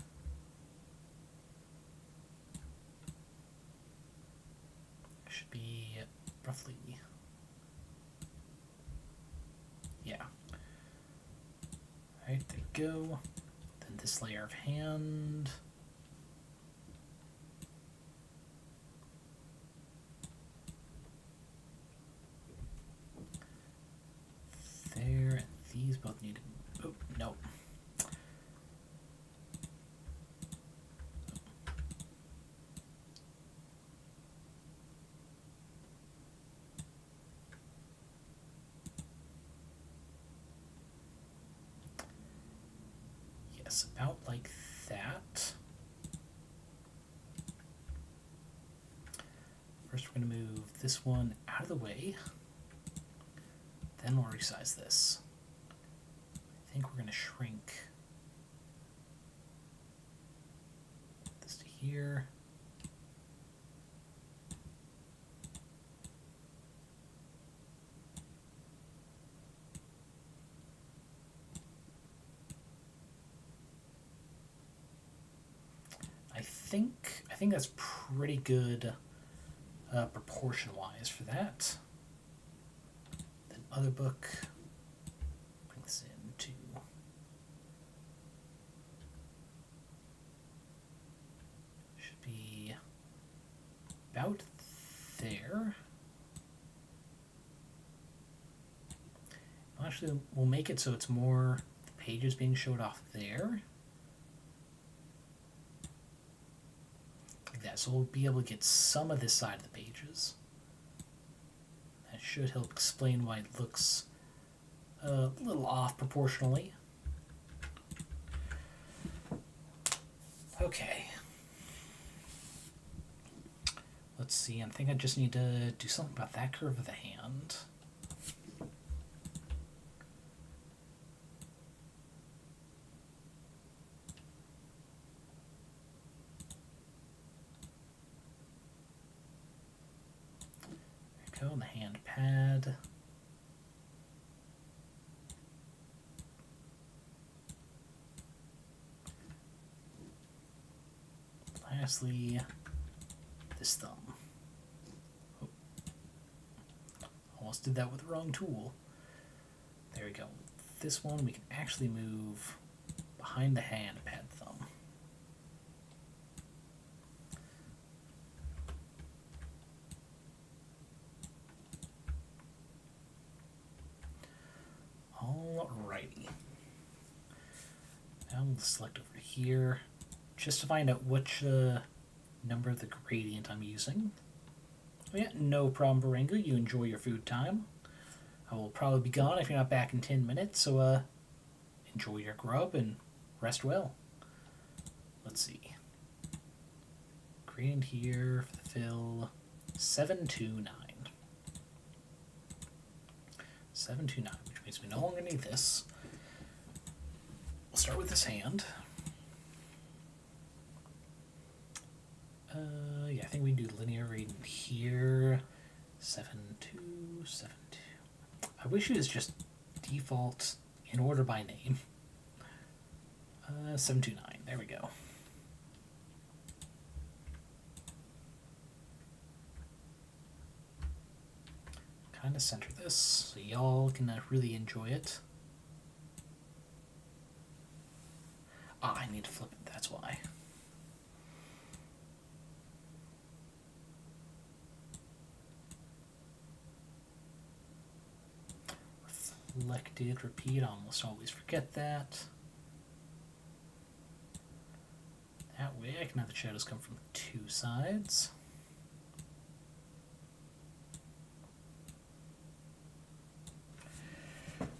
Should be roughly, yeah. Alright, there we go. Then this layer of hand. There, and these both need to, oh, no. Yes, about like that. First we're going to move this one out of the way. Then we'll resize this. I think we're going to shrink this to here. I think that's pretty good proportion-wise for that. Then other book, bring this in to should be about there. Actually, we'll make it so it's more the pages being showed off there. Like that, so we'll be able to get some of this side of the pages. That should help explain why it looks a little off proportionally. Okay. Let's see, I think I just need to do something about that curve of the hand. There we go, on the hand pad. Lastly, this thumb. Oh. Almost did that with the wrong tool. There we go. this one, we can actually move behind the hand, pad thumb. Alrighty. Now we'll select over here, just to find out which number of the gradient I'm using. Oh yeah, no problem, Baringa. You enjoy your food time. I will probably be gone if you're not back in 10 minutes, so enjoy your grub and rest well. Let's see. Gradient here for the fill, 729. 729, which means we no longer need this. We'll start with this hand. Yeah, I think we can do linear gradient here. 7272. I wish it was just default in order by name. 729. There we go. Kind of center this so y'all can really enjoy it. Ah, I need to flip it, that's why. Reflected, repeat, I almost always forget that. That way I can have the shadows come from two sides.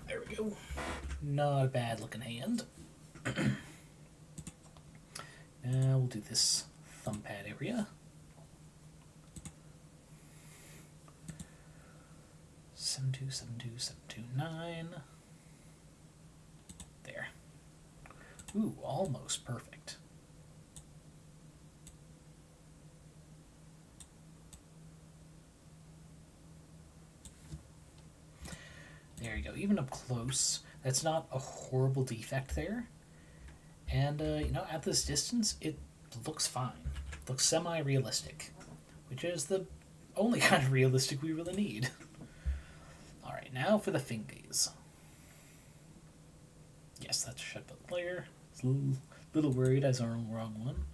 There we go. Not a bad looking hand. Now we'll do this thumb pad area. 7272729. There. Ooh, almost perfect. There you go. Even up close, that's not a horrible defect there. And, you know, at this distance, it looks fine. It looks semi-realistic, which is the only kind of realistic we really need. Alright, now for the fingies. Yes, that's a shut button layer. It's a little worried as our wrong one.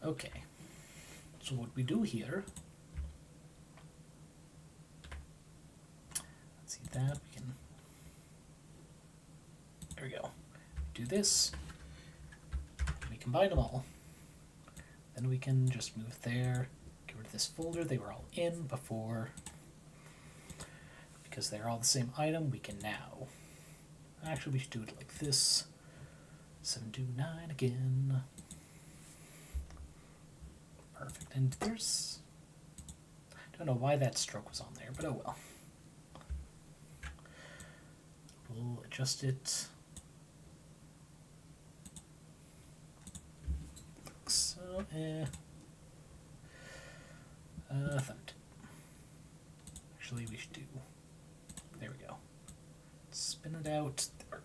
Okay. So what we do here... Let's see that. We can... There we go. Do this. We combine them all. Then we can just move there. Get rid of this folder. They were all in before. Because they're all the same item, we can now. Actually, we should do it like this. 729 again. Perfect. And there's... I don't know why that stroke was on there, but oh well. We'll adjust it. So, thumbed. Actually, we should do... There we go. Spin it out. There.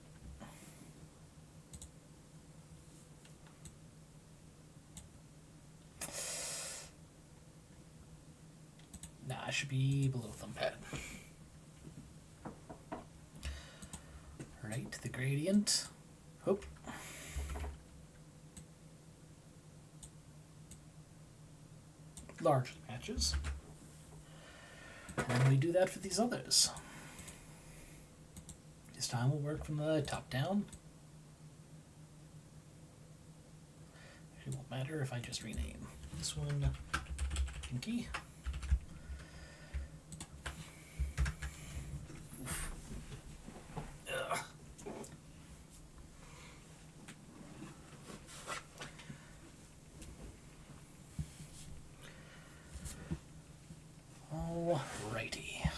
Nah, it should be below thumb pad. Right, the gradient. Oh. Largely matches. And we do that for these others. This time we'll work from the top down. It won't matter if I just rename this one Pinky. Alrighty.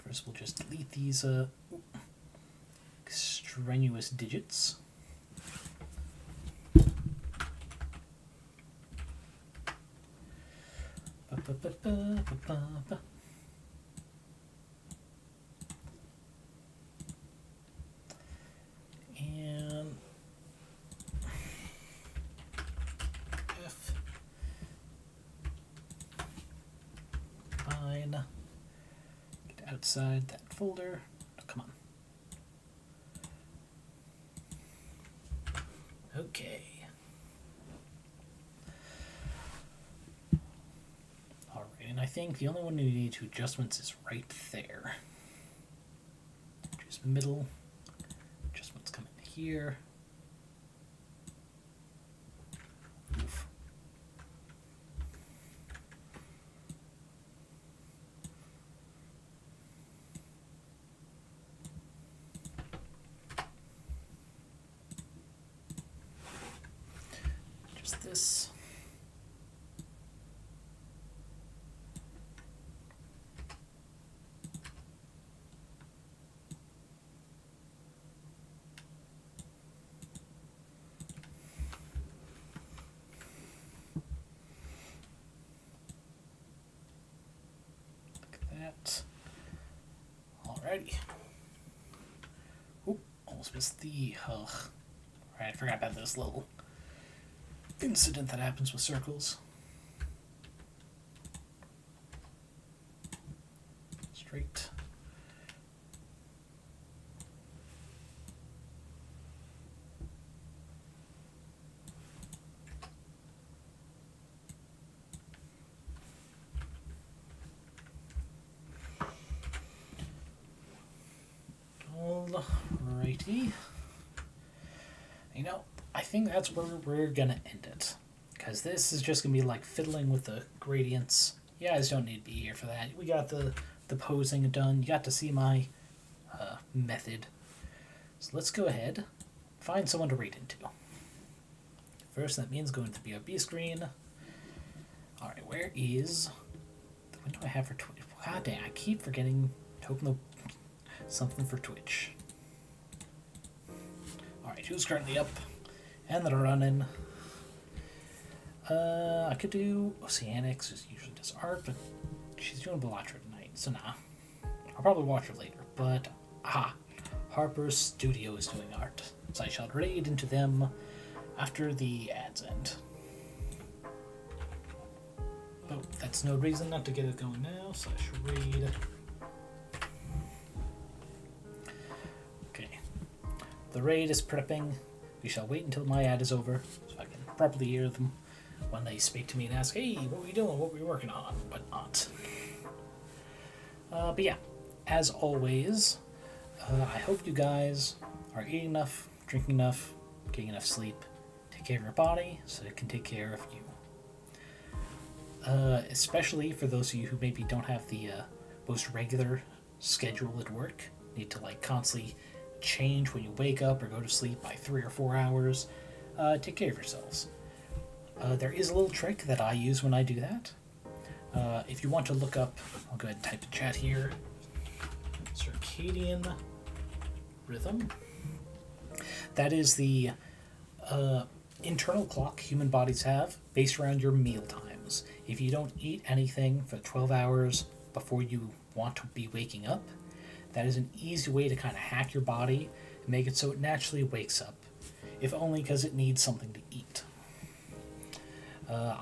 First we'll just delete these extraneous digits. And F fine outside that folder. Oh, come on. Okay. Alright, and I think the only one we need to adjustments is right there. Choose middle. Adjustments come in here. Oof. Just this. Alrighty. Oop, almost missed the... Ugh. Right, I forgot about this little incident that happens with circles. Straight. Alrighty. You know, I think that's where we're gonna end it. Because this is just gonna be like fiddling with the gradients. You guys don't need to be here for that. We got the posing done. You got to see my method. So let's go ahead, find someone to read into. First, that means going to the BRB screen. Alright, where is the window I have for Twitch? God dang, I keep forgetting to open the something for Twitch. Alright, who's currently up and that are running? I could do Oceanics, who usually does art, but she's doing Bellatra tonight, so nah. I'll probably watch her later, but Harper's Studio is doing art, so I shall raid into them after the ads end. But that's no reason not to get it going now, so I shall raid. Okay. The raid is prepping. We shall wait until my ad is over, so I can properly hear them when they speak to me and ask, hey, what were you doing, what were you working on, whatnot. But yeah, as always, I hope you guys are eating enough, drinking enough, getting enough sleep, take care of your body so it can take care of you. Especially for those of you who maybe don't have the most regular schedule at work, need to like constantly change when you wake up or go to sleep by 3 or 4 hours, take care of yourselves. There is a little trick that I use when I do that. If you want to look up, I'll go ahead and type in chat here, circadian rhythm. That is the internal clock human bodies have based around your meal times. If you don't eat anything for 12 hours before you want to be waking up, that is an easy way to kind of hack your body and make it so it naturally wakes up, if only because it needs something to eat.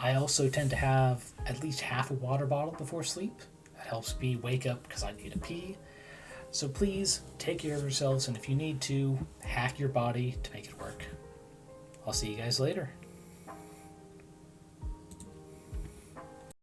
I also tend to have at least half a water bottle before sleep. That helps me wake up because I need to pee. So please take care of yourselves, and if you need to, hack your body to make it work. I'll see you guys later.